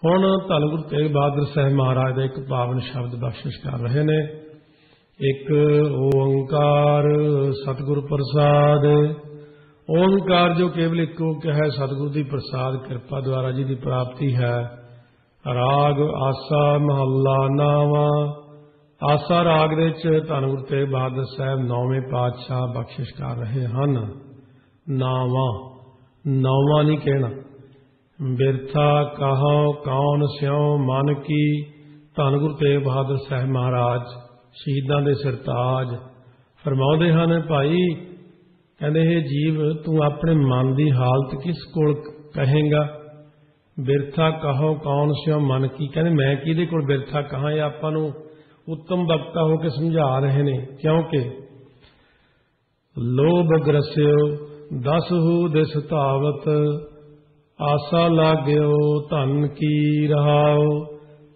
हुण धन गुरु तेग बहादुर साहब महाराज का एक पावन शब्द बख्शिश कर रहे ने। एक ओंकार सतगुरु प्रसाद। ओंकार जो केवल एक है, सतगुरु की प्रसाद कृपा द्वारा जी की प्राप्ति है। राग आसा महला नावा। आसा राग दे धन गुरु तेग बहादुर साहब नौवें पातशाह बख्शिश कर रहे हैं। नावा नौवां नहीं कहना। बिरथा कहो कौन स्यों मन की। धन गुरु तेग बहादुर साहब महाराज शहीदां दे सरताज फरमाउंदे हन, भाई कहंदे हे जीव तू अपने मन की हालत किस कोल कहेगा। बिरथा कहो कौन स्यों मन की, कहंदे मैं किहदे कोल बिरथा कहां। ये आपां नूं उत्तम वक्ता होकर समझा रहे ने, क्योंकि लोभ ग्रस्यो दसहु दिस धावत। आसा लाग्यो धन की रहाओ।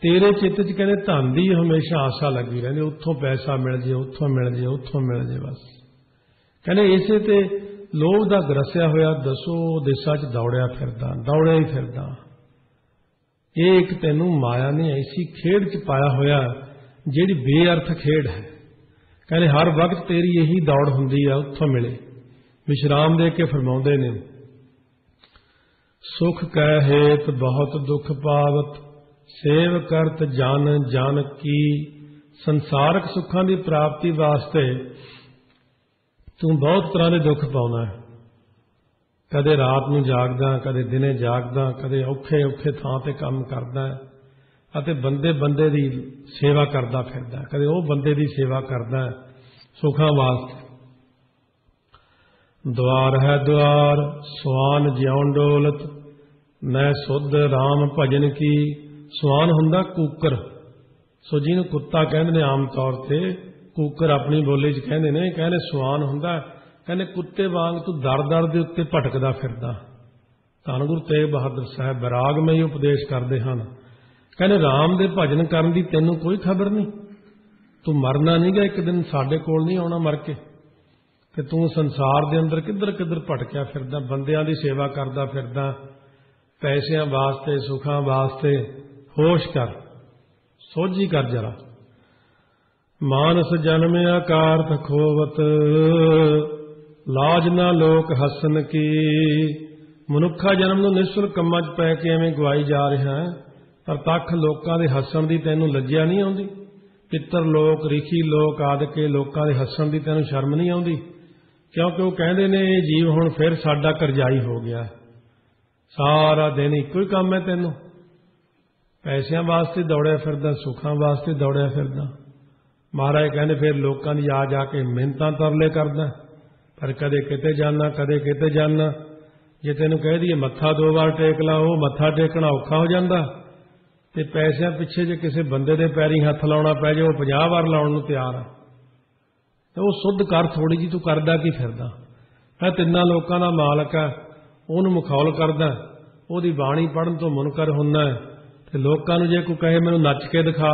तेरे चित्त च कहते धन की हमेशा आशा लगी रहती, उत्थों पैसा मिल जाए, उत्थों मिल जाए, उत्थों मिल जाए। बस कहते इसे ते लोभ का ग्रसिया होया दसो दिशा च दौड़िया ही फिरदा। ये एक तेनू माया ने ऐसी खेड च पाया होया जिहड़ी बेअर्थ खेड है। कहते हर वक्त तेरी यही दौड़ हुंदी है, उत्थों मिले। विश्राम दे के फरमाउंदे ने, सुख कह हेत बहुत दुख पावत। सेव करत जन जन की। संसारक सुखां की प्राप्ति वास्ते तू बहुत तरह के दुख पाउंदा है। कदे रात नूं जागदा, कदे दिने जागदा, कदे औखे औखे थां ते काम करदा है अते बंदे बंदे दी सेवा करदा फिरदा, कदे वो बंदे दी सेवा करदा है सुखां वास्ते। द्वार है द्वार सुआन ज्यों डोलत। न सुध राम भजन की। सुआन हुंदा कूकर। सो जिन्हों कुत्ता कहते हैं आम तौर पर, कूकर अपनी बोली च कहते हैं। कहने सुआन हुंदा, कहने कुत्ते वांग तू दर दर दे उत्ते भटकदा फिरदा। धन गुरु तेग बहादुर साहब बरागमई उपदेश करते हैं। कहने राम दे भजन करन दी तैनूं कोई खबर नहीं। तू मरना नहीं गा, एक दिन साडे कोल नहीं आउणा मर के। ते तू संसार दे अंदर किधर किधर भटकिया फिरदा, बंदियां दी सेवा करदा फिरदा, पैसिਆਂ वास्ते सुखां वास्ते। होश कर, सोझी कर जरा। मानस जन्म आकारत खोवत। लाज ना लोक हसन की। मनुखा जन्म नूं निसुल कम्मां च पै के एवें गवाई जा रहा है, पर तख लोकां दे हसन दी तैनूं लज्जा नहीं आउंदी। पितर लोक रिखी लोक आदि के लोकां दे हसन दी तैनूं शर्म नहीं आउंदी, क्योंकि वो कहंदे ने ये जीव हुण फिर साडा करजाई हो गया है। सारा दिन इको ही काम है तैनूं। पैसिਆਂ वास्ते दौड़िया फिरदा, सुखां वास्ते दौड़िया फिरदा। महाराज कहने फिर लोगों की आ जाके मिन्नतां तरले करदा, पर कदे किते जाना कदे किते जाना। जे तैनूं कह दईए मत्था 2 बार टेक ला, वो मत्था टेकना औखा हो जाता। ते पैसिਆਂ पिछे जे किसी बंदे दे पैरी हथ लाउणा पै जाए, वो 50 बार लाउण नूं तैयार है। तो वो सुध कर थोड़ी जी, तू करदा की फिरदा। मैं तिन्ना लोकां दा मालक है, ਉਹਨੂੰ मखौल करदा, ਉਹਦੀ ਬਾਣੀ पढ़न तो मुनकर हुंदा है। ते लोकां नूं जे कोई कहे मैनूं नच के दिखा,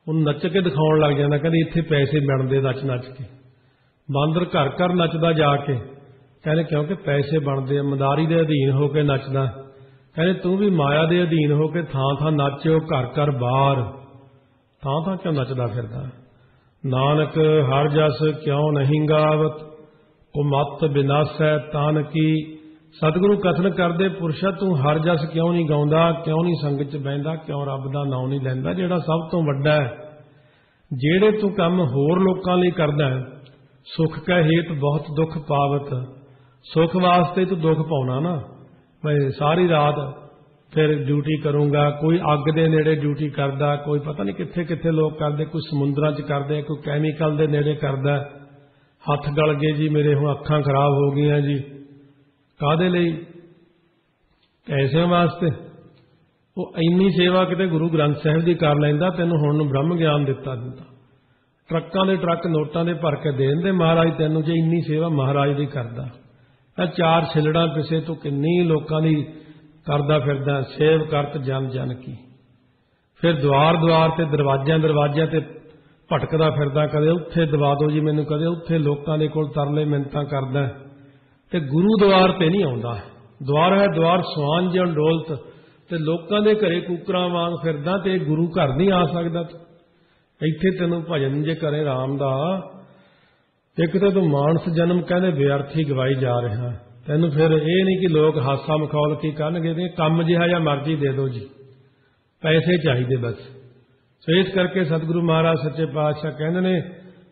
ਉਹਨੂੰ नच के दिखाउण लग जांदा। कहंदे इत्थे पैसे मिलदे नच नच के। बांदर घर घर नचदा जाके, कहंदे क्योंकि पैसे बनदे, मदारी दे अधीन होकर नचदा। कहंदे तू भी माया दे अधीन होकर थां थां नचो, घर घर बाहर थां थां क्यों नचदा फिरदा। नानक हर जस क्यों नहीं गावत। कुमत विनाशै तान की। सतगुरु कथन करदे, पुरशा तू हर जस क्यों नहीं गाउंदा, क्यों नहीं संगत च बहिंदा, क्यों रब दा नाम नहीं लैंदा, जिहड़ा सब तो वड्डा है। जेड़े तू काम होर लोकां लई करदा है, सुख कै हेत बहुत दुख पावत। सुख वास्ते तू दुख पाउणा ना। मैं सारी रात फिर ड्यूटी करूंगा, कोई अग दे नेड़े ड्यूटी करदा, कोई पता नहीं कित्थे कित्थे लोग करदे, कोई समुद्रां च करदे, कोई कैमीकल दे नेड़े करदा। हथ गल गए जी मेरे, हुण अखां खराब हो गईयां जी। कादे लई? पैसिਆਂ वास्ते। वो इन्नी सेवा किते गुरु ग्रंथ साहिब दी कर लैंदा, तैनूं हुण नूं ब्रह्म ज्ञान दिता दिंदा। ट्रक्कां दे ट्रक नोटां दे भर के दे दिंदे महाराज तैनूं, जे इन्नी सेवा महाराज दी करदा। चार छिलड़ां पिछे तूं किन्नी लोकां दी करदा फिरदा। सेव करत जन जन की। फिर द्वार द्वार ते दरवाजियां दरवाजियां ते भटकदा फिरदा, कदे उत्थे दवा दो जी मैनूं, कदे उत्थे लोकां दे कोल तरले मिन्नतां करदा। ते गुरु द्वार ते नहीं आउंदा। द्वार है द्वार सुआन ज्यों डोलत। ਤੇ ਲੋਕਾਂ ਦੇ ਘਰੇ ਕੂਕਰਾਂ ਵਾਂਗ ਫਿਰਦਾ ਤੇ ਗੁਰੂ ਘਰ ਨਹੀਂ ਆ ਸਕਦਾ ਤੂੰ। ਇੱਥੇ ਤੈਨੂੰ ਭਜਨ ਜੇ ਕਰੇ ਰਾਮ ਦਾ, ਇੱਕ ਤਾਂ ਤੂੰ ਮਾਨਸ ਜਨਮ ਕਹਿੰਦੇ ਵਿਅਰਥੀ ਗਵਾਈ ਜਾ ਰਿਹਾ। ਤੈਨੂੰ ਫਿਰ ਇਹ ਨਹੀਂ ਕਿ ਲੋਕ ਹਾਸਾ ਮਖੌਲ ਕੀ ਕਰਨਗੇ, ਤੇ ਕੰਮ ਜਿਹਾ ਜਾਂ ਮਰਜ਼ੀ ਦੇ ਦਿਓ ਜੀ, ਪੈਸੇ ਚਾਹੀਦੇ ਬਸ। ਸੋ ਇਸ ਕਰਕੇ ਸਤਿਗੁਰੂ ਮਹਾਰਾਜ ਸੱਚੇ ਪਾਤਸ਼ਾਹ ਕਹਿੰਦੇ ਨੇ,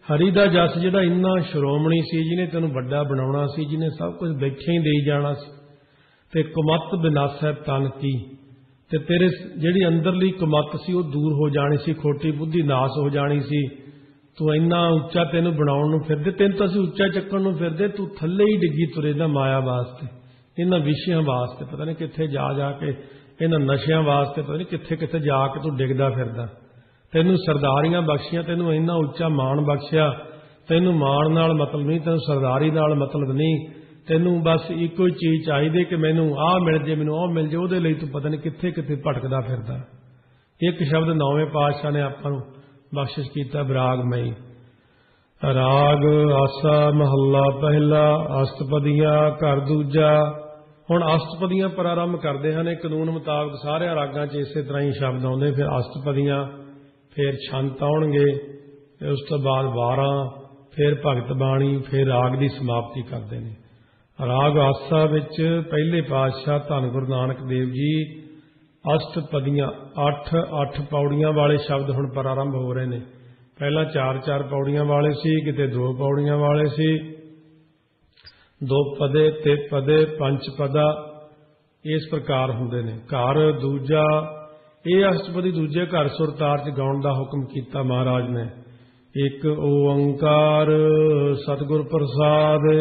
ਹਰੀ ਦਾ ਜਸ ਜਿਹੜਾ ਇੰਨਾ ਸ਼੍ਰੋਮਣੀ ਸੀ, ਜਿਹਨੇ ਤੈਨੂੰ ਵੱਡਾ ਬਣਾਉਣਾ ਸੀ, ਜਿਹਨੇ ਸਭ ਕੁਝ ਬੈਠੇ ਹੀ ਦੇਈ ਜਾਣਾ ਸੀ, ਤੇ ਕੁਮੱਤ ਵਿਨਾਸ਼ੈ ਤਨ ਕੀ, ਤੇ ਤੇਰੇ ਜਿਹੜੀ ਅੰਦਰਲੀ ਕੁਮੱਤ ਸੀ ਉਹ ਦੂਰ ਹੋ ਜਾਣੀ ਸੀ, ਖੋਟੀ ਬੁੱਧੀ ਨਾਸ ਹੋ ਜਾਣੀ ਸੀ। ਤੂੰ ਇੰਨਾ ਉੱਚਾ ਤੈਨੂੰ ਬਣਾਉਣ ਨੂੰ ਫਿਰਦੇ, ਤੈਨੂੰ ਤਾਂ ਅਸੀਂ ਉੱਚਾ ਚੱਕਣ ਨੂੰ ਫਿਰਦੇ, ਤੂੰ ਥੱਲੇ ਹੀ ਡਿੱਗੀ ਤੁਰੇ ਨਾ ਮਾਇਆ ਵਾਸਤੇ, ਇਹਨਾਂ ਵਿਸ਼ਿਆਂ ਵਾਸਤੇ, ਪਤਾ ਨਹੀਂ ਕਿੱਥੇ ਜਾ ਜਾ ਕੇ, ਇਹਨਾਂ ਨਸ਼ਿਆਂ ਵਾਸਤੇ ਪਤਾ ਨਹੀਂ ਕਿੱਥੇ ਕਿੱਥੇ ਜਾ ਕੇ ਤੂੰ ਡਿੱਗਦਾ ਫਿਰਦਾ। ਤੈਨੂੰ ਸਰਦਾਰੀਆਂ ਬਖਸ਼ੀਆਂ, ਤੈਨੂੰ ਇੰਨਾ ਉੱਚਾ ਮਾਣ ਬਖਸ਼ਿਆ, ਤੈਨੂੰ ਮਾਣ ਨਾਲ ਮਤਲਬ ਨਹੀਂ, ਤੈਨੂੰ ਸਰਦਾਰੀ ਨਾਲ ਮਤਲਬ ਨਹੀਂ, ਤੈਨੂੰ ਬਸ ਇੱਕੋ ਹੀ ਚੀਜ਼ ਚਾਹੀਦੀ ਕਿ ਮੈਨੂੰ ਆਹ ਮਿਲ ਜੇ, ਮੈਨੂੰ ਉਹ ਮਿਲ ਜੇ, ਉਹਦੇ ਲਈ ਤੂੰ ਪਤਾ ਨਹੀਂ ਕਿੱਥੇ ਕਿੱਥੇ ਭਟਕਦਾ ਫਿਰਦਾ। ਇੱਕ ਸ਼ਬਦ ਨੌਵੇਂ ਪਾਤਸ਼ਾਹ ਨੇ ਆਪਾਂ ਨੂੰ ਬਖਸ਼ਿਸ਼ ਕੀਤਾ, ਵਿਰਾਗਮਈ। ਰਾਗ ਆਸਾ ਮਹੱਲਾ ਪਹਿਲਾ, ਅਸ਼ਟਪਦੀਆਂ ਘਰ ਦੂਜਾ। ਹੁਣ ਅਸ਼ਟਪਦੀਆਂ ਪ੍ਰਾਰੰਭ ਕਰਦੇ ਹਨ। ਇਹ ਕਾਨੂੰਨ ਮੁਤਾਬਕ ਸਾਰਿਆਂ ਰਾਗਾਂ 'ਚ ਇਸੇ ਤਰ੍ਹਾਂ ਹੀ ਸ਼ਬਦ ਆਉਂਦੇ, ਫਿਰ ਅਸ਼ਟਪਦੀਆਂ, ਫਿਰ ਛੰਤ ਆਉਣਗੇ, ਉਸ ਤੋਂ ਬਾਅਦ 12, ਫਿਰ ਭਗਤ ਬਾਣੀ, ਫਿਰ ਰਾਗ ਦੀ ਸਮਾਪਤੀ ਕਰਦੇ ਨੇ। ਰਾਗ ਆਸਾ ਵਿੱਚ ਪਹਿਲੇ ਪਾਤਸ਼ਾਹ ਧੰਨ ਗੁਰੂ ਨਾਨਕ ਦੇਵ ਜੀ ਅਸ਼ਟਪਦੀਆਂ 8 ਪੌੜੀਆਂ ਵਾਲੇ ਸ਼ਬਦ ਹੁਣ ਪ੍ਰਾਰੰਭ ਹੋ ਰਹੇ ਨੇ। ਪਹਿਲਾਂ 4 ਪੌੜੀਆਂ ਵਾਲੇ ਸੀ, ਕਿਤੇ 2 ਪੌੜੀਆਂ ਵਾਲੇ ਸੀ, 2 ਪਦੇ, 3 ਪਦੇ, 5 ਪਦਾ, ਇਸ ਪ੍ਰਕਾਰ ਹੁੰਦੇ ਨੇ। ਘਰ ਦੂਜਾ, ਇਹ ਅਸ਼ਟਪਦੀ ਦੂਜੇ ਘਰ ਸੁਰਤਾਰ 'ਚ ਗਾਉਣ ਦਾ ਹੁਕਮ ਕੀਤਾ ਮਹਾਰਾਜ ਨੇ। ਇੱਕ ਓੰਕਾਰ ਸਤਿਗੁਰ ਪ੍ਰਸਾਦ,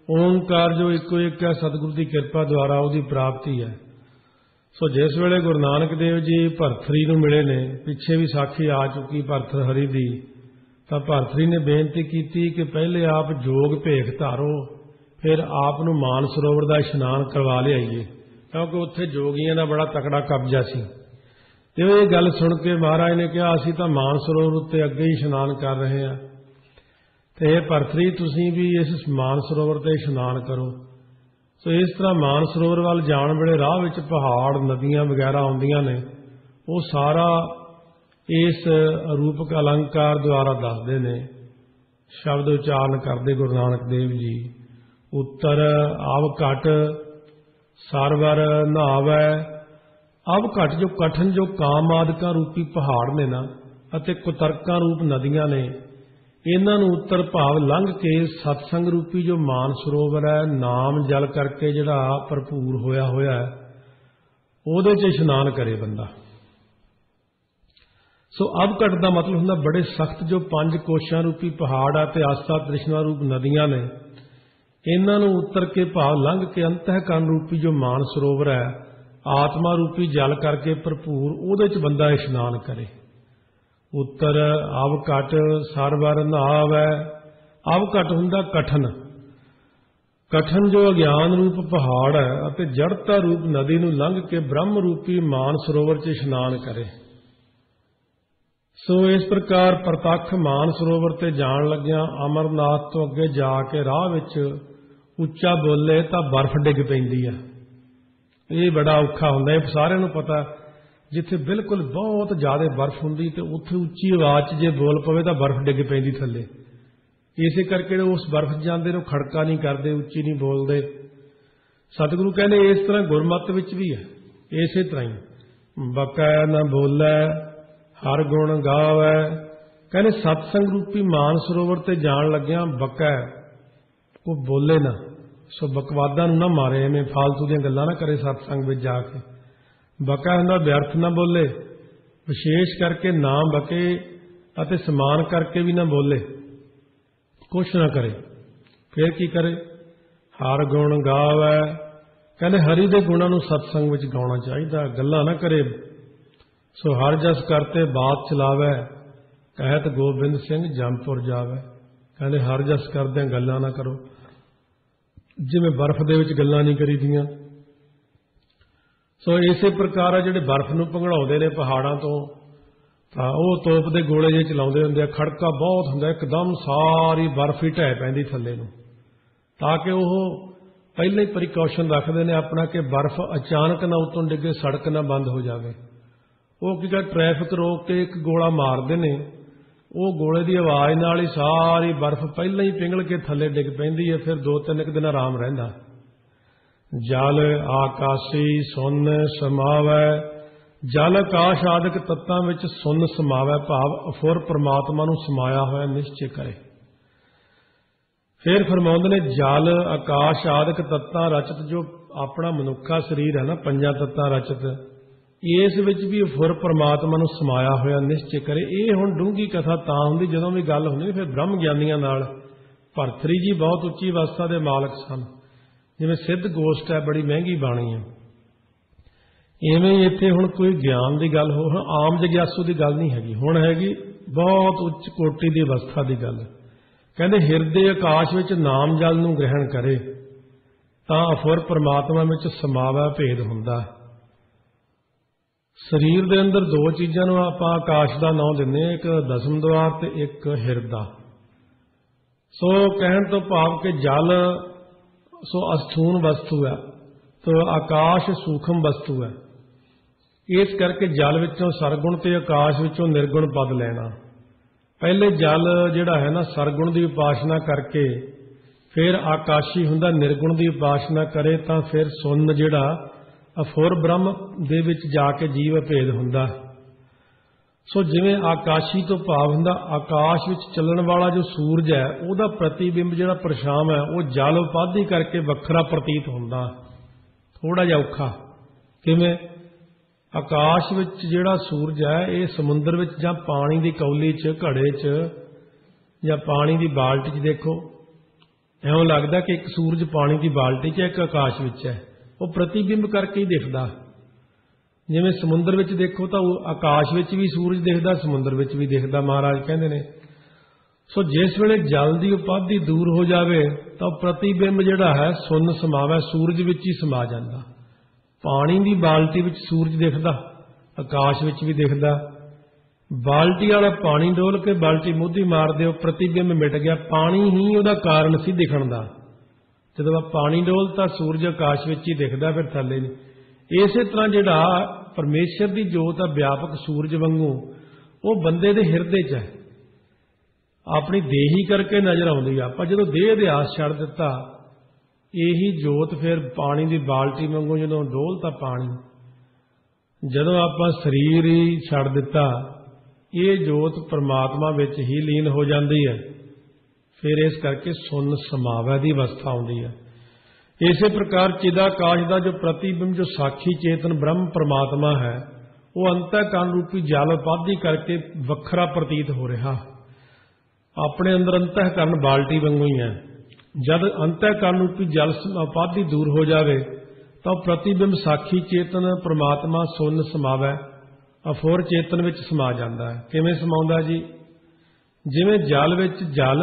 ਓੰਕਾਰ ਜੋ ਇੱਕੋ ਇੱਕ ਹੈ, ਸਤਿਗੁਰੂ ਦੀ ਕਿਰਪਾ ਦੁਆਰਾ ਉਹਦੀ ਪ੍ਰਾਪਤੀ ਹੈ। ਸੋ ਜਿਸ ਵੇਲੇ ਗੁਰੂ ਨਾਨਕ ਦੇਵ ਜੀ ਭਰਤਰੀ ਨੂੰ ਮਿਲੇ ਨੇ, ਪਿੱਛੇ ਵੀ ਸਾਖੀ ਆ ਚੁੱਕੀ ਭਰਤਰ ਹਰੀ ਦੀ, ਤਾਂ ਭਰਤਰੀ ਨੇ ਬੇਨਤੀ ਕੀਤੀ ਕਿ ਪਹਿਲੇ ਆਪ ਜੋਗ ਭੇਖ ਧਾਰੋ, ਫਿਰ ਆਪ ਨੂੰ ਮਾਨ ਸਰੋਵਰ ਦਾ ਇਸ਼ਨਾਨ ਕਰਵਾ ਲਿਆਈਏ, ਕਿਉਂਕਿ ਉੱਥੇ ਜੋਗੀਆਂ ਦਾ ਬੜਾ ਤਕੜਾ ਕਬਜ਼ਾ ਸੀ। ਤੇ ਇਹ ਗੱਲ ਸੁਣ ਕੇ ਮਹਾਰਾਜ ਨੇ ਕਿਹਾ, ਅਸੀਂ ਤਾਂ ਮਾਨ ਸਰੋਵਰ ਉੱਤੇ ਅੱਗੇ ਹੀ ਇਸ਼ਨਾਨ ਕਰ ਰਹੇ ਹਾਂ, ਤੇ ਇਹ ਭਰਤਰੀ ਤੁਸੀਂ ਵੀ ਇਸ ਮਾਨ ਸਰੋਵਰ ਤੇ ਇਸ਼ਨਾਨ ਕਰੋ। ਸੋ ਇਸ ਤਰ੍ਹਾਂ ਮਾਨ ਸਰੋਵਰ ਵੱਲ ਜਾਣ ਵੇਲੇ ਰਾਹ ਵਿੱਚ ਪਹਾੜ, ਨਦੀਆਂ ਵਗੈਰਾ ਆਉਂਦੀਆਂ ਨੇ, ਉਹ ਸਾਰਾ ਇਸ ਰੂਪਕ ਅਲੰਕਾਰ ਦੁਆਰਾ ਦੱਸਦੇ ਨੇ। ਸ਼ਬਦ ਉਚਾਰਨ ਕਰਦੇ ਗੁਰੂ ਨਾਨਕ ਦੇਵ ਜੀ, ਉੱਤਰ ਆਵ ਘਟ ਸਰਵਰ ਨਹਾਵੈ। ਅਵ ਘਟ ਜੋ ਕਠਨ, ਜੋ ਕਾਮ ਆਦਿਕਾਂ ਰੂਪੀ ਪਹਾੜ ਨੇ ਨਾ, ਅਤੇ ਕੁਤਰਕਾਂ ਰੂਪ ਨਦੀਆਂ ਨੇ, ਇਹਨਾਂ ਨੂੰ ਉੱਤਰ ਭਾਵ ਲੰਘ ਕੇ ਸਤਸੰਗ ਰੂਪੀ ਜੋ ਮਾਨ ਸਰੋਵਰ ਹੈ, ਨਾਮ ਜਲ ਕਰਕੇ ਜਿਹੜਾ ਭਰਪੂਰ ਹੋਇਆ ਹੋਇਆ ਹੈ, ਉਹਦੇ 'ਚ ਇਸ਼ਨਾਨ ਕਰੇ ਬੰਦਾ। ਸੋ ਅਵਘਟ ਦਾ ਮਤਲਬ ਹੁੰਦਾ ਬੜੇ ਸਖਤ ਜੋ 5 ਕੋਸ਼ਾਂ ਰੂਪੀ ਪਹਾੜ ਆ ਤੇ ਆਸਾ ਤ੍ਰਿਸ਼ਨਾ ਰੂਪ ਨਦੀਆਂ ਨੇ, ਇਹਨਾਂ ਨੂੰ ਉੱਤਰ ਕੇ ਭਾਵ ਲੰਘ ਕੇ ਅੰਤਹਿਕਰਨ ਰੂਪੀ ਜੋ ਮਾਨ ਸਰੋਵਰ ਹੈ, ਆਤਮਾ ਰੂਪੀ ਜਲ ਕਰਕੇ ਭਰਪੂਰ, ਉਹਦੇ 'ਚ ਬੰਦਾ ਇਸ਼ਨਾਨ ਕਰੇ। ਉੱਤਰ ਅਵਘਟ ਸਰਵਰ ਨਹਾਵੈ। ਅਵਘਟ ਹੁੰਦਾ ਕਠਨ, ਕਠਨ ਜੋ ਅਗਿਆਨ ਰੂਪ ਪਹਾੜ ਹੈ ਅਤੇ ਜੜਤਾ ਰੂਪ ਨਦੀ ਨੂੰ ਲੰਘ ਕੇ ਬ੍ਰਹਮ ਰੂਪੀ ਮਾਨ ਸਰੋਵਰ 'ਚ ਇਸ਼ਨਾਨ ਕਰੇ। ਸੋ ਇਸ ਪ੍ਰਕਾਰ ਪ੍ਰਤੱਖ ਮਾਨ ਸਰੋਵਰ ਤੇ ਜਾਣ ਲੱਗਿਆਂ ਅਮਰਨਾਥ ਤੋਂ ਅੱਗੇ ਜਾ ਕੇ ਰਾਹ ਵਿੱਚ ਉੱਚਾ ਬੋਲੇ ਤਾਂ ਬਰਫ਼ ਡਿੱਗ ਪੈਂਦੀ ਹੈ। ਇਹ ਬੜਾ ਔਖਾ ਹੁੰਦਾ, ਇਹ ਸਾਰਿਆਂ ਨੂੰ ਪਤਾ। ਜਿੱਥੇ ਬਿਲਕੁਲ ਬਹੁਤ ਜ਼ਿਆਦਾ ਬਰਫ਼ ਹੁੰਦੀ ਤੇ ਉੱਥੇ ਉੱਚੀ ਆਵਾਜ਼ 'ਚ ਜੇ ਬੋਲ ਪਵੇ ਤਾਂ ਬਰਫ਼ ਡਿੱਗ ਪੈਂਦੀ ਥੱਲੇ। ਇਸੇ ਕਰਕੇ ਉਸ ਬਰਫ਼ 'ਚ ਜਾਂਦੇ ਨੂੰ ਖੜਕਾ ਨਹੀਂ ਕਰਦੇ, ਉੱਚੀ ਨਹੀਂ ਬੋਲਦੇ। ਸਤਿਗੁਰੂ ਕਹਿੰਦੇ ਇਸ ਤਰ੍ਹਾਂ ਗੁਰਮਤਿ ਵਿੱਚ ਵੀ ਹੈ, ਇਸੇ ਤਰ੍ਹਾਂ ਹੀ ਬਕੈ ਨਾ ਬੋਲੇ ਹਰ ਗੁਣ ਗਾਵੈ। ਕਹਿੰਦੇ ਸਤਸੰਗ ਰੂਪੀ ਮਾਨ ਸਰੋਵਰ ਤੇ ਜਾਣ ਲੱਗਿਆਂ ਬਕੈ, ਉਹ ਬੋਲੇ ਨਾ। ਸੋ ਬਕਵਾਦਾਂ ਨੂੰ ਨਾ ਮਾਰੇ, ਐਵੇਂ ਫਾਲਤੂ ਦੀਆਂ ਗੱਲਾਂ ਨਾ ਕਰੇ ਸਤਸੰਗ ਵਿੱਚ ਜਾ ਕੇ। ਬਕਾ ਹੁੰਦਾ ਵਿਅਰਥ ਨਾ ਬੋਲੇ, ਵਿਸ਼ੇਸ਼ ਕਰਕੇ ਨਾ ਬਕੇ ਅਤੇ ਸਮਾਨ ਕਰਕੇ ਵੀ ਨਾ ਬੋਲੇ, ਕੁਛ ਨਾ ਕਰੇ। ਫਿਰ ਕੀ ਕਰੇ? ਹਰ ਗੁਣ ਗਾਵੈ। ਕਹਿੰਦੇ ਹਰੀ ਦੇ ਗੁਣਾਂ ਨੂੰ ਸਤਸੰਗ ਵਿੱਚ ਗਾਉਣਾ ਚਾਹੀਦਾ, ਗੱਲਾਂ ਨਾ ਕਰੇ। ਸੋ ਹਰ ਜਸ ਕਰਤੇ ਬਾਤ ਚਲਾਵੈ, ਕਹਿਤ ਗੋਬਿੰਦ ਸਿੰਘ ਜੰਮਪੁਰ ਜਾਵੈ। ਕਹਿੰਦੇ ਹਰ ਜਸ ਕਰਦਿਆਂ ਗੱਲਾਂ ਨਾ ਕਰੋ, ਜਿਵੇਂ ਬਰਫ਼ ਦੇ ਵਿੱਚ ਗੱਲਾਂ ਨਹੀਂ ਕਰੀਦੀਆਂ। ਸੋ ਇਸੇ ਪ੍ਰਕਾਰ ਆ ਜਿਹੜੇ ਬਰਫ਼ ਨੂੰ ਪਿਘਲਾਉਂਦੇ ਨੇ ਪਹਾੜਾਂ ਤੋਂ, ਤਾਂ ਉਹ ਤੋਪ ਦੇ ਗੋਲੇ ਜਿਹੇ ਚਲਾਉਂਦੇ ਹੁੰਦੇ ਆ, ਖੜਕਾ ਬਹੁਤ ਹੁੰਦਾ, ਇੱਕਦਮ ਸਾਰੀ ਬਰਫ਼ ਹੀ ਢਹਿ ਪੈਂਦੀ ਥੱਲੇ ਨੂੰ, ਤਾਂ ਕਿ ਉਹ पहले ही प्रिकॉशन रखते हैं अपना कि बर्फ अचानक ना उतों डिगे, सड़क ना बंद हो जाए। वो की ट्रैफिक रोक के एक गोला मारते हैं, वो गोले की आवाज़ नाल ही सारी बर्फ पहले ही पिघल के थले डिग पैंदी है, फिर 2-3 दिन आराम रहिंदा। जल आकाशी सुन समावै, जल आकाश आदਿਕ तत्तां विच सुन समावै, भाव अफुर परमात्मा नूं समाया होया निश्चय करे। फिर फरमाउंदे ने जल आकाश आदਿਕ तत्तां रचित, जो अपना मनुखा शरीर है ना 5 तत्तां रचित, इस विच भी अफुर परमात्मा नूं समाया होया निश्चय करे। ये हुण डूंघी कथा तां हुंदी जदों भी गल हुंदी फिर ब्रह्म ज्ञानियां नाल। भरतरी जी बहुत उच्ची अवस्था दे मालक सन, जिवें सिद्ध गोष्ठ है बड़ी महंगी बाणी है। इवें ही इत्थे हुण कोई ज्ञान की गल हो, आम जग्यासू की गल नहीं हैगी, हुण हैगी बहुत उच्च कोटि की अवस्था की गल। कहंदे हिरदे आकाश विच नाम जल नूं ग्रहण करे तां अफुर परमात्मा विच समावै भेद हुंदा। शरीर दे अंदर 2 चीज़ां नूं आपां आकाश दा नाम दिंदे, एक दसम द्वार ते एक हिरदा। सो कहण तो भाव कि जल सो अस्थून वस्तु है, तो आकाश सूखम वस्तु है। इस करके जल विचों सरगुण ते आकाश विचों निर्गुण पद लेना। पहले जल जिहड़ा है ना सरगुण की उपासना करके फिर आकाशी हुंदा, निर्गुण की उपासना करे तां फिर सुन जिहड़ा अफुर ब्रह्म दे विच जाके जीव भेद हुंदा। सो जिवें आकाशी तो भाव हुंदा आकाश विच चलण वाला जो सूरज है उहदा प्रतिबिंब जिहड़ा परछाम है वो जल उपाधि करके वखरा प्रतीत हुंदा, थोड़ा जिहा औखा। किवें आकाश विच जिहड़ा सूरज है ये समुंदर विच जां पानी की कौली च घड़े च जां पानी की बाल्टी च देखो, इउं लगदा कि एक सूरज पानी की बाल्टी च एक आकाश विच है, वो प्रतिबिंब करके ही दिखदा। जिवें समुंदर विच देखो तो आकाश विच भी सूरज दिखदा, समुंदर विच भी दिखदा, महाराज कहंदे ने। सो जिस वेले जल की उपाधि दूर हो जाए तो प्रतिबिंब जिहड़ा है सुन समावै, सूरज विच ही समा जांदा। पानी की बाल्टी विच सूरज दिखदा, आकाश विच भी दिखदा। बाल्टी वाला पानी डोल के बाल्टी मुद्धी मार दिओ, प्रतिबिंब मिट गया, पानी ही उहदा कारण सी दिखण दा। जदों पानी डोलता सूरज आकाश विच ही दिखदा, फिर थल्ले नहीं। इसे तरह जिहड़ा परमेश्वर की जोत है व्यापक सूरज वांगू वो बंदे दे हिरदे च है, अपनी देही करके नजर आउंदी आ। पर जदों देह दे आस छड्ड दिता, यही जोत फिर पानी की बाल्टी वांगू जदों डोलता पानी, जदों आपां शरीर ही छड्ड दिता, ये जोत परमात्मा विच ही लीन हो जाती है। फिर इस करके सुन समावै की अवस्था आउंदी है। इसे प्रकार चिदाकाश का जो प्रतिबिंब जो साक्षी चेतन ब्रह्म परमात्मा है वो अंतःकरण रूपी जल उपाधि करके वखरा प्रतीत हो रहा। अपने अंदर अंतःकरण बाल्टी वांगू ही है। जब अंतःकरण रूपी जल उपाधि दूर हो जाए तो प्रतिबिंब साक्षी चेतन परमात्मा सुन समावै अफुर चेतन विच समा जाता है। किवें समाउंदा जी? जिवें जल विच जल,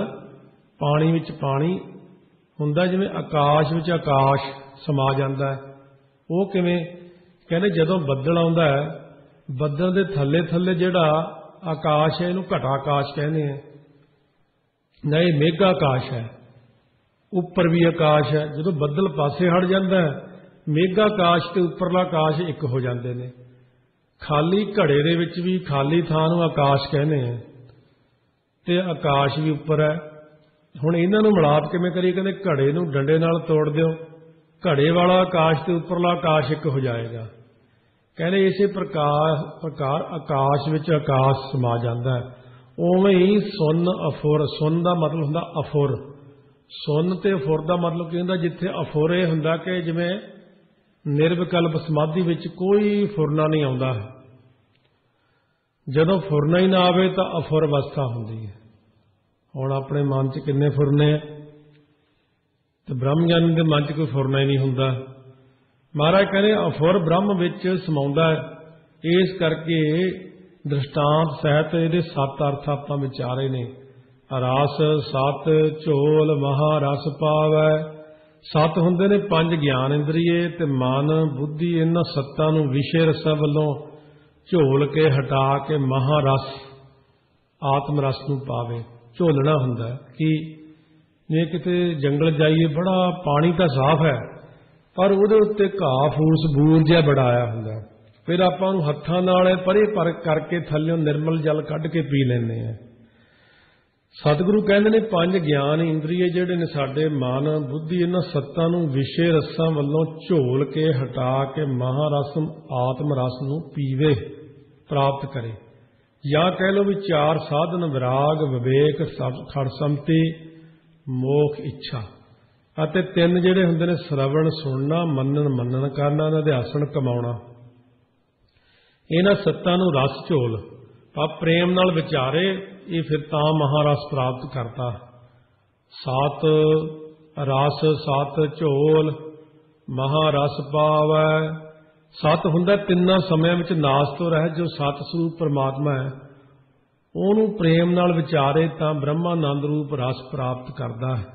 पानी विच पानी हुंदा, जिवें आकाश विच आकाश समा जाता है। वो किवें? कहने जदों बदल आउंदा है, बदल दे थल्ले थल्ले जिहड़ा आकाश है इहनूं घटा आकाश कहने हैं, नहीं मेघा आकाश है, उपर भी आकाश है। जदों बदल पासे हट जाता है, मेघा आकाश ते उपरला आकाश एक हो जाते हैं। खाली घड़े दे विच भी खाली थां नूं आकाश कहने हैं ते आकाश भी उपर है। हुण इन्हां नूं मिलाप किवें करिए? कहंदे घड़े नूं डंडे नाल तोड़ दिओ, घड़े वाला आकाश ते उपरला आकाश एक हो जाएगा। कहने इसे प्रकार आकाश विच आकाश समा जाता है। उवें ही सुन अफुर, सुन का मतलब हुंदा अफुर, सुन ते अफुर का मतलब की हुंदा? जिथे अफुर ये हुंदा कि जिवें निर्विकल्प समाधि विच कोई फुरना नहीं आउंदा। जदों फुरना ही ना आवे तो अफुर अवस्था हुंदी है। हुण अपने मन च किन्ने फुरने हैं, तो ब्रह्म ज्ञानी के मन च कोई फुरना ही नहीं हुंदा। महाराज कहने अफुर ब्रह्म विच समाउंदा है। इस करके दृष्टांत सहित इहदे 7 अर्थ आपां विचारे ने। रस सत झोल महारस पावै। 7 हुंदे ने 5 ज्ञान इंद्रिये ते मन बुद्धि, इन्हां 7 नूं विषय रसां वल्लों झोल के हटा के महारस आत्म रस नूं पावे। झोलना हुंदा कि ਜੇ ਕਿਤੇ ਜੰਗਲ ਜਾਈਏ ਬੜਾ ਪਾਣੀ ਤਾਂ ਸਾਫ਼ ਹੈ ਪਰ ਉਹਦੇ ਉੱਤੇ ਘਾਹ ਫੂਸ ਬੂਰ ਜਿਹਾ ਬੜਾ ਆਇਆ ਹੁੰਦਾ। ਫਿਰ ਆਪਾਂ ਉਹਨੂੰ ਹੱਥਾਂ ਨਾਲ ਪਰੇ ਪਰ ਕਰਕੇ ਥੱਲਿਓਂ ਨਿਰਮਲ ਜਲ ਕੱਢ ਕੇ ਪੀ ਲੈਂਦੇ ਹਾਂ। ਸਤਿਗੁਰੂ ਕਹਿੰਦੇ ਨੇ ਪੰਜ ਗਿਆਨ ਇੰਦਰੀਏ ਜਿਹੜੇ ਨੇ ਸਾਡੇ ਮਨ ਬੁੱਧੀ ਇਹਨਾਂ ਸੱਤਾਂ ਨੂੰ ਵਿਸ਼ੇ ਰਸਾਂ ਵੱਲੋਂ ਝੋਲ ਕੇ ਹਟਾ ਕੇ ਮਹਾਰਸ ਆਤਮ ਰਸ ਨੂੰ ਪੀਵੇ ਪ੍ਰਾਪਤ ਕਰੇ। ਜਾਂ ਕਹਿ ਲਓ ਵੀ ਚਾਰ ਸਾਧਨ ਵਿਰਾਗ ਵਿਵੇਕ ਖੜਸਮਤੀ ਮੋਖ ਇੱਛਾ ਅਤੇ ਤਿੰਨ ਜਿਹੜੇ ਹੁੰਦੇ ਨੇ ਸ਼ਰਵਣ ਸੁਣਨਾ ਮੰਨਣ ਕਰਨਾ ਨਿਧਿਆਸਣ ਕਮਾਉਣਾ। ਇਹਨਾਂ ਸੱਤਾਂ ਨੂੰ ਰਸ ਝੋਲ ਆਪ ਪ੍ਰੇਮ ਨਾਲ ਵਿਚਾਰੇ ਇਹ ਫਿਰ ਤਾਂ ਮਹਾਰਸ ਪ੍ਰਾਪਤ ਕਰਤਾ। ਸਤ ਰਸ ਸਤ ਝੋਲ ਮਹਾਰਸ ਪਾਵੈ। ਸਤ ਹੁੰਦਾ ਤਿੰਨਾਂ ਸਮਿਆਂ ਵਿੱਚ ਨਾਸ ਤੋਂ ਰਹਿਤ ਜੋ ਸਤ ਸਰੂਪ ਪਰਮਾਤਮਾ ਹੈ ਉਹਨੂੰ ਪ੍ਰੇਮ ਨਾਲ ਵਿਚਾਰੇ ਤਾਂ ਬ੍ਰਹਮਾਨੰਦ ਰੂਪ ਰਸ ਪ੍ਰਾਪਤ ਕਰਦਾ ਹੈ।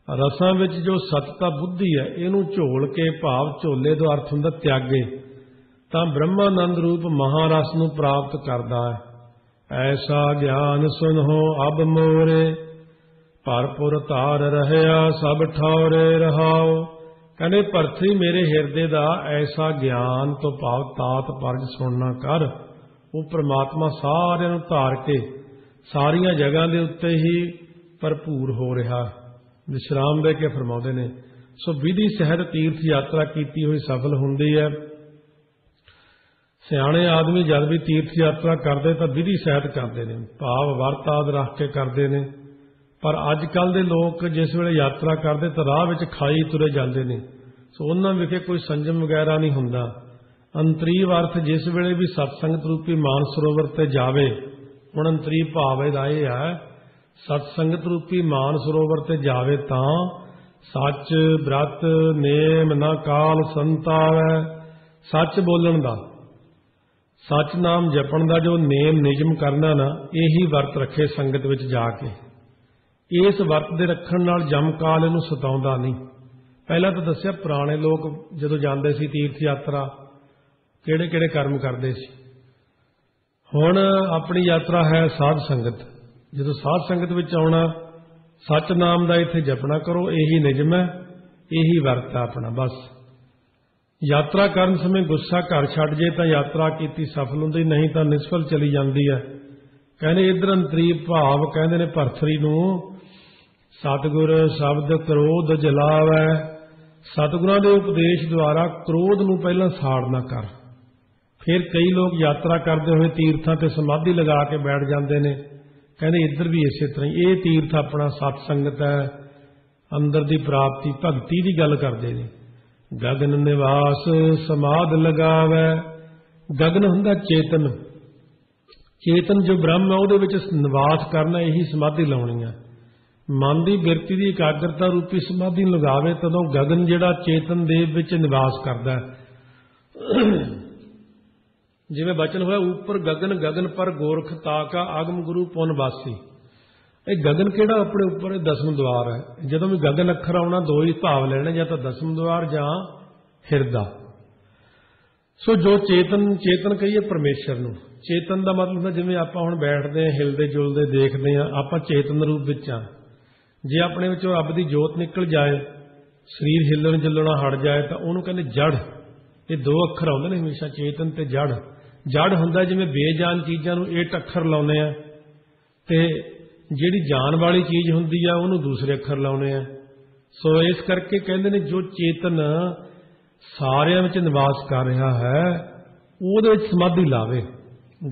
ਰਸਾਂ ਵਿੱਚ ਜੋ ਸਤਤਾ ਬੁੱਧੀ ਹੈ ਇਹਨੂੰ ਝੋਲ ਕੇ ਭਾਵ ਝੋਲੇ ਦਾ ਅਰਥ ਹੁੰਦਾ ਤਿਆਗੇ ਤਾਂ ਬ੍ਰਹਮਾਨੰਦ ਰੂਪ ਮਹਾਰਸ ਨੂੰ ਪ੍ਰਾਪਤ ਕਰਦਾ ਹੈ। ਐਸਾ ਗਿਆਨ ਸੁਨਹੁ ਅਬ ਮੋਰੇ ਭਰਪੁਰ ਧਾਰ ਰਹਿਆ ਸਭ ਠੌਰੇ ਰਹਾਓ। ਕਹਿੰਦੇ ਭਰਤਰੀ ਮੇਰੇ ਹਿਰਦੇ ਦਾ ਐਸਾ ਗਿਆਨ ਤੋਂ ਭਾਵ ਤਾਤ ਪਰਜ ਸੁਣਨਾ ਕਰ ਉਹ ਪ੍ਰਮਾਤਮਾ ਸਾਰਿਆਂ ਨੂੰ ਧਾਰ ਕੇ ਸਾਰੀਆਂ ਜਗ੍ਹਾ ਦੇ ਉੱਤੇ ਹੀ ਭਰਪੂਰ ਹੋ ਰਿਹਾ। ਵਿਸ਼ਰਾਮ ਦੇ ਕੇ ਫਰਮਾਉਂਦੇ ਨੇ ਸੋ ਵਿਧੀ ਸਹਿਤ ਤੀਰਥ ਯਾਤਰਾ ਕੀਤੀ ਹੋਈ ਸਫਲ ਹੁੰਦੀ ਹੈ। ਸਿਆਣੇ ਆਦਮੀ ਜਦ ਵੀ ਤੀਰਥ ਯਾਤਰਾ ਕਰਦੇ ਤਾਂ ਵਿਧੀ ਸਹਿਤ ਕਰਦੇ ਨੇ ਭਾਵ ਵਰਤ ਆਦਿ ਰੱਖ ਕੇ ਕਰਦੇ ਨੇ। ਪਰ ਅੱਜ ਕੱਲ੍ਹ ਦੇ ਲੋਕ ਜਿਸ ਵੇਲੇ ਯਾਤਰਾ ਕਰਦੇ ਤਾਂ ਰਾਹ ਵਿੱਚ ਖਾਈ ਤੁਰੇ ਜਾਂਦੇ ਨੇ ਸੋ ਉਹਨਾਂ ਵਿਖੇ ਕੋਈ ਸੰਜਮ ਵਗੈਰਾ ਨਹੀਂ ਹੁੰਦਾ। ਅੰਤਰੀਵ ਅਰਥ ਜਿਸ ਵੇਲੇ ਵੀ ਸਤਸੰਗਤ ਰੂਪੀ ਮਾਨ ਸਰੋਵਰ ਤੇ ਜਾਵੇ ਹੁਣ ਅੰਤਰੀਵ ਭਾਵ ਇਹਦਾ ਇਹ ਹੈ ਸਤਸੰਗਤ ਰੂਪੀ ਮਾਨ ਸਰੋਵਰ ਤੇ ਜਾਵੇ ਤਾਂ ਸੱਚ ਬ੍ਰਤ ਨੇਮ ਨਾ ਕਾਲ ਸੰਤਾਵੈ। ਸੱਚ ਬੋਲਣ ਦਾ ਸੱਚ ਨਾਮ ਜਪਣ ਦਾ ਜੋ ਨੇਮ ਨਿਯਮ ਕਰਨਾ ਨਾ ਇਹੀ ਵਰਤ ਰੱਖੇ ਸੰਗਤ ਵਿੱਚ ਜਾ ਕੇ। ਇਸ ਵਰਤ ਦੇ ਰੱਖਣ ਨਾਲ ਜਮਕਾਲ ਇਹਨੂੰ ਸਤਾਉਂਦਾ ਨਹੀਂ। ਪਹਿਲਾਂ ਤਾਂ ਦੱਸਿਆ ਪੁਰਾਣੇ ਲੋਕ ਜਦੋਂ ਜਾਂਦੇ ਸੀ ਤੀਰਥ ਯਾਤਰਾ ਕਿਹੜੇ ਕਿਹੜੇ ਕਰਮ ਕਰਦੇ ਸੀ। ਹੁਣ ਆਪਣੀ ਯਾਤਰਾ ਹੈ ਸਾਧ ਸੰਗਤ। ਜਦੋਂ ਸਾਧ ਸੰਗਤ ਵਿੱਚ ਆਉਣਾ ਸੱਚ ਨਾਮ ਦਾ ਇੱਥੇ ਜਪਣਾ ਕਰੋ ਇਹੀ ਨਿਯਮ ਹੈ ਇਹੀ ਵਰਤ ਹੈ ਆਪਣਾ। ਬਸ ਯਾਤਰਾ ਕਰਨ ਸਮੇਂ ਗੁੱਸਾ ਘਰ ਛੱਡ ਜੇ ਤਾਂ ਯਾਤਰਾ ਕੀਤੀ ਸਫਲ ਹੁੰਦੀ ਨਹੀਂ ਤਾਂ ਨਿਸਫਲ ਚਲੀ ਜਾਂਦੀ ਹੈ। ਕਹਿੰਦੇ ਇਧਰ ਅੰਤਰੀਵ ਭਾਵ ਕਹਿੰਦੇ ਨੇ ਭਰਤਰੀ ਨੂੰ ਸਤਿਗੁਰ ਸ਼ਬਦ ਕ੍ਰੋਧ ਜਲਾਵੈ। ਸਤਿਗੁਰਾਂ ਦੇ ਉਪਦੇਸ਼ ਦੁਆਰਾ ਕ੍ਰੋਧ ਨੂੰ ਪਹਿਲਾਂ ਸਾੜਨਾ ਕਰ। ਫਿਰ ਕਈ ਲੋਕ ਯਾਤਰਾ ਕਰਦੇ ਹੋਏ ਤੀਰਥਾਂ ਤੇ ਸਮਾਧੀ ਲਗਾ ਕੇ ਬੈਠ ਜਾਂਦੇ ਨੇ। ਕਹਿੰਦੇ ਇੱਧਰ ਵੀ ਇਸੇ ਤਰ੍ਹਾਂ ਹੀ ਇਹ ਤੀਰਥ ਆਪਣਾ ਸਤ ਸੰਗਤ ਹੈ ਅੰਦਰ ਦੀ ਪ੍ਰਾਪਤੀ ਭਗਤੀ ਦੀ ਗੱਲ ਕਰਦੇ ਨੇ। ਗਗਨ ਨਿਵਾਸ ਸਮਾਧ ਲਗਾਵੈ। ਗਗਨ ਹੁੰਦਾ ਚੇਤਨ। ਚੇਤਨ ਜੋ ਬ੍ਰਹਮ ਹੈ ਉਹਦੇ ਵਿੱਚ ਨਿਵਾਸ ਕਰਨਾ ਇਹੀ ਸਮਾਧੀ ਲਾਉਣੀ ਹੈ। ਮਨ ਦੀ ਬਿਰਤੀ ਦੀ ਇਕਾਗਰਤਾ ਰੂਪੀ ਸਮਾਧੀ ਲਗਾਵੇ ਤਦੋਂ ਗਗਨ ਜਿਹੜਾ ਚੇਤਨ ਦੇਵ ਵਿੱਚ ਨਿਵਾਸ ਕਰਦਾ ਹੈ। ਜਿਵੇਂ ਬਚਨ ਹੋਇਆ ਉੱਪਰ ਗਗਨ ਗਗਨ ਪਰ ਗੋਰਖ ਤਾਕਾ ਆਗਮ ਗੁਰੂ ਪੁਨ ਵਾਸੀ। ਇਹ ਗਗਨ ਕਿਹੜਾ ਆਪਣੇ ਉੱਪਰ ਇਹ ਦਸਮ ਦੁਆਰ ਹੈ। ਜਦੋਂ ਵੀ ਗਗਨ ਅੱਖਰ ਆਉਣਾ ਦੋ ਹੀ ਭਾਵ ਲੈਣੇ ਜਾਂ ਤਾਂ ਦਸਮ ਦੁਆਰ ਜਾਂ ਹਿਰਦਾ। ਸੋ ਜੋ ਚੇਤਨ ਕਹੀਏ ਪਰਮੇਸ਼ਰ ਨੂੰ। ਚੇਤਨ ਦਾ ਮਤਲਬ ਹੁੰਦਾ ਜਿਵੇਂ ਆਪਾਂ ਹੁਣ ਬੈਠਦੇ ਹਾਂ ਹਿਲਦੇ ਜੁਲਦੇ ਦੇਖਦੇ ਹਾਂ ਆਪਾਂ ਚੇਤਨ ਰੂਪ ਵਿੱਚ ਆ। ਜੇ ਆਪਣੇ ਵਿੱਚੋਂ ਰੱਬ ਦੀ ਜੋਤ ਨਿਕਲ ਜਾਏ ਸਰੀਰ ਹਿੱਲਣ ਜੁਲਣਾ ਹਟ ਜਾਏ ਤਾਂ ਉਹਨੂੰ ਕਹਿੰਦੇ ਜੜ। ਇਹ ਦੋ ਅੱਖਰ ਆਉਂਦੇ ਨੇ ਹਮੇਸ਼ਾ ਚੇਤਨ ਤੇ ਜੜ। ਜੜ ਹੁੰਦਾ ਜਿਵੇਂ ਬੇਜਾਨ ਚੀਜ਼ਾਂ ਨੂੰ ਏਟ ਅੱਖਰ ਲਾਉਂਦੇ ਆ ਤੇ ਜਿਹੜੀ ਜਾਨ ਵਾਲੀ ਚੀਜ਼ ਹੁੰਦੀ ਆ ਉਹਨੂੰ ਦੂਸਰੇ ਅੱਖਰ ਲਾਉਣੇ ਆ। ਸੋ ਇਸ ਕਰਕੇ ਕਹਿੰਦੇ ਨੇ ਜੋ ਚੇਤਨ ਸਾਰਿਆਂ ਵਿੱਚ ਨਿਵਾਸ ਕਰ ਰਿਹਾ ਹੈ ਉਹਦੇ ਵਿੱਚ ਸਮਾਧੀ ਲਾਵੇ।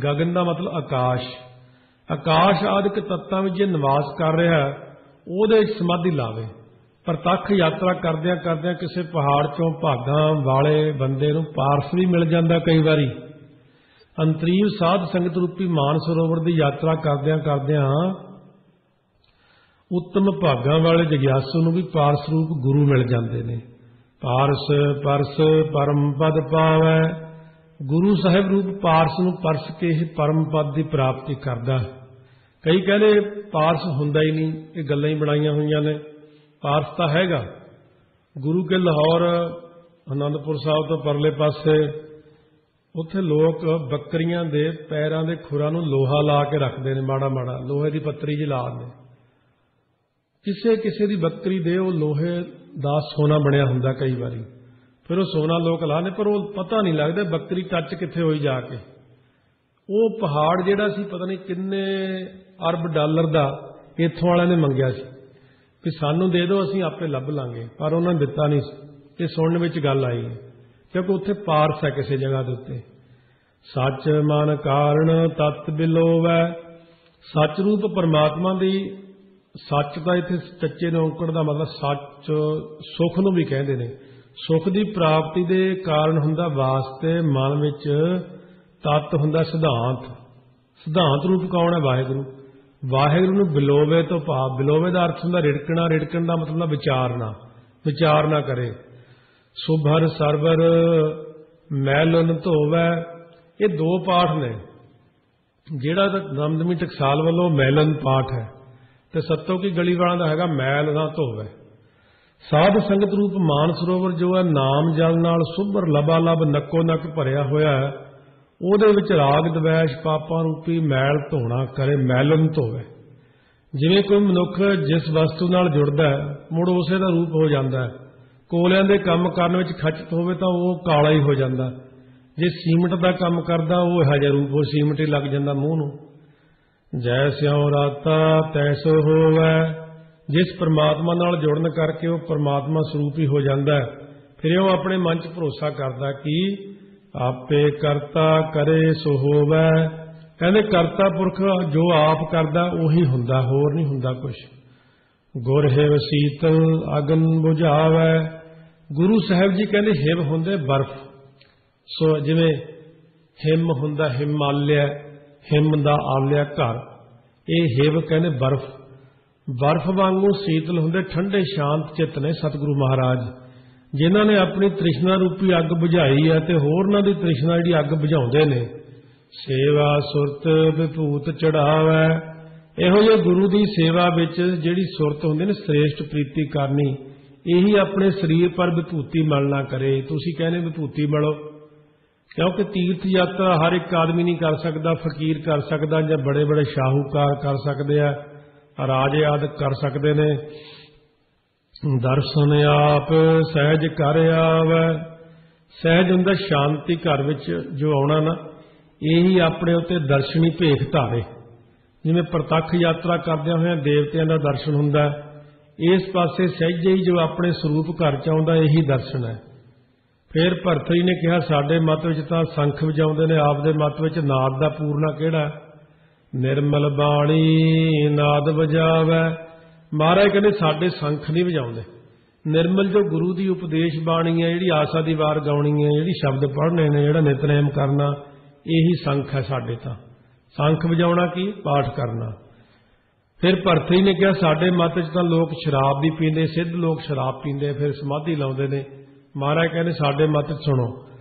ਗਗਨ ਦਾ ਮਤਲਬ ਆਕਾਸ਼। ਆਕਾਸ਼ ਆਦਿਕ ਤੱਤਾਂ ਵਿੱਚ ਜੇ ਨਿਵਾਸ ਕਰ ਰਿਹਾ ਉਹਦੇ ਵਿੱਚ ਸਮਾਧੀ ਲਾਵੇ। ਪ੍ਰਤੱਖ ਯਾਤਰਾ ਕਰਦਿਆਂ ਕਰਦਿਆਂ ਕਿਸੇ ਪਹਾੜ ਚੋਂ ਭਾਗਾਂ ਵਾਲੇ ਬੰਦੇ ਨੂੰ ਪਾਰਸ ਵੀ ਮਿਲ ਜਾਂਦਾ ਕਈ ਵਾਰੀ। ਅੰਤਰੀਵ ਸਾਧ ਸੰਗਤ ਰੂਪੀ ਮਾਨ ਸਰੋਵਰ ਦੀ ਯਾਤਰਾ ਕਰਦਿਆਂ ਕਰਦਿਆਂ ਉੱਤਮ ਭਾਗਾਂ ਵਾਲੇ ਜਗਿਆਸੂ ਨੂੰ ਵੀ ਪਾਰਸ ਰੂਪ ਗੁਰੂ ਮਿਲ ਜਾਂਦੇ ਨੇ। ਪਾਰਸ ਪਰਸ ਪਰਮ ਪਦ ਪਾਵੈ। ਗੁਰੂ ਸਾਹਿਬ ਰੂਪ ਪਾਰਸ ਨੂੰ ਪਰਸ ਕੇ ਹੀ ਪਰਮ ਪਦ ਦੀ ਪ੍ਰਾਪਤੀ ਕਰਦਾ। ਕਈ ਕਹਿੰਦੇ ਪਾਰਸ ਹੁੰਦਾ ਹੀ ਨਹੀਂ ਇਹ ਗੱਲਾਂ ਹੀ ਬਣਾਈਆਂ ਹੋਈਆਂ ਨੇ। ਪਾਰਸ ਤਾਂ ਹੈਗਾ। ਗੁਰੂ ਕੇ ਲਾਹੌਰ ਆਨੰਦਪੁਰ ਸਾਹਿਬ ਤੋਂ ਪਰਲੇ ਪਾਸੇ ਉੱਥੇ ਲੋਕ ਬੱਕਰੀਆਂ ਦੇ ਪੈਰਾਂ ਦੇ ਖੁਰਾਂ ਨੂੰ ਲੋਹਾ ਲਾ ਕੇ ਰੱਖਦੇ ਨੇ। ਮਾੜਾ ਮਾੜਾ ਲੋਹੇ ਦੀ ਪੱਤਰੀ ਜਿਹੀ ਲਾ ਦਿੰਦੇ ਕਿਸੇ ਕਿਸੇ ਦੀ ਬੱਕਰੀ ਦੇ ਉਹ ਲੋਹੇ ਦਾ ਸੋਨਾ ਬਣਿਆ ਹੁੰਦਾ ਕਈ ਵਾਰੀ, ਫਿਰ ਉਹ ਸੋਨਾ ਲੋਕ ਲਾਉਂਦੇ, ਪਰ ਉਹ ਪਤਾ ਨਹੀਂ ਲੱਗਦਾ ਬੱਕਰੀ ਟੱਚ ਕਿੱਥੇ ਹੋਈ ਜਾ ਕੇ। ਉਹ ਪਹਾੜ ਜਿਹੜਾ ਸੀ ਪਤਾ ਨਹੀਂ ਕਿੰਨੇ ਅਰਬ ਡਾਲਰ ਦਾ ਇੱਥੋਂ ਵਾਲਿਆਂ ਨੇ ਮੰਗਿਆ ਸੀ ਕਿ ਸਾਨੂੰ ਦੇ ਦਿਓ, ਅਸੀਂ ਆਪੇ ਲੱਭ ਲਾਂਗੇ, ਪਰ ਉਹਨਾਂ ਨੇ ਦਿੱਤਾ ਨਹੀਂ। ਇਹ ਸੁਣਨ ਵਿੱਚ ਗੱਲ ਆਈ ਹੈ, ਕਿਉਂਕਿ ਉੱਥੇ ਪਾਰਸ ਹੈ ਕਿਸੇ ਜਗ੍ਹਾ ਦੇ ਉੱਤੇ। ਸੱਚ ਮਨ ਕਾਰਨ ਤਤ ਬਿਲੋਵੈ, ਸੱਚ ਰੂਪ ਪਰਮਾਤਮਾ ਦੀ। ਸੱਚ ਦਾ ਇੱਥੇ ਚੱਚੇ ਨੇ ਔਂਕੜ ਦਾ ਮਤਲਬ ਸੱਚ ਸੁੱਖ ਨੂੰ ਵੀ ਕਹਿੰਦੇ ਨੇ। ਸੁੱਖ ਦੀ ਪ੍ਰਾਪਤੀ ਦੇ ਕਾਰਨ ਹੁੰਦਾ ਵਾਸਤੇ ਮਨ ਵਿੱਚ ਤਤ ਹੁੰਦਾ ਸਿਧਾਂਤ। ਸਿਧਾਂਤ ਰੂਪ ਕੌਣ ਹੈ? ਵਾਹਿਗੁਰੂ। ਵਾਹਿਗੁਰੂ ਨੂੰ ਬਿਲੋਵੇ ਤੋਂ ਭਾਵ, ਬਿਲੋਵੇ ਦਾ ਅਰਥ ਹੁੰਦਾ ਰਿੜਕਣਾ। ਰਿੜਕਣ ਦਾ ਮਤਲਬ ਵਿਚਾਰਨਾ, ਵਿਚਾਰ ਨਾ ਕਰੇ। ਸੁਭਰ ਸਰਵਰ ਮੈਲਨ ਧੋਵੈ, ਇਹ ਦੋ ਪਾਠ ਨੇ। ਜਿਹੜਾ ਤਾਂ ਦਮਦਮੀ ਟਕਸਾਲ ਵੱਲੋਂ ਮੈਲਨ ਪਾਠ ਹੈ ਤੇ ਸੱਤੋ ਕੀ ਗਲੀ ਵਾਲਾਂ ਦਾ ਹੈਗਾ ਮੈਲ ਨਾ ਧੋਵੈ। ਸਾਧ ਸੰਗਤ ਰੂਪ ਮਾਨ ਸਰੋਵਰ ਜੋ ਹੈ ਨਾਮ ਜਲ ਨਾਲ ਸੁਭਰ ਲਬਾਲਬ ਨੱਕੋ ਨੱਕ ਭਰਿਆ ਹੋਇਆ ਹੈ, ਉਹਦੇ ਵਿੱਚ ਰਾਗ ਦਵੈਸ਼ ਪਾਪਾਂ ਰੂਪੀ ਮੈਲ ਧੋਣਾ ਕਰੇ, ਮੈਲਨ ਧੋਵੇ। ਜਿਵੇਂ ਕੋਈ ਮਨੁੱਖ ਜਿਸ ਵਸਤੂ ਨਾਲ ਜੁੜਦਾ ਹੈ ਮੁੜ ਉਸੇ ਦਾ ਰੂਪ ਹੋ ਜਾਂਦਾ ਹੈ। ਕੋਲਿਆਂ ਦੇ ਕੰਮ ਕਰਨ ਵਿੱਚ ਖਚਤ ਹੋਵੇ ਤਾਂ ਉਹ ਕਾਲਾ ਹੀ ਹੋ ਜਾਂਦਾ। ਜੇ ਸੀਮਟ ਦਾ ਕੰਮ ਕਰਦਾ ਉਹ ਇਹੋ ਜਿਹਾ ਰੂਪ, ਉਹ ਸੀਮਟ ਹੀ ਲੱਗ ਜਾਂਦਾ ਮੂੰਹ ਨੂੰ। ਜੈ ਸਿਉ ਰਾਤਾ ਤੈਸੋ ਹੋਵੈ, ਜਿਸ ਪਰਮਾਤਮਾ ਨਾਲ ਜੁੜਨ ਕਰਕੇ ਉਹ ਪਰਮਾਤਮਾ ਸਰੂਪ ਹੀ ਹੋ ਜਾਂਦਾ ਹੈ। ਫਿਰ ਉਹ ਆਪਣੇ ਮਨ 'ਚ ਭਰੋਸਾ ਕਰਦਾ ਕਿ ਆਪੇ ਕਰਤਾ ਕਰੇ ਸੋ ਹੋਵੈ। ਕਹਿੰਦੇ ਕਰਤਾ ਪੁਰਖ ਜੋ ਆਪ ਕਰਦਾ ਉਹੀ ਹੁੰਦਾ, ਹੋਰ ਨਹੀਂ ਹੁੰਦਾ ਕੁਛ। ਗੁਰ ਹਿਵ ਸੀਤਲ ਅਗਨ ਬੁਝਾਵੈ, ਗੁਰੂ ਸਾਹਿਬ ਜੀ ਕਹਿੰਦੇ ਹਿਵ ਹੁੰਦੇ ਬਰਫ਼। ਸੋ ਜਿਵੇਂ ਹਿਮ ਹੁੰਦਾ ਹਿਮਾਲਿਆ, ਹਿਮ ਦਾ ਆਲਿਆ ਘਰ, ਇਹ ਹਿਵ ਕਹਿੰਦੇ ਬਰਫ਼। ਬਰਫ਼ ਵਾਂਗੂ ਸੀਤਲ ਹੁੰਦੇ ਠੰਡੇ ਸ਼ਾਂਤ ਚਿੱਤ ਨੇ ਸਤਿਗੁਰੂ ਮਹਾਰਾਜ, ਜਿਨ੍ਹਾਂ ਨੇ ਆਪਣੀ ਤ੍ਰਿਸ਼ਨਾ ਰੂਪੀ ਅੱਗ ਬੁਝਾਈ ਹੈ ਤੇ ਹੋਰਨਾਂ ਦੀ ਤ੍ਰਿਸ਼ਨਾ ਜਿਹੜੀ ਅੱਗ ਬੁਝਾਉਂਦੇ ਨੇ। ਸੇਵਾ ਸੁਰਤ ਵਿਭੂਤ ਚੜਾਵੈ, ਇਹੋ ਜਿਹੇ ਗੁਰੂ ਦੀ ਸੇਵਾ ਵਿੱਚ ਜਿਹੜੀ ਸੁਰਤ ਹੁੰਦੀ ਨੇ ਸ੍ਰੇਸ਼ਟ ਪ੍ਰੀਤੀ ਕਰਨੀ, ਇਹੀ ਆਪਣੇ ਸਰੀਰ ਪਰ ਵਿਭੂਤੀ ਮਲਣਾ ਕਰੇ। ਤੁਸੀਂ ਕਹਿੰਦੇ ਵਿਭੂਤੀ ਮਲੋ, ਕਿਉਂਕਿ ਤੀਰਥ ਯਾਤਰਾ ਹਰ ਇੱਕ ਆਦਮੀ ਨਹੀਂ ਕਰ ਸਕਦਾ, ਫਕੀਰ ਕਰ ਸਕਦਾ ਜਾਂ ਬੜੇ ਬੜੇ ਸ਼ਾਹੂਕਾਰ ਕਰ ਸਕਦੇ ਆ, ਰਾਜੇ ਆਦਿ ਕਰ ਸਕਦੇ ਨੇ। ਦਰਸ਼ਨ ਆਪ ਸਹਿਜ ਕਰ ਆਵੈ, ਸਹਿਜ ਹੁੰਦਾ ਸ਼ਾਂਤੀ ਘਰ ਵਿੱਚ ਜੋ ਆਉਣਾ ਨਾ, ਇਹੀ ਆਪਣੇ ਉੱਤੇ ਦਰਸ਼ਨੀ ਭੇਖ ਧਾਰੇ। ਜਿਵੇਂ ਪ੍ਰਤੱਖ ਯਾਤਰਾ ਕਰਦਿਆਂ ਹੋਇਆਂ ਦੇਵਤਿਆਂ ਦਾ ਦਰਸ਼ਨ ਹੁੰਦਾ, ਇਸ ਪਾਸੇ ਸਹਿਜੇ ਹੀ ਜੋ ਆਪਣੇ ਸਰੂਪ ਘਰ ਚ ਆਉਂਦਾ ਇਹੀ ਦਰਸ਼ਨ ਹੈ। ਫਿਰ ਭਰਤਰੀ ਨੇ ਕਿਹਾ ਸਾਡੇ ਮਤ ਵਿੱਚ ਤਾਂ ਸੰਖ ਵਜਾਉਂਦੇ ਨੇ, ਆਪਦੇ ਮਤ ਵਿੱਚ ਨਾਦ ਦਾ ਪੂਰਨਾ ਕਿਹੜਾ? ਨਿਰਮਲ ਬਾਣੀ ਨਾਦ ਵਜਾਵੈ। ਮਹਾਰਾਜ ਕਹਿੰਦੇ ਸਾਡੇ ਸੰਖ ਨਹੀਂ ਵਜਾਉਂਦੇ। ਨਿਰਮਲ ਜੋ ਗੁਰੂ ਦੀ ਉਪਦੇਸ਼ ਬਾਣੀ ਹੈ, ਜਿਹੜੀ ਆਸਾ ਦੀ ਵਾਰ ਗਾਉਣੀ ਹੈ, ਜਿਹੜੀ ਸ਼ਬਦ ਪੜ੍ਹਨੇ ਨੇ, ਜਿਹੜਾ ਨਿਤਨੇਮ ਕਰਨਾ, ਇਹੀ ਸੰਖ ਹੈ ਸਾਡੇ ਤਾਂ। ਸੰਖ ਵਜਾਉਣਾ ਕੀ? ਪਾਠ ਕਰਨਾ। ਫਿਰ ਭਰਤਰੀ ਨੇ ਕਿਹਾ ਸਾਡੇ ਮਤ 'ਚ ਤਾਂ ਲੋਕ ਸ਼ਰਾਬ ਵੀ ਪੀਂਦੇ, ਸਿੱਧ ਲੋਕ ਸ਼ਰਾਬ ਪੀਂਦੇ ਫਿਰ ਸਮਾਧੀ ਲਾਉਂਦੇ ਨੇ। ਮਹਾਰਾਜ ਕਹਿੰਦੇ ਸਾਡੇ ਮਤ 'ਚ ਸੁਣੋ,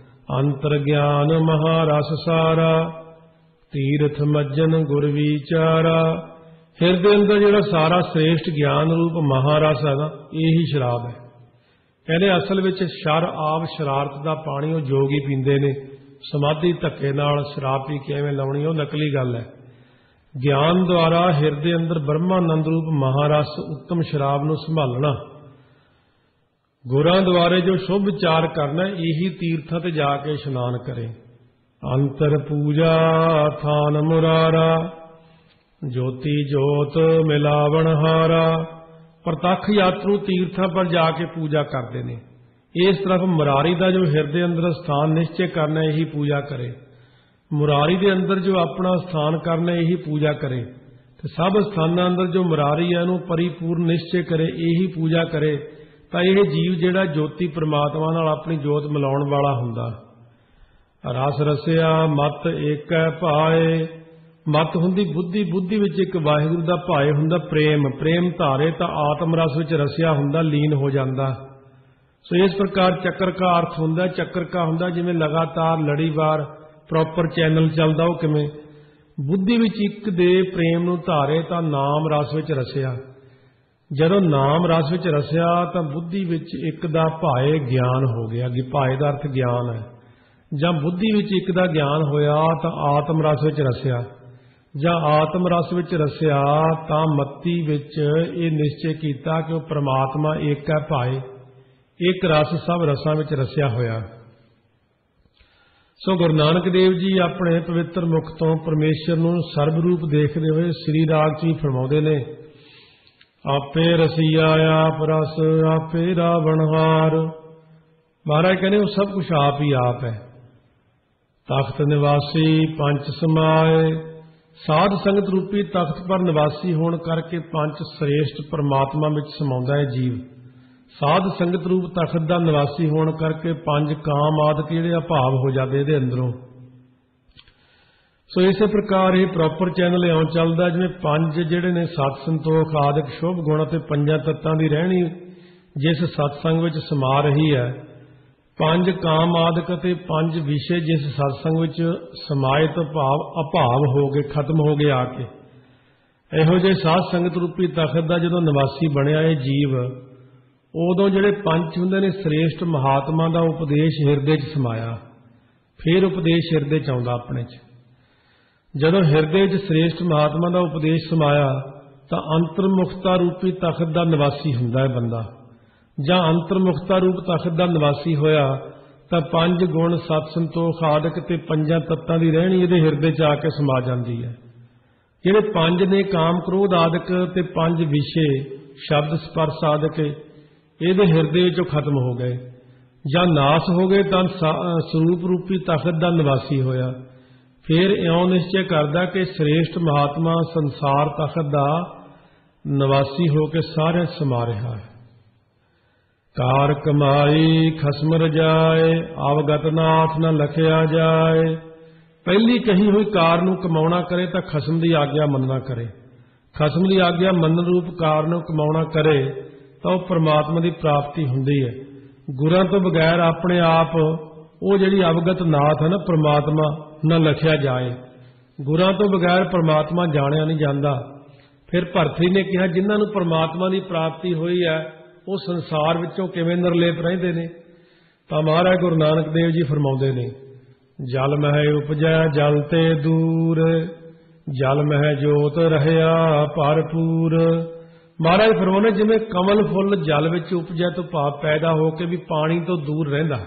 ਅੰਤਰ ਗਿਆਨ ਮਹਾਰਸ ਸਾਰਾ, ਤੀਰਥ ਮੱਜਨ ਗੁਰ ਵਿਚਾਰਾ। ਹਿਰਦੇ ਅੰਦਰ ਜਿਹੜਾ ਸਾਰਾ ਸ੍ਰੇਸ਼ਟ ਗਿਆਨ ਰੂਪ ਮਹਾਰਸ ਹੈ ਨਾ, ਇਹੀ ਸ਼ਰਾਬ ਹੈ। ਕਹਿੰਦੇ ਅਸਲ ਵਿੱਚ ਸ਼ਰ ਆਪ ਸ਼ਰਾਰਤ ਦਾ ਪਾਣੀ ਉਹ ਜੋਗੀ ਪੀਂਦੇ ਨੇ। ਸਮਾਧੀ ਧੱਕੇ ਨਾਲ ਸ਼ਰਾਬ ਪੀ ਕੇ ਐਵੇਂ ਲਾਉਣੀ ਉਹ ਨਕਲੀ ਗੱਲ ਹੈ। ਗਿਆਨ ਦੁਆਰਾ ਹਿਰਦੇ ਅੰਦਰ ਬ੍ਰਹਮਾਨੰਦ ਰੂਪ ਮਹਾਰਸ ਉੱਤਮ ਸ਼ਰਾਬ ਨੂੰ ਸੰਭਾਲਣਾ, ਗੁਰਾਂ ਦੁਆਰੇ ਜੋ ਸ਼ੁਭ ਵਿਚਾਰ ਕਰਨਾ, ਇਹੀ ਤੀਰਥਾਂ ਤੇ ਜਾ ਕੇ ਇਸ਼ਨਾਨ ਕਰੇ। ਅੰਤਰ ਪੂਜਾ ਥਾਨ ਮੁਰਾਰਾ, ਜੋਤੀ ਜੋਤ ਮਿਲਾਵਣ ਹਾਰਾ। ਪ੍ਰਤੱਖ ਯਾਤਰੂ ਤੀਰਥਾਂ ਪਰ ਜਾ ਕੇ ਪੂਜਾ ਕਰਦੇ ਨੇ। ਇਸ ਤਰਫ ਮੁਰਾਰੀ ਦਾ ਜੋ ਹਿਰਦੇ ਅੰਦਰ ਸਥਾਨ ਨਿਸ਼ਚੈ ਕਰਨਾ, ਇਹੀ ਪੂਜਾ ਕਰੇ। ਮੁਰਾਰੀ ਦੇ ਅੰਦਰ ਜੋ ਆਪਣਾ ਸਥਾਨ ਕਰਨਾ, ਇਹੀ ਪੂਜਾ ਕਰੇ। ਤੇ ਸਭ ਸਥਾਨਾਂ ਅੰਦਰ ਜੋ ਮੁਰਾਰੀ ਹੈ ਇਹਨੂੰ ਪਰਿਪੂਰਨ ਨਿਸ਼ਚੈ ਕਰੇ, ਇਹੀ ਪੂਜਾ ਕਰੇ। ਤਾਂ ਇਹ ਜੀਵ ਜਿਹੜਾ ਜੋਤੀ ਪ੍ਰਮਾਤਮਾ ਨਾਲ ਆਪਣੀ ਜੋਤ ਮਿਲਾਉਣ ਵਾਲਾ ਹੁੰਦਾ। ਰਸ ਰਸਿਆ ਮਤ ਏਕੈ ਭਾਏ, ਮਤ ਹੁੰਦੀ ਬੁੱਧੀ, ਬੁੱਧੀ ਵਿੱਚ ਇੱਕ ਵਾਹਿਗੁਰੂ ਦਾ ਭਾਏ ਹੁੰਦਾ ਪ੍ਰੇਮ। ਪ੍ਰੇਮ ਧਾਰੇ ਤਾਂ ਆਤਮ ਰਸ ਵਿੱਚ ਰਸਿਆ ਹੁੰਦਾ, ਲੀਨ ਹੋ ਜਾਂਦਾ। ਸੋ ਇਸ ਪ੍ਰਕਾਰ ਚੱਕਰ ਕਾ ਅਰਥ ਹੁੰਦਾ, ਚੱਕਰ ਕਾ ਹੁੰਦਾ ਜਿਵੇਂ ਲਗਾਤਾਰ ਲੜੀਵਾਰ ਪ੍ਰੋਪਰ ਚੈਨਲ ਚੱਲਦਾ, ਉਹ ਕਿਵੇਂ? ਬੁੱਧੀ ਵਿੱਚ ਇੱਕ ਦੇ ਪ੍ਰੇਮ ਨੂੰ ਧਾਰੇ ਤਾਂ ਨਾਮ ਰਸ ਵਿੱਚ ਰਸਿਆ। ਜਦੋਂ ਨਾਮ ਰਸ ਵਿੱਚ ਰਸਿਆ ਤਾਂ ਬੁੱਧੀ ਵਿੱਚ ਇੱਕ ਦਾ ਭਾਏ ਗਿਆਨ ਹੋ ਗਿਆ। ਭਾਏ ਦਾ ਅਰਥ ਗਿਆਨ ਹੈ। ਜਾਂ ਬੁੱਧੀ ਵਿੱਚ ਇੱਕ ਦਾ ਗਿਆਨ ਹੋਇਆ ਤਾਂ ਆਤਮ ਰਸ ਵਿੱਚ ਰਸਿਆ। ਜਾਂ ਆਤਮ ਰਸ ਵਿੱਚ ਰਸਿਆ ਤਾਂ ਮਤੀ ਵਿੱਚ ਇਹ ਨਿਸ਼ਚੈ ਕੀਤਾ ਕਿ ਉਹ ਪ੍ਰਮਾਤਮਾ ਏਕ ਹੈ ਭਾਏ, ਇੱਕ ਰਸ ਸਭ ਰਸਾਂ ਵਿੱਚ ਰਸਿਆ ਹੋਇਆ। ਸੋ ਗੁਰੂ ਨਾਨਕ ਦੇਵ ਜੀ ਆਪਣੇ ਪਵਿੱਤਰ ਮੁਖ ਤੋਂ ਪਰਮੇਸ਼ਰ ਨੂੰ ਸਰਬ ਰੂਪ ਦੇਖਦੇ ਹੋਏ ਸ੍ਰੀ ਰਾਗ 'ਚ ਹੀ ਫਰਮਾਉਂਦੇ ਨੇ, ਆਪੇ ਰਸੀਆ ਆਪ ਰਸ ਆਪੇ ਰਾਵਣਹਾਰ। ਮਹਾਰਾਜ ਕਹਿੰਦੇ ਉਹ ਸਭ ਕੁਛ ਆਪ ਹੀ ਆਪ ਹੈ। ਤਖਤ ਨਿਵਾਸੀ ਪੰਚ ਸਮਾਏ, ਸਾਧ ਸੰਗਤ ਰੂਪੀ ਤਖਤ ਪਰ ਨਿਵਾਸੀ ਹੋਣ ਕਰਕੇ ਪੰਚ ਸ੍ਰੇਸ਼ਟ ਪਰਮਾਤਮਾ ਵਿੱਚ ਸਮਾਉਂਦਾ ਹੈ ਜੀਵ। ਸਾਧ ਸੰਗਤ ਰੂਪ ਤਖਤ ਦਾ ਨਿਵਾਸੀ ਹੋਣ ਕਰਕੇ ਪੰਜ ਕਾਮ ਆਦਿਕ ਜਿਹੜੇ ਅਭਾਵ ਹੋ ਜਾਂਦੇ ਇਹਦੇ ਅੰਦਰੋਂ। ਸੋ ਇਸੇ ਪ੍ਰਕਾਰ ਇਹ ਪ੍ਰੋਪਰ ਚੈਨਲ ਇਉਂ ਚੱਲਦਾ ਜਿਵੇਂ ਪੰਜ ਜਿਹੜੇ ਨੇ ਸਤ ਸੰਤੋਖ ਆਦਿਕ ਸ਼ੁਭ ਗੁਣ ਅਤੇ ਪੰਜਾਂ ਤੱਤਾਂ ਦੀ ਰਹਿਣੀ ਜਿਸ ਸਤਸੰਗ ਵਿੱਚ ਸਮਾ ਰਹੀ ਹੈ, ਪੰਜ ਕਾਮ ਆਦਿਕ ਅਤੇ ਪੰਜ ਵਿਸ਼ੇ ਜਿਸ ਸਤਸੰਗ ਵਿੱਚ ਸਮਾਏ ਤੋਂ ਭਾਵ ਅਭਾਵ ਹੋ ਗਏ, ਖਤਮ ਹੋ ਗਏ ਆ ਕੇ। ਇਹੋ ਜਿਹੇ ਸਾਧ ਸੰਗਤ ਰੂਪੀ ਤਖਤ ਦਾ ਜਦੋਂ ਨਿਵਾਸੀ ਬਣਿਆ ਇਹ ਜੀਵ, ਉਦੋਂ ਜਿਹੜੇ ਪੰਜ ਹੁੰਦੇ ਨੇ ਸ੍ਰੇਸ਼ਟ ਮਹਾਤਮਾ ਦਾ ਉਪਦੇਸ਼ ਹਿਰਦੇ 'ਚ ਸਮਾਇਆ। ਫਿਰ ਉਪਦੇਸ਼ ਹਿਰਦੇ 'ਚ ਆਉਂਦਾ ਆਪਣੇ 'ਚ। ਜਦੋਂ ਹਿਰਦੇ 'ਚ ਸ੍ਰੇਸ਼ਟ ਮਹਾਤਮਾ ਦਾ ਉਪਦੇਸ਼ ਸਮਾਇਆ ਤਾਂ ਅੰਤਰਮੁਖਤਾ ਰੂਪੀ ਤਖਤ ਦਾ ਨਿਵਾਸੀ ਹੁੰਦਾ ਹੈ ਬੰਦਾ। ਜਾਂ ਅੰਤਰਮੁਖਤਾ ਰੂਪ ਤਖਤ ਦਾ ਨਿਵਾਸੀ ਹੋਇਆ ਤਾਂ ਪੰਜ ਗੁਣ ਸਤ ਸੰਤੋਖ ਆਦਿਕ ਤੇ ਪੰਜਾਂ ਤੱਤਾਂ ਦੀ ਰਹਿਣੀ ਇਹਦੇ ਹਿਰਦੇ 'ਚ ਆ ਕੇ ਸਮਾ ਜਾਂਦੀ ਹੈ। ਜਿਹੜੇ ਪੰਜ ਨੇ ਕਾਮ ਕ੍ਰੋਧ ਆਦਿਕ ਤੇ ਪੰਜ ਵਿਸ਼ੇ ਸ਼ਬਦ ਸਪਰਸ਼ ਆਦਿਕ ਇਹਦੇ ਹਿਰਦੇ ਵਿੱਚੋਂ ਖਤਮ ਹੋ ਗਏ ਜਾਂ ਨਾਸ ਹੋ ਗਏ ਤਾਂ ਸਰੂਪ ਰੂਪੀ ਤਖਤ ਦਾ ਨਿਵਾਸੀ ਹੋਇਆ। ਫਿਰ ਇਉਂ ਨਿਸ਼ਚੈ ਕਰਦਾ ਕਿ ਸ੍ਰੇਸ਼ਟ ਮਹਾਤਮਾ ਸੰਸਾਰ ਤਖਤ ਦਾ ਨਿਵਾਸੀ ਹੋ ਕੇ ਸਾਰੇ ਸਮਾ ਰਿਹਾ ਹੈ। ਕਾਰ ਕਮਾਈ ਖਸਮ ਰਜਾਏ, ਅਵਗਤ ਨਾਥ ਨ ਲਖਿਆ ਜਾਏ। ਪਹਿਲੀ ਕਹੀ ਹੋਈ ਕਾਰ ਨੂੰ ਕਮਾਉਣਾ ਕਰੇ ਤਾਂ ਖਸਮ ਦੀ ਆਗਿਆ ਮੰਨਣਾ ਕਰੇ। ਖਸਮ ਦੀ ਆਗਿਆ ਮੰਨਣ ਰੂਪ ਕਾਰ ਨੂੰ ਕਮਾਉਣਾ ਕਰੇ ਤਾਂ ਉਹ ਪਰਮਾਤਮਾ ਦੀ ਪ੍ਰਾਪਤੀ ਹੁੰਦੀ ਹੈ। ਗੁਰਾਂ ਤੋਂ ਬਗੈਰ ਆਪਣੇ ਆਪ ਉਹ ਜਿਹੜੀ ਅਵਗਤ ਨਾਥ ਹੈ ਨਾ ਪਰਮਾਤਮਾ ਨਾ ਲਖਿਆ ਜਾਏ। ਗੁਰਾਂ ਤੋਂ ਬਗੈਰ ਪਰਮਾਤਮਾ ਜਾਣਿਆ ਨਹੀਂ ਜਾਂਦਾ। ਫਿਰ ਭਰਤਰੀ ਨੇ ਕਿਹਾ ਜਿਨ੍ਹਾਂ ਨੂੰ ਪਰਮਾਤਮਾ ਦੀ ਪ੍ਰਾਪਤੀ ਹੋਈ ਹੈ ਉਹ ਸੰਸਾਰ ਵਿੱਚੋਂ ਕਿਵੇਂ ਨਿਰਲੇਪ ਰਹਿੰਦੇ ਨੇ? ਤਾਂ ਮਹਾਰਾਜ ਗੁਰੂ ਨਾਨਕ ਦੇਵ ਜੀ ਫਰਮਾਉਂਦੇ ਨੇ, ਜਲ ਮਹਿ ਉਪਜੈ ਜਲ ਤੇ ਦੂਰ, ਜਲ ਮਹਿ ਜੋਤ ਰਹਿਆ ਭਰਪੂਰ। ਮਹਾਰਾਜ ਫਰਮਾਉਂਦੇ ਜਿਵੇਂ ਕਮਲ ਫੁੱਲ ਜਲ ਵਿੱਚ ਉਪਜੈ ਤੋਂ ਭਾਵ ਪੈਦਾ ਹੋ ਕੇ ਵੀ ਪਾਣੀ ਤੋਂ ਦੂਰ ਰਹਿੰਦਾ,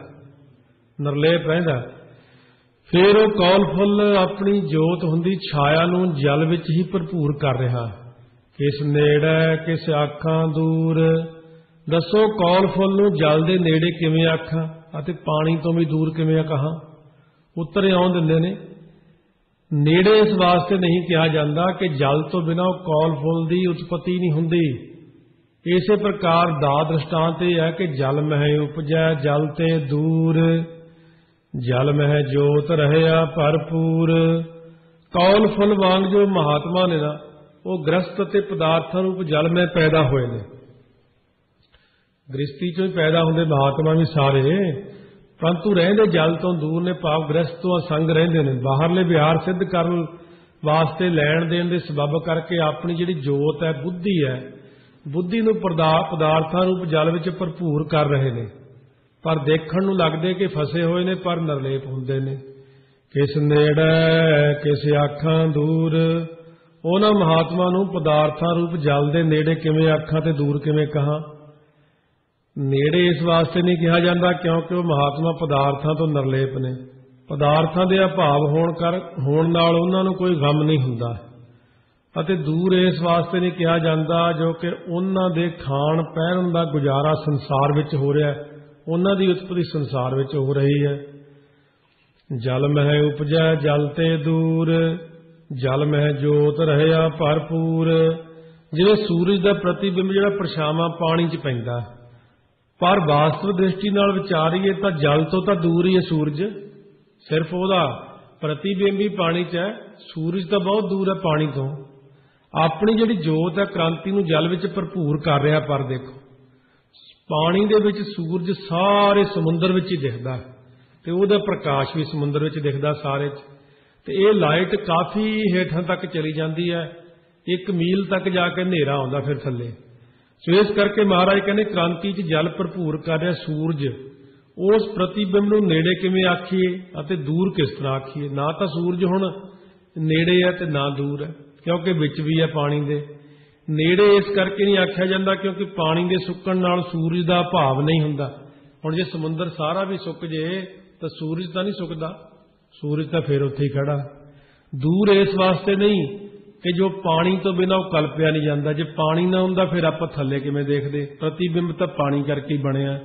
ਨਿਰਲੇਪ ਰਹਿੰਦਾ। ਫਿਰ ਉਹ ਕੌਲ ਫੁੱਲ ਆਪਣੀ ਜੋਤ ਹੁੰਦੀ ਛਾਇਆ ਨੂੰ ਜਲ ਵਿੱਚ ਹੀ ਭਰਪੂਰ ਕਰ ਰਿਹਾ। ਕਿਸ ਨੇੜੇ ਕਿਸ ਆਖਾਂ ਦੂਰ। ਦੱਸੋ ਕੌਲ ਫੁੱਲ ਨੂੰ ਜਲ ਦੇ ਨੇੜੇ ਕਿਵੇਂ ਆਖਾਂ ਅਤੇ ਪਾਣੀ ਤੋਂ ਵੀ ਦੂਰ ਕਿਵੇਂ ਕਹਾਂ? ਉੱਤਰ ਇਉਂ ਦਿੰਦੇ ਨੇ, ਨੇੜੇ ਇਸ ਵਾਸਤੇ ਨਹੀਂ ਕਿਹਾ ਜਾਂਦਾ ਕਿ ਜਲ ਤੋਂ ਬਿਨਾਂ ਉਹ ਕੌਲ ਫੁੱਲ ਦੀ ਉਤਪਤੀ ਨਹੀਂ ਹੁੰਦੀ। ਇਸੇ ਪ੍ਰਕਾਰ ਦਾ ਦ੍ਰਿਸ਼ਟਾਂਤ ਇਹ ਹੈ ਕਿ ਜਲ ਮਹਿ ਉਪਜੈ ਜਲ ਤੇ ਦੂਰ, ਜਲ ਮਹਿ ਜੋਤ ਰਹਿਆ ਭਰਪੂਰ। ਕੌਲ ਫੁੱਲ ਵਾਂਗ ਜੋ ਮਹਾਤਮਾ ਨੇ ਨਾ ਉਹ ਗ੍ਰਸਤ ਅਤੇ ਪਦਾਰਥਾਂ ਰੂਪ ਜਲ ਮਹਿ ਪੈਦਾ ਹੋਏ ਨੇ। ਗ੍ਰਸਤੀ ਚੋਂ ਹੀ ਪੈਦਾ ਹੁੰਦੇ ਮਹਾਤਮਾ ਵੀ ਸਾਰੇ, ਪਰੰਤੂ ਰਹਿੰਦੇ ਜਲ ਤੋਂ ਦੂਰ ਨੇ, ਭਾਵ ਗ੍ਰਸਤ ਤੋਂ ਅਸੰਗ ਰਹਿੰਦੇ ਨੇ। ਬਾਹਰਲੇ ਵਿਹਾਰ ਸਿੱਧ ਕਰਨ ਵਾਸਤੇ ਲੈਣ ਦੇਣ ਦੇ ਸਬਬ ਕਰਕੇ ਆਪਣੀ ਜਿਹੜੀ ਜੋਤ ਹੈ, ਬੁੱਧੀ ਹੈ, ਬੁੱਧੀ ਨੂੰ ਪਦਾਰਥਾਂ ਰੂਪ ਜਲ ਵਿੱਚ ਭਰਪੂਰ ਕਰ ਰਹੇ ਨੇ। ਪਰ ਦੇਖਣ ਨੂੰ ਲੱਗਦੇ ਕਿ ਫਸੇ ਹੋਏ ਨੇ, ਪਰ ਨਿਰਲੇਪ ਹੁੰਦੇ ਨੇ। ਕਿਸ ਨੇੜੇ ਕਿਸ ਆਖਾਂ ਦੂਰ। ਉਹਨਾਂ ਮਹਾਤਮਾ ਨੂੰ ਪਦਾਰਥਾਂ ਰੂਪ ਜਲ ਦੇ ਨੇੜੇ ਕਿਵੇਂ ਆਖਾਂ ਤੇ ਦੂਰ ਕਿਵੇਂ ਕਹਾਂ? ਨੇੜੇ ਇਸ ਵਾਸਤੇ ਨਹੀਂ ਕਿਹਾ ਜਾਂਦਾ ਕਿਉਂਕਿ ਉਹ ਮਹਾਤਮਾ ਪਦਾਰਥਾਂ ਤੋਂ ਨਿਰਲੇਪ ਨੇ। ਪਦਾਰਥਾਂ ਦੇ ਅਭਾਵ ਹੋਣ ਨਾਲ ਉਹਨਾਂ ਨੂੰ ਕੋਈ ਗਮ ਨਹੀਂ ਹੁੰਦਾ। ਅਤੇ ਦੂਰ ਇਸ ਵਾਸਤੇ ਨਹੀਂ ਕਿਹਾ ਜਾਂਦਾ ਜੋ ਕਿ ਉਹਨਾਂ ਦੇ ਖਾਣ ਪਹਿਨਣ ਦਾ ਗੁਜ਼ਾਰਾ ਸੰਸਾਰ ਵਿੱਚ ਹੋ ਰਿਹਾ, ਉਹਨਾਂ ਦੀ ਉਤਪਤੀ ਸੰਸਾਰ ਵਿੱਚ ਹੋ ਰਹੀ ਹੈ। ਜਲ ਮਹਿ ਉਪਜੈ ਜਲ ਤੇ ਦੂਰ, ਜਲ ਮਹਿ ਜੋਤ ਰਹਿਆ ਭਰਪੂਰ। ਜਿਵੇਂ ਸੂਰਜ ਦਾ ਪ੍ਰਤੀਬਿੰਬ ਜਿਹੜਾ ਪਰਛਾਵਾਂ ਪਾਣੀ 'ਚ ਪੈਂਦਾ, ਪਰ ਵਾਸਤਵ ਦ੍ਰਿਸ਼ਟੀ ਨਾਲ ਵਿਚਾਰੀਏ ਤਾਂ ਜਲ ਤੋਂ ਤਾਂ ਦੂਰ ਹੀ ਹੈ ਸੂਰਜ। ਸਿਰਫ ਉਹਦਾ ਪ੍ਰਤੀਬਿੰਬ ਹੀ ਪਾਣੀ 'ਚ ਹੈ, ਸੂਰਜ ਤਾਂ ਬਹੁਤ ਦੂਰ ਹੈ ਪਾਣੀ ਤੋਂ। ਆਪਣੀ ਜਿਹੜੀ ਜੋਤ ਹੈ ਕ੍ਰਾਂਤੀ ਨੂੰ ਜਲ ਵਿੱਚ ਭਰਪੂਰ ਕਰ ਰਿਹਾ। ਪਰ ਦੇਖੋ ਪਾਣੀ ਦੇ ਵਿੱਚ ਸੂਰਜ ਸਾਰੇ ਸਮੁੰਦਰ ਵਿੱਚ ਹੀ ਦਿਖਦਾ ਤੇ ਉਹਦਾ ਪ੍ਰਕਾਸ਼ ਵੀ ਸਮੁੰਦਰ ਵਿੱਚ ਦਿਖਦਾ ਸਾਰੇ 'ਚ। ਤੇ ਇਹ ਲਾਈਟ ਕਾਫੀ ਹੇਠਾਂ ਤੱਕ ਚਲੀ ਜਾਂਦੀ ਹੈ, 1 ਮੀਲ ਤੱਕ ਜਾ ਕੇ ਹਨੇਰਾ ਆਉਂਦਾ ਫਿਰ ਥੱਲੇ। ਸੋ ਇਸ ਕਰਕੇ ਮਹਾਰਾਜ ਕਹਿੰਦੇ ਕ੍ਰਾਂਤੀ 'ਚ ਜਲ ਭਰਪੂਰ ਕਰ ਰਿਹਾ ਸੂਰਜ। ਉਸ ਪ੍ਰਤੀਬਿੰਬ ਨੂੰ ਨੇੜੇ ਕਿਵੇਂ ਆਖੀਏ ਅਤੇ ਦੂਰ ਕਿਸ ਤਰ੍ਹਾਂ ਆਖੀਏ? ਨਾ ਤਾਂ ਸੂਰਜ ਹੁਣ नेड़े है तो ना दूर है, क्योंकि विच भी है पानी दे। नेड़े इस करके नहीं आख्या जाता क्योंकि पानी के सुकण नाल सूरज का भाव नहीं हुंदा। हुण जे समुंदर सारा भी सुक जे तो सूरज तो नहीं सुकदा, सूरज तो फिर उत्थे ही खड़ा। दूर इस वास्ते नहीं कि जो पानी तो बिना वो कल्पिया नहीं जाता, जे पानी ना हुंदा फिर आपां थल्ले किवें देखदे, प्रतिबिंब तो पानी करके ही बणिया।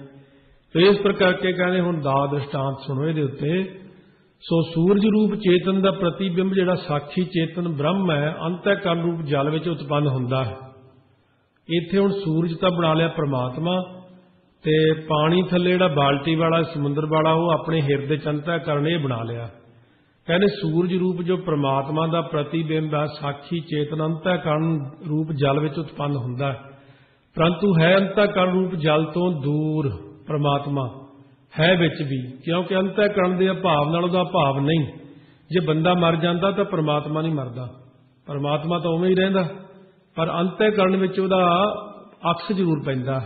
तो इस प्रकार के कहने हुण दा दृष्टांत सुणो इहदे उत्ते। सो सूरज रूप चेतन का प्रतिबिंब जिहड़ा साक्षी चेतन ब्रह्म है अंतःकरण रूप जल विच उत्पन्न हुंदा है। इत्थे हुण सूरज तां बना लिया परमात्मा, ते पानी थल्ले जिहड़ा बाल्टी वाला समुंदर वाला वो अपने हिरदे च अंतःकरण ये बना लिया। कहने सूरज रूप जो परमात्मा का प्रतिबिंब है साक्षी चेतन अंतःकरण रूप जल विच उत्पन्न हुंदा है, परंतु है अंतःकरण रूप जल तो दूर परमात्मा है विच भी, क्योंकि अंतःकरण के अभाव नाल उहदा भाव नहीं। जे बंदा मर जाता तो परमात्मा नहीं मरदा, परमात्मा तो उवें ही रहिंदा, पर अंतःकरण विच उहदा अक्स जरूर पैंदा।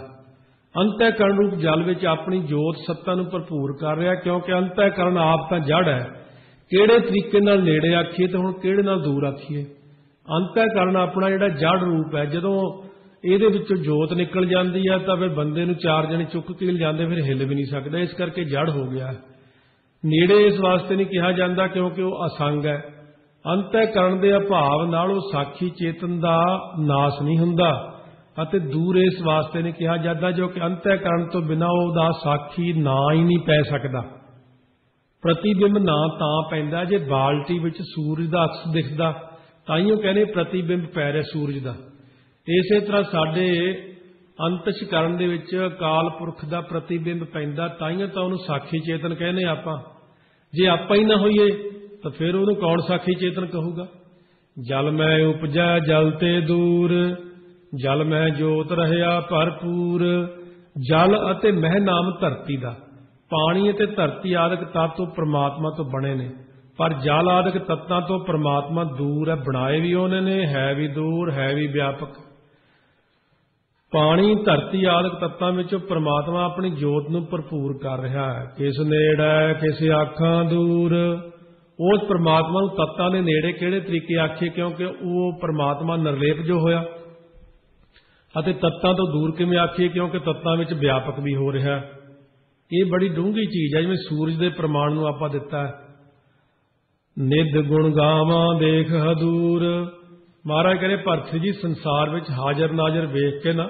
अंतःकरण रूप जल विच अपनी जोत सत्ता नूं भरपूर कर रहा, क्योंकि अंतःकरण आप तां जड़ है। किहड़े तरीके नाल नेड़े आखीए तो हुण किहड़े नाल दूर आखीए। अंतःकरण अपना जिहड़ा जड़ रूप है, जदों ਇਹਦੇ ਵਿੱਚੋਂ जोत निकल जाती है तो फिर बंदे नूं चार जने चुक के जाते, फिर हिल भी नहीं सकता, इस करके जड़ हो गया। नेड़े इस वास्ते नहीं कहा जाता क्योंकि वो असंग है। अंतःकरण के अभाव नाल वो साक्षी चेतन का नाश नहीं हुंदा, अते दूर इस वास्ते नहीं कहा जाता जो कि अंतःकरण तो बिना उसदा साक्षी ना ही नहीं पै सकता। प्रतिबिंब ना तां पैंदा जे बाल्टी विच सूरज का अक्स दिखदा, ताइयों कहने प्रतिबिंब पै रहा सूरज का। इसे तरह साडे अंतशकरण दे विच अकाल पुरख का प्रतिबिंब पैंदा, ताइयों तो उहनूं साखी चेतन कहने आपां। जे आपां ही ना होईए तो फिर उहनूं कौन साखी चेतन कहूगा। जल मैं उपजै जल ते दूर, जल मैं जोत रहिया भरपूर। जल अते मह नाम धरती दा, पानी अते धरती आदਿਕ तत्त तो परमात्मा तो बने ने, पर जल आदਿਕ तत्तां तो परमात्मा दूर है, बनाए भी उन्होंने, है भी दूर, है भी व्यापक। पानी धरती आदਿਕ तत्तां विचों परमात्मा अपनी जोत नूं भरपूर कर रहा है। किस नेड़े किस आखां दूर, उस परमात्मा नूं तत्तां दे नेड़े किहड़े तरीके आखिए, क्योंकि वो परमात्मा निर्लेप जो होया, अते तत्तां तो दूर किवें आखिए क्योंकि तत्तां विच व्यापक भी हो रहा है। ये बड़ी डूंघी चीज है, जिवें सूरज के प्रमाण नूं आपां दिता है। निध गुण गावां देख हदूर। महाराज कहे भरत जी संसार विच हाजर नाजर वेख के ना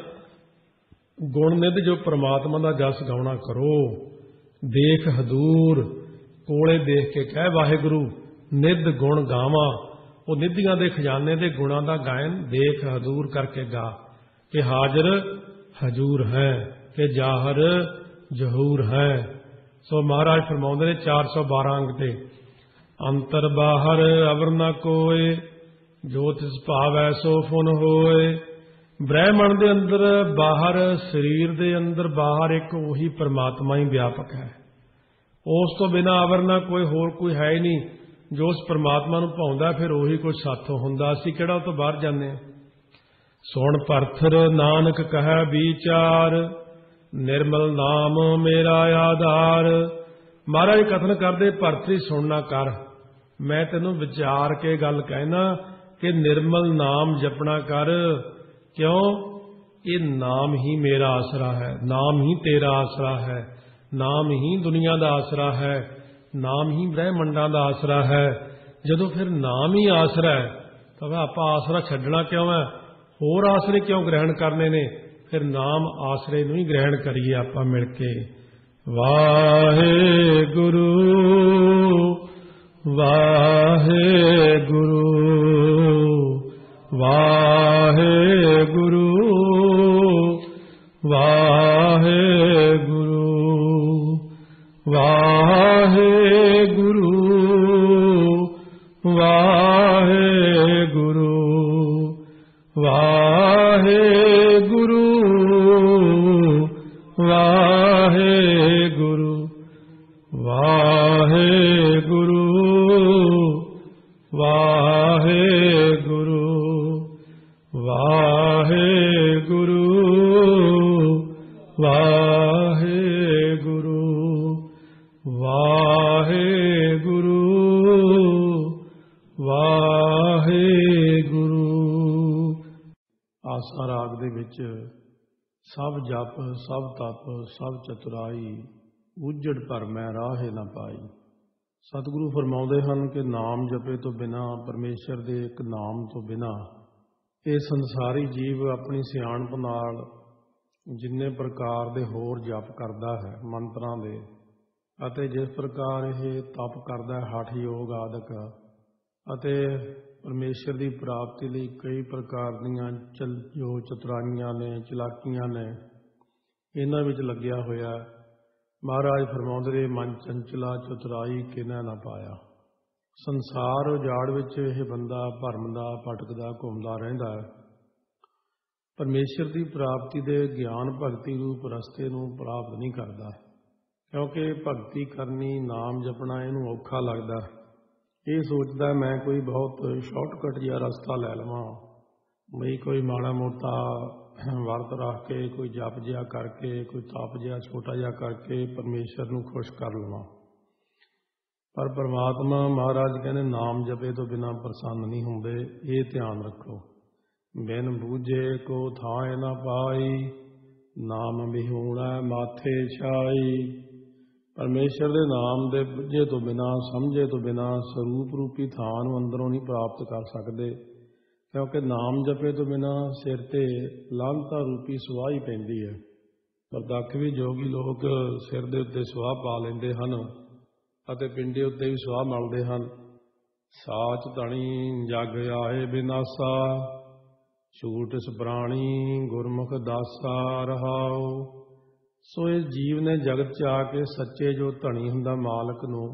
गुण निध जो परमात्मा का जस गाउणा करो। देख हदूर, कोले देख के कह वाहिगुरु निध गुण गावां, वो निधियां दे खजाने दे गुणां दा गायन देख हदूर करके गा, कि हाजर हजूर है, कि जाहर जहूर है। सो महाराज फरमाउंदे ने 412 अंग ते, अंतर बाहर अवर न कोय, जो तिस भावै सो फुन होए। ब्रह्मण दे अंदर बाहर, शरीर दे अंदर बाहर एक उही परमात्मा ही व्यापक है। उस तो बिना अवर ना कोई होर कोई है ही नहीं। जो उस परमात्मा नूं भाउंदा फिर उही कुछ साथों हुंदा, असीं किहड़ा तो बाहर जाने। सुण परथर नानक कहे विचार, निर्मल नाम मेरा आधार। महाराज कथन करदे भरतरी सुनना कर, मैं तेनों विचार के गल कहना कि निर्मल नाम जपना कर। क्यों? ये नाम ही मेरा आसरा है, नाम ही तेरा आसरा है, नाम ही दुनिया का आसरा है, नाम ही ब्रह्मंडां का आसरा है। जदों फिर नाम ही आसरा है तो आप आसरा छड्डना क्यों है, होर आसरे क्यों ग्रहण करने ने। फिर नाम आसरे नूं ही ग्रहण करिए आपां मिल के। वाहे गुरु वाहे गुरु वाहे गुरु वाहे गुरु वाहे गुरु वाहे गुरु वाहे गुरु वाहे गुरु वाहे गुरु वाहे गुरु वाहे गुरु वाहे गुरु वाहे गुरु वाहे ਆਸਾ ਰਾਗ ਦੇ ਵਿੱਚ ਸਭ ਜਪ ਸਭ ਤਪ ਸਭ ਚਤੁਰਾਈ, ਉਜੜ ਭਰ ਮੈਂ ਰਾਹੇ ਨਾ ਪਾਈ। ਸਤਿਗੁਰੂ ਫਰਮਾਉਂਦੇ ਹਨ ਕਿ ਨਾਮ ਜਪੇ ਤੋਂ ਬਿਨਾਂ, ਪਰਮੇਸ਼ਰ ਦੇ ਇੱਕ ਨਾਮ ਤੋਂ ਬਿਨਾਂ ਇਹ ਸੰਸਾਰੀ ਜੀਵ ਆਪਣੀ ਸਿਆਣਪ ਨਾਲ ਜਿੰਨੇ ਪ੍ਰਕਾਰ ਦੇ ਹੋਰ ਜਪ ਕਰਦਾ ਹੈ ਮੰਤਰਾਂ ਦੇ, ਅਤੇ ਜਿਸ ਪ੍ਰਕਾਰ ਇਹ ਤਪ ਕਰਦਾ ਹੈ ਹਠ ਯੋਗ ਆਦਿਕ, ਅਤੇ ਪਰਮੇਸ਼ਰ ਦੀ ਪ੍ਰਾਪਤੀ ਲਈ ਕਈ ਪ੍ਰਕਾਰ ਦੀਆਂ ਜੋ ਚਤੁਰਾਈਆਂ ਨੇ, ਚਲਾਕੀਆਂ ਨੇ, ਇਹਨਾਂ ਵਿੱਚ ਲੱਗਿਆ ਹੋਇਆ। ਮਹਾਰਾਜ ਫਰਮਾਉਂਦੇ ਨੇ ਮਨ ਚੰਚਲਾ ਚਤੁਰਾਈ ਕਿਨੈ ਨਾ ਪਾਇਆ। ਸੰਸਾਰ ਉਜਾੜ ਵਿੱਚ ਇਹ ਬੰਦਾ ਭਰਮਦਾ ਭਟਕਦਾ ਘੁੰਮਦਾ ਰਹਿੰਦਾ ਹੈ। ਪਰਮੇਸ਼ਰ ਦੀ ਪ੍ਰਾਪਤੀ ਦੇ ਗਿਆਨ ਭਗਤੀ ਰੂਪ ਰਸਤੇ ਨੂੰ ਪ੍ਰਾਪਤ ਨਹੀਂ ਕਰਦਾ, ਕਿਉਂਕਿ ਭਗਤੀ ਕਰਨੀ, ਨਾਮ ਜਪਣਾ ਇਹਨੂੰ ਔਖਾ ਲੱਗਦਾ। ਇਹ ਸੋਚਦਾ ਮੈਂ ਕੋਈ ਬਹੁਤ ਸ਼ਾਰਟਕਟ ਜਿਹਾ ਰਸਤਾ ਲੈ ਲਵਾਂ, ਬਈ ਕੋਈ ਮਾੜਾ ਮੋਟਾ ਵਰਤ ਰੱਖ ਕੇ, ਕੋਈ ਜਪ ਜਿਹਾ ਕਰਕੇ, ਕੋਈ ਤਪ ਜਿਹਾ ਛੋਟਾ ਜਿਹਾ ਕਰਕੇ ਪਰਮੇਸ਼ਰ ਨੂੰ ਖੁਸ਼ ਕਰ ਲਵਾਂ। ਪਰ ਪਰਮਾਤਮਾ ਮਹਾਰਾਜ ਕਹਿੰਦੇ ਨਾਮ ਜਪੇ ਤੋਂ ਬਿਨਾਂ ਪ੍ਰਸੰਨ ਨਹੀਂ ਹੁੰਦੇ। ਇਹ ਧਿਆਨ ਰੱਖੋ। ਬਿਨ ਬੂਝੇ ਕੋ ਥਾਂ ਨਾ ਪਾਈ, ਨਾਮ ਵਿਹੂਣਾ ਮਾਥੇ ਛਾਈ। ਪਰਮੇਸ਼ਰ ਦੇ ਨਾਮ ਦੇ ਬੁੱਝੇ ਤੋਂ ਬਿਨਾਂ, ਸਮਝੇ ਤੋਂ ਬਿਨਾਂ ਸਰੂਪ ਰੂਪੀ ਥਾਂ ਨੂੰ ਅੰਦਰੋਂ ਨਹੀਂ ਪ੍ਰਾਪਤ ਕਰ ਸਕਦੇ, ਕਿਉਂਕਿ ਨਾਮ ਜਪੇ ਤੋਂ ਬਿਨਾਂ ਸਿਰ ਤੇ ਲਾਂਘਤਾ ਰੂਪੀ ਸੁਆਹ ਪੈਂਦੀ ਹੈ। ਪ੍ਰਤੱਖ ਵੀ ਜੋਗੀ ਲੋਕ ਸਿਰ ਦੇ ਉੱਤੇ ਸੁਆਹ ਪਾ ਲੈਂਦੇ ਹਨ ਅਤੇ ਪਿੰਡੇ ਉੱਤੇ ਵੀ ਸੁਆਹ ਮਲਦੇ ਹਨ। ਸਾਚ ਧਣੀ ਜਗ ਆਏ ਬਿਨਾਸਾ, ਝੂਠ ਸਪਰਾਣੀ ਗੁਰਮੁਖ ਦਾਸਾ ਰਹਾਉ। ਸੋ ਇਸ ਜੀਵ ਨੇ ਜਗਤ 'ਚ ਆ ਕੇ ਸੱਚੇ ਜੋ ਧਣੀ ਹੁੰਦਾ ਮਾਲਕ ਨੂੰ,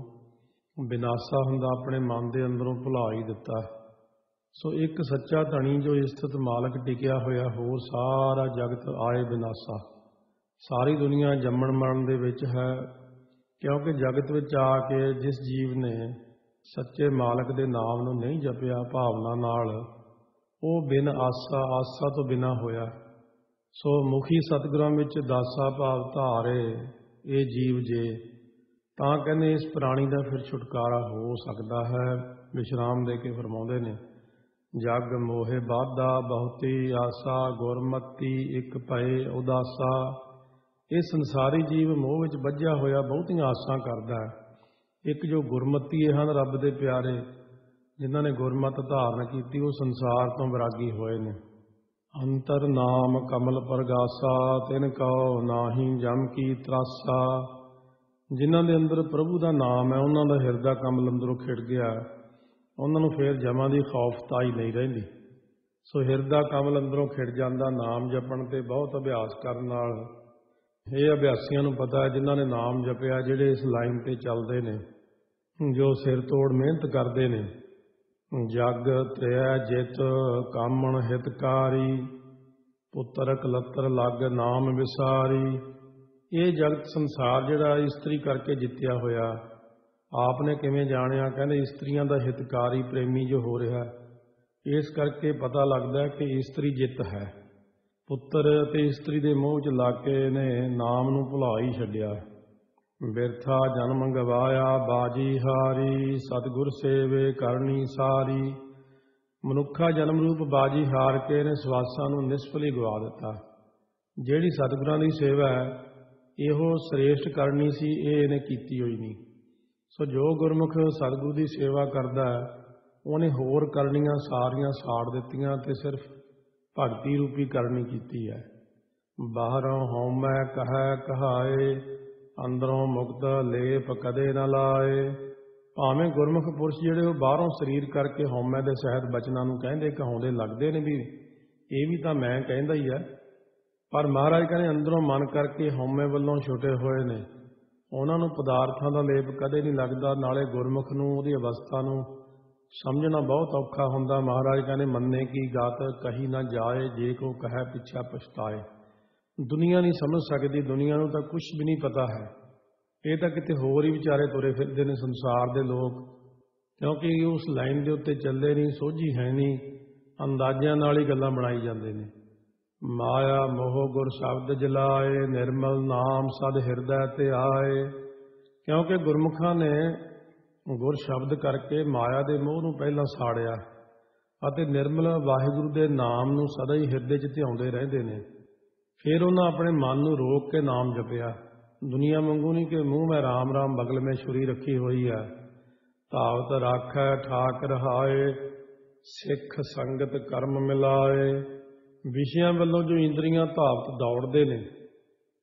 ਬਿਨਾਸਾ ਹੁੰਦਾ ਆਪਣੇ ਮਨ ਦੇ ਅੰਦਰੋਂ ਭੁਲਾ ਹੀ ਦਿੱਤਾ। ਸੋ ਇੱਕ ਸੱਚਾ ਧਣੀ ਜੋ ਸਥਿਤ ਮਾਲਕ ਟਿਕਿਆ ਹੋਇਆ, ਹੋਰ ਸਾਰਾ ਜਗਤ ਆਏ ਬਿਨਾਸਾ। ਸਾਰੀ ਦੁਨੀਆ ਜੰਮਣ ਮਰਨ ਦੇ ਵਿੱਚ ਹੈ, ਕਿਉਂਕਿ ਜਗਤ ਵਿੱਚ ਆ ਕੇ ਜਿਸ ਜੀਵ ਨੇ ਸੱਚੇ ਮਾਲਕ ਦੇ ਨਾਮ ਨੂੰ ਨਹੀਂ ਜਪਿਆ ਭਾਵਨਾ ਨਾਲ, ਉਹ ਬਿਨ ਆਸਾ ਤੋਂ ਬਿਨਾਂ ਹੋਇਆ। ਸੋ ਮੁਖੀ ਸਤਿਗੁਰਾਂ ਵਿੱਚ ਦਾਸਾ ਭਾਵ ਧਾਰੇ ਇਹ ਜੀਵ ਜੇ, ਤਾਂ ਕਹਿੰਦੇ ਇਸ ਪ੍ਰਾਣੀ ਦਾ ਫਿਰ ਛੁਟਕਾਰਾ ਹੋ ਸਕਦਾ ਹੈ। ਵਿਸ਼ਰਾਮ ਦੇ ਕੇ ਫਰਮਾਉਂਦੇ ਨੇ ਜਗ ਮੋਹੇ ਬਾਧਾ ਬਹੁਤੀ ਆਸਾ, ਗੁਰਮਤੀ ਇੱਕ ਭਏ ਉਦਾਸਾ। ਇਹ ਸੰਸਾਰੀ ਜੀਵ ਮੋਹ ਵਿੱਚ ਬੱਝਿਆ ਹੋਇਆ ਬਹੁਤੀਆਂ ਆਸਾਂ ਕਰਦਾ ਹੈ। ਇੱਕ ਜੋ ਗੁਰਮਤੀ ਹਨ ਰੱਬ ਦੇ ਪਿਆਰੇ, ਜਿਨ੍ਹਾਂ ਨੇ ਗੁਰਮਤ ਧਾਰਨ ਕੀਤੀ, ਉਹ ਸੰਸਾਰ ਤੋਂ ਵਿਰਾਗੀ ਹੋਏ ਨੇ। ਅੰਤਰ ਨਾਮ ਕਮਲ ਪ੍ਰਗਾਸਾ, ਤਿਨ ਕਉ ਨਾਹੀ ਜਮ ਕੀ ਤਰਾਸਾ। ਜਿਨ੍ਹਾਂ ਦੇ ਅੰਦਰ ਪ੍ਰਭੂ ਦਾ ਨਾਮ ਹੈ, ਉਹਨਾਂ ਦਾ ਹਿਰਦਾ ਕਮਲ ਅੰਦਰੋਂ ਖਿੜ ਗਿਆ, ਉਹਨਾਂ ਨੂੰ ਫਿਰ ਜਮਾਂ ਦੀ ਖੌਫਤਾਈ ਨਹੀਂ ਰਹਿੰਦੀ। ਸੋ ਹਿਰਦਾ ਕਮਲ ਅੰਦਰੋਂ ਖਿੜ ਜਾਂਦਾ ਨਾਮ ਜਪਣ ਤੇ ਬਹੁਤ ਅਭਿਆਸ ਕਰਨ ਨਾਲ। ਇਹ ਅਭਿਆਸੀਆਂ ਨੂੰ ਪਤਾ ਹੈ, ਜਿਨ੍ਹਾਂ ਨੇ ਨਾਮ ਜਪਿਆ, ਜਿਹੜੇ ਇਸ ਲਾਈਨ ਤੇ ਚੱਲਦੇ ਨੇ, ਜੋ ਸਿਰ ਤੋੜ ਮਿਹਨਤ ਕਰਦੇ ਨੇ। ਜਗ ਤ੍ਰਿਆ ਜਿਤ ਕਾਮਣ ਹਿਤਕਾਰੀ, ਪੁੱਤਰ ਕਲੱਤਰ ਲੱਗ ਨਾਮ ਵਿਸਾਰੀ। ਇਹ ਜਗਤ ਸੰਸਾਰ ਜਿਹੜਾ ਇਸਤਰੀ ਕਰਕੇ ਜਿੱਤਿਆ ਹੋਇਆ, ਆਪ ਨੇ ਕਿਵੇਂ ਜਾਣਿਆ? ਕਹਿੰਦੇ ਇਸਤਰੀਆਂ ਦਾ ਹਿਤਕਾਰੀ ਪ੍ਰੇਮੀ ਜੋ ਹੋ ਰਿਹਾ, ਇਸ ਕਰਕੇ ਪਤਾ ਲੱਗਦਾ ਕਿ ਇਸਤਰੀ ਜਿੱਤ ਹੈ। ਪੁੱਤਰ ਅਤੇ ਇਸਤਰੀ ਦੇ ਮੋਹ 'ਚ ਲੱਗ ਕੇ ਨੇ ਨਾਮ ਨੂੰ ਭੁਲਾ ਹੀ ਛੱਡਿਆ। ਬਿਰਥਾ ਜਨਮ ਗਵਾਇਆ ਬਾਜੀ ਹਾਰੀ, ਸਤਿਗੁਰ ਸੇਵੇ ਕਰਨੀ ਸਾਰੀ। ਮਨੁੱਖਾ ਜਨਮ ਰੂਪ ਬਾਜੀ ਹਾਰ ਕੇ ਇਹਨੇ ਸਵਾਸਾਂ ਨੂੰ ਨਿਸਫਲ ਹੀ ਗਵਾ ਦਿੱਤਾ। ਜਿਹੜੀ ਸਤਿਗੁਰਾਂ ਦੀ ਸੇਵਾ ਹੈ ਇਹੋ ਸ੍ਰੇਸ਼ਟ ਕਰਨੀ ਸੀ, ਇਹ ਇਹਨੇ ਕੀਤੀ ਹੋਈ ਨਹੀਂ। ਸੋ ਜੋ ਗੁਰਮੁਖ ਸਤਿਗੁਰੂ ਦੀ ਸੇਵਾ ਕਰਦਾ ਹੈ, ਉਹਨੇ ਹੋਰ ਕਰਨੀਆਂ ਸਾਰੀਆਂ ਸਾੜ ਦਿੱਤੀਆਂ ਤੇ ਸਿਰਫ ਭਗਤੀ ਰੂਪੀ ਕਰਨੀ ਕੀਤੀ ਹੈ। ਬਾਹਰੋਂ ਹਉਮੈ ਕਹੈ ਕਹਾਏ, ਅੰਦਰੋਂ ਮੁਕਤ ਲੇਪ ਕਦੇ ਨਾ ਲਾਏ। ਭਾਵੇਂ ਗੁਰਮੁਖ ਪੁਰਸ਼ ਜਿਹੜੇ ਉਹ ਬਾਹਰੋਂ ਸਰੀਰ ਕਰਕੇ ਹਉਮੈ ਦੇ ਸਹਿਤ ਬਚਨਾਂ ਨੂੰ ਕਹਿੰਦੇ ਕਹਾਉਂਦੇ ਲੱਗਦੇ ਨੇ ਵੀ ਇਹ ਵੀ ਤਾਂ ਮੈਂ ਕਹਿੰਦਾ ਹੀ ਹੈ, ਪਰ ਮਹਾਰਾਜ ਕਹਿੰਦੇ ਅੰਦਰੋਂ ਮਨ ਕਰਕੇ ਹਉਮੈ ਵੱਲੋਂ ਛੁਟੇ ਹੋਏ ਨੇ, ਉਹਨਾਂ ਨੂੰ ਪਦਾਰਥਾਂ ਦਾ ਲੇਪ ਕਦੇ ਨਹੀਂ ਲੱਗਦਾ। ਨਾਲੇ ਗੁਰਮੁਖ ਨੂੰ ਉਹਦੀ ਅਵਸਥਾ ਨੂੰ ਸਮਝਣਾ ਬਹੁਤ ਔਖਾ ਹੁੰਦਾ। ਮਹਾਰਾਜ ਕਹਿੰਦੇ ਮੰਨੇ ਕੀ ਗਾਤ ਕਹੀ ਨਾ ਜਾਏ, ਜੇ ਕੋ ਕਹੈ ਪਿੱਛਾ ਪਛਤਾਏ। ਦੁਨੀਆ ਨਹੀਂ ਸਮਝ ਸਕਦੀ, ਦੁਨੀਆ ਨੂੰ ਤਾਂ ਕੁਛ ਵੀ ਨਹੀਂ ਪਤਾ ਹੈ। ਇਹ ਤਾਂ ਕਿਤੇ ਹੋਰ ਹੀ ਵਿਚਾਰੇ ਤੁਰੇ ਫਿਰਦੇ ਨੇ ਸੰਸਾਰ ਦੇ ਲੋਕ, ਕਿਉਂਕਿ ਉਸ ਲਾਈਨ ਦੇ ਉੱਤੇ ਚੱਲੇ ਨਹੀਂ, ਸੋਝੀ ਹੈ ਨਹੀਂ, ਅੰਦਾਜ਼ਿਆਂ ਨਾਲ ਹੀ ਗੱਲਾਂ ਬਣਾਈ ਜਾਂਦੇ ਨੇ। ਮਾਇਆ ਮੋਹ ਗੁਰ ਸ਼ਬਦ ਜਲਾਏ, ਨਿਰਮਲ ਨਾਮ ਸਦ ਹਿਰਦੈ ਤੇ ਆਏ। ਕਿਉਂਕਿ ਗੁਰਮੁਖਾਂ ਨੇ ਗੁਰ ਸ਼ਬਦ ਕਰਕੇ ਮਾਇਆ ਦੇ ਮੋਹ ਨੂੰ ਪਹਿਲਾਂ ਸਾੜਿਆ ਅਤੇ ਨਿਰਮਲ ਵਾਹਿਗੁਰੂ ਦੇ ਨਾਮ ਨੂੰ ਸਦਾ ਹੀ ਹਿਰਦੇ 'ਚ ਧਿਆਉਂਦੇ ਰਹਿੰਦੇ ਨੇ। ਫਿਰ ਉਹਨਾਂ ਆਪਣੇ ਮਨ ਨੂੰ ਰੋਕ ਕੇ ਨਾਮ ਜਪਿਆ। ਦੁਨੀਆ ਵਾਂਗੂ ਨਹੀਂ ਕਿ ਮੂੰਹ ਮੈਂ ਰਾਮ ਰਾਮ ਬਗਲ ਮੈਂ ਛੁਰੀ ਰੱਖੀ ਹੋਈ ਹੈ। ਧਾਵਤ ਰਾਖੈ ਠਾਕ ਰਹਾਏ, ਸਿੱਖ ਸੰਗਤ ਕਰਮ ਮਿਲਾਏ। ਵਿਸ਼ਿਆਂ ਵੱਲੋਂ ਜੋ ਇੰਦਰੀਆਂ ਧਾਵਤ ਦੌੜਦੇ ਨੇ,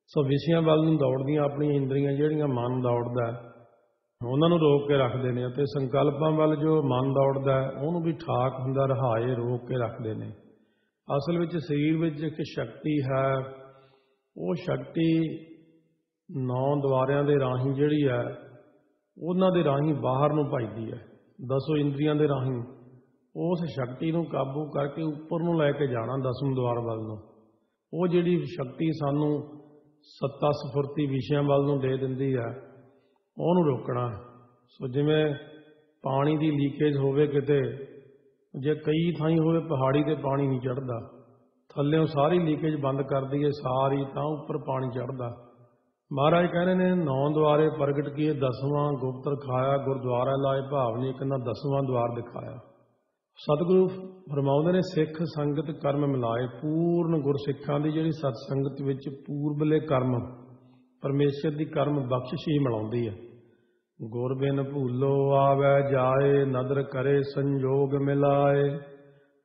ਸੋ ਵਿਸ਼ਿਆਂ ਵੱਲ ਨੂੰ ਦੌੜਦੀਆਂ ਆਪਣੀਆਂ ਇੰਦਰੀਆਂ ਜਿਹੜੀਆਂ ਮਨ ਦੌੜਦਾ ਉਹਨਾਂ ਨੂੰ ਰੋਕ ਕੇ ਰੱਖਦੇ ਨੇ, ਅਤੇ ਸੰਕਲਪਾਂ ਵੱਲ ਜੋ ਮਨ ਦੌੜਦਾ ਉਹਨੂੰ ਵੀ ਠਾਕ ਹੁੰਦਾ ਰਹਾਏ ਰੋਕ ਕੇ ਰੱਖਦੇ ਨੇ। ਅਸਲ ਵਿੱਚ ਸਰੀਰ ਵਿੱਚ ਇੱਕ ਸ਼ਕਤੀ ਹੈ, ਉਹ ਸ਼ਕਤੀ 9 ਦੁਆਰਿਆਂ ਦੇ ਰਾਹੀਂ ਜਿਹੜੀ ਹੈ ਉਹਨਾਂ ਦੇ ਰਾਹੀਂ ਬਾਹਰ ਨੂੰ ਭਜਦੀ ਹੈ, 10 ਇੰਦਰੀਆਂ ਦੇ ਰਾਹੀਂ। ਉਸ ਸ਼ਕਤੀ ਨੂੰ ਕਾਬੂ ਕਰਕੇ ਉੱਪਰ ਨੂੰ ਲੈ ਕੇ ਜਾਣਾ 10ਵੇਂ ਦੁਆਰ ਵੱਲ ਨੂੰ। ਉਹ ਜਿਹੜੀ ਸ਼ਕਤੀ ਸਾਨੂੰ ਸੱਤਾ ਸਫੁਰਤੀ ਵਿਸ਼ਿਆਂ ਵੱਲ ਨੂੰ ਦੇ ਦਿੰਦੀ ਹੈ, ਉਹਨੂੰ ਰੋਕਣਾ। ਸੋ ਜਿਵੇਂ ਪਾਣੀ ਦੀ ਲੀਕੇਜ ਹੋਵੇ ਕਿਤੇ, ਜੇ ਕਈ ਥਾਈਂ ਹੋਵੇ ਪਹਾੜੀ 'ਤੇ ਪਾਣੀ ਨਹੀਂ ਚੜ੍ਹਦਾ, ਥੱਲਿਓਂ ਸਾਰੀ ਲੀਕੇਜ ਬੰਦ ਕਰ ਦਈਏ ਸਾਰੀ, ਤਾਂ ਉੱਪਰ ਪਾਣੀ ਚੜ੍ਹਦਾ। ਮਹਾਰਾਜ ਕਹਿੰਦੇ ਨੇ 9 ਦੁਆਰੇ ਪ੍ਰਗਟ ਕੀਏ 10ਵਾਂ ਗੁਪਤ ਰਖਾਇਆ, ਗੁਰਦੁਆਰਾ ਲਾਏ ਭਾਵਨੀ ਇੱਕ ਨਾ 10ਵਾਂ ਦੁਆਰ ਦਿਖਾਇਆ। ਸਤਿਗੁਰੂ ਫਰਮਾਉਂਦੇ ਨੇ ਸਿੱਖ ਸੰਗਤ ਕਰਮ ਮਿਲਾਏ। ਪੂਰਨ ਗੁਰਸਿੱਖਾਂ ਦੀ ਜਿਹੜੀ ਸਤ ਸੰਗਤ ਵਿੱਚ ਪੂਰਬਲੇ ਕਰਮ ਪਰਮੇਸ਼ਰ ਦੀ ਕਰਮ ਬਖਸ਼ਿਸ਼ ਹੀ ਮਿਲਾਉਂਦੀ ਹੈ। ਗੁਰ ਬਿਨ ਭੂਲੋ ਆਵੈ ਜਾਏ, ਨਦਰ ਕਰੇ ਸੰਜੋਗ ਮਿਲਾਏ।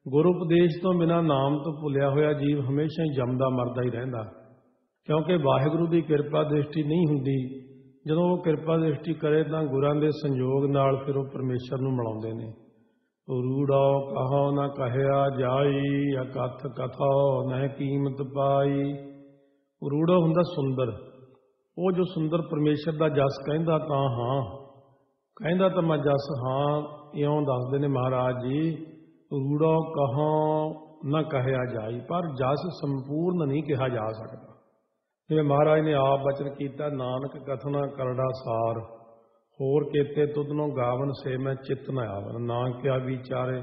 ਗੁਰ ਉਪਦੇਸ਼ ਤੋਂ ਬਿਨਾਂ ਨਾਮ ਤੋਂ ਭੁੱਲਿਆ ਹੋਇਆ ਜੀਵ ਹਮੇਸ਼ਾ ਹੀ ਜੰਮਦਾ ਮਰਦਾ ਹੀ ਰਹਿੰਦਾ, ਕਿਉਂਕਿ ਵਾਹਿਗੁਰੂ ਦੀ ਕਿਰਪਾ ਦ੍ਰਿਸ਼ਟੀ ਨਹੀਂ ਹੁੰਦੀ। ਜਦੋਂ ਉਹ ਕਿਰਪਾ ਦ੍ਰਿਸ਼ਟੀ ਕਰੇ ਤਾਂ ਗੁਰਾਂ ਦੇ ਸੰਯੋਗ ਨਾਲ ਫਿਰ ਉਹ ਪਰਮੇਸ਼ਰ ਨੂੰ ਮਿਲਾਉਂਦੇ ਨੇ। ਰੂੜੋ ਕਹੋ ਨਾ ਕਹਿਆ ਜਾਈ, ਅਕਥ ਕਥੋ ਨਹਿ ਕੀਮਤ ਪਾਈ। ਰੂੜੋ ਹੁੰਦਾ ਸੁੰਦਰ, ਉਹ ਜੋ ਸੁੰਦਰ ਪਰਮੇਸ਼ਰ ਦਾ ਜਸ ਕਹਿੰਦਾ ਤਾਂ ਹਾਂ, ਕਹਿੰਦਾ ਤਾਂ ਮੈਂ ਜਸ ਹਾਂ, ਇਉਂ ਦੱਸਦੇ ਨੇ ਮਹਾਰਾਜ ਜੀ। ਰੂੜੋ ਕਹੋ ਨਾ ਕਹਿਆ ਜਾਈ, ਪਰ ਜਸ ਸੰਪੂਰਨ ਨਹੀਂ ਕਿਹਾ ਜਾ ਸਕਦਾ। ਜਿਵੇਂ ਮਹਾਰਾਜ ਨੇ ਆਪ ਬਚਨ ਕੀਤਾ, ਨਾਨਕ ਕਥਨਾ ਕਰੜਾ ਸਾਰ, ਹੋਰ ਕੇਤੇ ਤੁਧਨੋਂ ਗਾਵਨ ਸੇ ਮੈਂ ਚਿੱਤ ਨ ਆਵਨ, ਨਾ ਕਿਆ ਵਿਚਾਰੇ।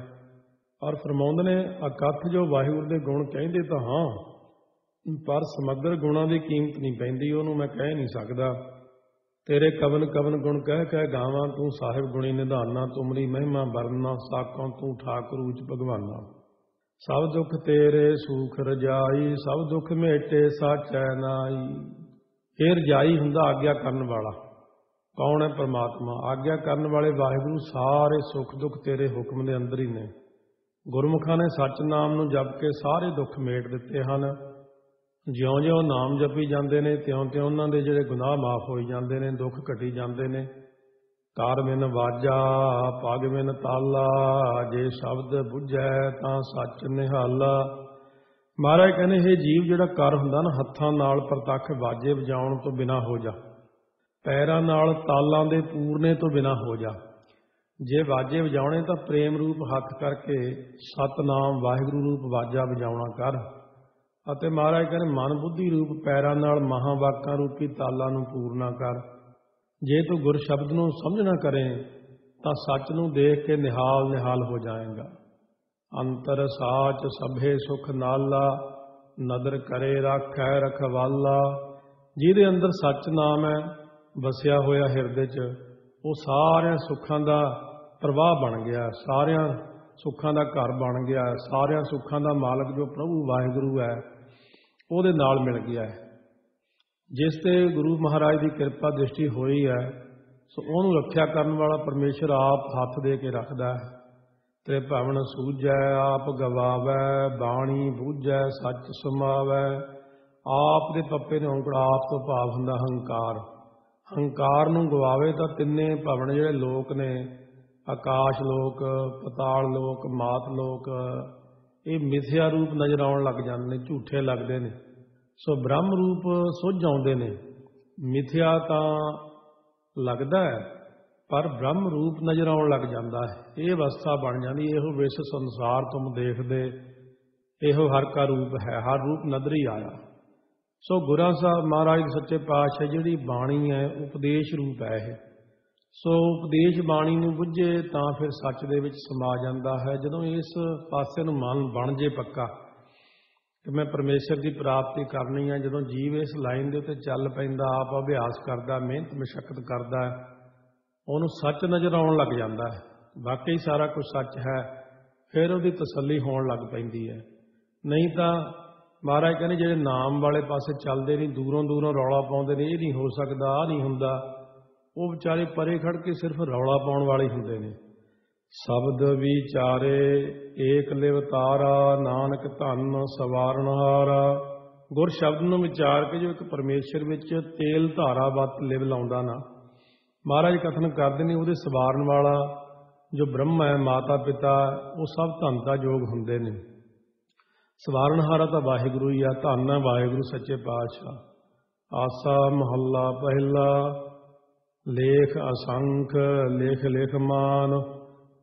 ਪਰ ਫਰਮਾਉਂਦੇ ਨੇ ਅਕਥ ਜੋ ਵਾਹਿਗੁਰੂ ਦੇ ਗੁਣ ਕਹਿੰਦੇ ਤਾਂ ਹਾਂ, ਪਰ ਸਮੱਗਰ ਗੁਣਾਂ ਦੀ ਕੀਮਤ ਨਹੀਂ ਪੈਂਦੀ, ਉਹਨੂੰ ਮੈਂ ਕਹਿ ਨਹੀਂ ਸਕਦਾ। ਤੇਰੇ ਕਵਨ ਕਵਨ ਗੁਣ ਕਹਿ ਕਹਿ ਗਾਵਾਂ, ਤੂੰ ਸਾਹਿਬ ਗੁਣੀ ਨਿਧਾਨਾ, ਤੁਮਰੀ ਮਹਿਮਾ ਵਰਨਾ, ਸਾਕੋਂ ਤੂੰ ਠਾਕੁਰ ਊਚ ਭਗਵਾਨਾ। ਸਭ ਦੁੱਖ ਤੇਰੇ ਸੂਖ ਰਜਾਈ, ਸਭ ਦੁੱਖ ਮੇਟੇ ਸਾਚੈ ਨਾਈ। ਇਹ ਰਜਾਈ ਹੁੰਦਾ ਆਗਿਆ ਕਰਨ ਵਾਲਾ। ਕੌਣ ਹੈ? ਪਰਮਾਤਮਾ। ਆਗਿਆ ਕਰਨ ਵਾਲੇ ਵਾਹਿਗੁਰੂ। ਸਾਰੇ ਸੁੱਖ ਦੁੱਖ ਤੇਰੇ ਹੁਕਮ ਦੇ ਅੰਦਰ ਹੀ ਨੇ। ਗੁਰਮੁਖਾਂ ਨੇ ਸੱਚ ਨਾਮ ਨੂੰ ਜਪ ਕੇ ਸਾਰੇ ਦੁੱਖ ਮੇਟ ਦਿੱਤੇ ਹਨ। ਜਿਉਂ-ਜਿਉਂ ਨਾਮ ਜਪੀ ਜਾਂਦੇ ਨੇ ਤਿਉਂ-ਤਿਉਂ ਉਹਨਾਂ ਦੇ ਜਿਹੜੇ ਗੁਨਾਹ ਮਾਫ ਹੋਈ ਜਾਂਦੇ ਨੇ, ਦੁੱਖ ਘਟੀ ਜਾਂਦੇ ਨੇ। ਕਾਰ ਬਿਨ ਵਾਜਾ ਪਗ ਬਿਨ ਤਾਲਾ, ਜੇ ਸ਼ਬਦ ਬੁੱਝੈ ਤਾਂ ਸੱਚ ਨਿਹਾਲਾ। ਮਹਾਰਾਜ ਕਹਿੰਦੇ ਇਹ ਜੀਵ ਜਿਹੜਾ ਕਰ ਹੁੰਦਾ ਨਾ ਹੱਥਾਂ ਨਾਲ ਪ੍ਰਤੱਖ ਵਾਜੇ ਵਜਾਉਣ ਤੋਂ ਬਿਨਾਂ ਹੋ ਜਾ, ਪੈਰਾਂ ਨਾਲ ਤਾਲਾਂ ਦੇ ਪੂਰਨੇ ਤੋਂ ਬਿਨਾਂ ਹੋ ਜਾ। ਜੇ ਵਾਜੇ ਵਜਾਉਣੇ ਤਾਂ ਪ੍ਰੇਮ ਰੂਪ ਹੱਥ ਕਰਕੇ ਸਤਨਾਮ ਵਾਹਿਗੁਰੂ ਰੂਪ ਵਾਜਾ ਵਜਾਉਣਾ ਕਰ। ਅਤੇ ਮਹਾਰਾਜ ਕਹਿੰਦੇ ਮਨ ਬੁੱਧੀ ਰੂਪ ਪੈਰਾਂ ਨਾਲ ਮਹਾਂਵਾਕਾਂ ਰੂਪੀ ਤਾਲਾਂ ਨੂੰ ਪੂਰਨਾ ਕਰ। ਜੇ ਤੂੰ ਗੁਰ ਸ਼ਬਦ ਨੂੰ ਸਮਝ ਨਾ ਕਰੇ ਤਾਂ ਸੱਚ ਨੂੰ ਦੇਖ ਕੇ ਨਿਹਾਲ ਨਿਹਾਲ ਹੋ ਜਾਏਗਾ। ਅੰਤਰ ਸਾਚ ਸਭੇ ਸੁਖ ਨਾਲਾ, ਨਦਰ ਕਰੇ ਰਾਖੈ ਰਖਵਾਲਾ। ਜਿਹਦੇ ਅੰਦਰ ਸੱਚ ਨਾਮ ਹੈ ਵਸਿਆ ਹੋਇਆ ਹਿਰਦੇ 'ਚ, ਉਹ ਸਾਰਿਆਂ ਸੁੱਖਾਂ ਦਾ ਪ੍ਰਵਾਹ ਬਣ ਗਿਆ, ਸਾਰਿਆਂ ਸੁੱਖਾਂ ਦਾ ਘਰ ਬਣ ਗਿਆ। ਸਾਰਿਆਂ ਸੁੱਖਾਂ ਦਾ ਮਾਲਕ ਜੋ ਪ੍ਰਭੂ ਵਾਹਿਗੁਰੂ ਹੈ ਉਹਦੇ ਨਾਲ ਮਿਲ ਗਿਆ ਹੈ। ਜਿਸ ਤੇ ਗੁਰੂ ਮਹਾਰਾਜ ਦੀ ਕਿਰਪਾ ਦ੍ਰਿਸ਼ਟੀ ਹੋਈ ਹੈ, ਸੋ ਉਹਨੂੰ ਰੱਖਿਆ ਕਰਨ ਵਾਲਾ ਪਰਮੇਸ਼ਰ ਆਪ ਹੱਥ ਦੇ ਕੇ ਰੱਖਦਾ ਹੈ। ਤੇ ਭਵਨ ਸੂਝੈ ਆਪ ਗਵਾਵੈ, ਬਾਣੀ ਬੂਝੈ ਸੱਚ ਸੁਮਾਵੈ। ਆਪ ਦੇ ਪੱਪੇ ਨੇ ਔਂਕੜ, ਆਪ ਤੋਂ ਭਾਵ ਹੁੰਦਾ ਹੰਕਾਰ। ਹੰਕਾਰ ਨੂੰ ਗਵਾਵੇ ਤਾਂ ਤਿੰਨੇ ਭਵਨ ਜਿਹੜੇ ਲੋਕ ਨੇ, ਆਕਾਸ਼ ਲੋਕ, ਪਤਾਲ ਲੋਕ, ਮਾਤ ਲੋਕ, ਇਹ ਮਿਥਿਆ ਰੂਪ ਨਜ਼ਰ ਆਉਣ ਲੱਗ ਜਾਂਦੇ ਨੇ, ਝੂਠੇ ਲੱਗਦੇ ਨੇ। ਸੋ ਬ੍ਰਹਮ ਰੂਪ ਸੁੱਝ ਆਉਂਦੇ ਨੇ। ਮਿਥਿਆ ਤਾਂ ਲੱਗਦਾ ਹੈ ਪਰ ਬ੍ਰਹਮ ਰੂਪ ਨਜ਼ਰ ਆਉਣ ਲੱਗ ਜਾਂਦਾ ਹੈ। ਇਹ ਅਵਸਥਾ ਬਣ ਜਾਂਦੀ, ਇਹੋ ਵਿਸ਼ ਸੰਸਾਰ ਤੁਮ ਦੇਖਦੇ, ਇਹੋ ਹਰ ਕਾ ਰੂਪ ਹੈ, ਹਰ ਰੂਪ ਨਦਰ ਹੀ ਆਇਆ। ਸੋ ਗੁਰਾਂ ਸਾਹਿਬ ਮਹਾਰਾਜ ਸੱਚੇ ਪਾਤਸ਼ਾਹ ਜਿਹੜੀ ਬਾਣੀ ਹੈ ਉਪਦੇਸ਼ ਰੂਪ ਹੈ ਇਹ। ਸੋ ਉਪਦੇਸ਼ ਬਾਣੀ ਨੂੰ ਬੁੱਝੇ ਤਾਂ ਫਿਰ ਸੱਚ ਦੇ ਵਿੱਚ ਸਮਾ ਜਾਂਦਾ ਹੈ। ਜਦੋਂ ਇਸ ਪਾਸੇ ਨੂੰ ਮਨ ਬਣ ਜੇ ਪੱਕਾ ਕਿ ਮੈਂ ਪਰਮੇਸ਼ਰ ਦੀ ਪ੍ਰਾਪਤੀ ਕਰਨੀ ਹੈ, ਜਦੋਂ ਜੀਵ ਇਸ ਲਾਈਨ ਦੇ ਉੱਤੇ ਚੱਲ ਪੈਂਦਾ, ਆਪ ਅਭਿਆਸ ਕਰਦਾ, ਮਿਹਨਤ ਮਸ਼ੱਕਤ ਕਰਦਾ, ਉਹਨੂੰ ਸੱਚ ਨਜ਼ਰ ਆਉਣ ਲੱਗ ਜਾਂਦਾ ਹੈ। ਵਾਕਈ ਸਾਰਾ ਕੁਝ ਸੱਚ ਹੈ। फिर उसकी तसल्ली होण लग पैंदी है। नहीं तो महाराज कहने ਜਿਹੜੇ नाम वाले पासे चलते नहीं, दूरों दूरों रौला पाउंदे ने, ये नहीं हो सकता, आ नहीं हुंदा, वो बेचारे परे खड़ के सिर्फ रौला पाउण वाले हुंदे ने। शब्द विचारे एक लिव तारा, नानक धन सवारणहारा। गुर शब्द ਨੂੰ विचार के जो एक परमेश्वर ਵਿੱਚ तेल धारा वत लिव लाउंदा ना, महाराज कथन करते ने ਉਹਦੇ ਸਵਾਰਨ वाला जो ब्रह्म है, माता पिता, वो सब धन का योग हुंदे ने। सवारणहारा तो वाहिगुरु ही आ, धन है वाहिगुरु सच्चे पातशाह। आसा महला पहला, लेख असंख लेख लेख मान,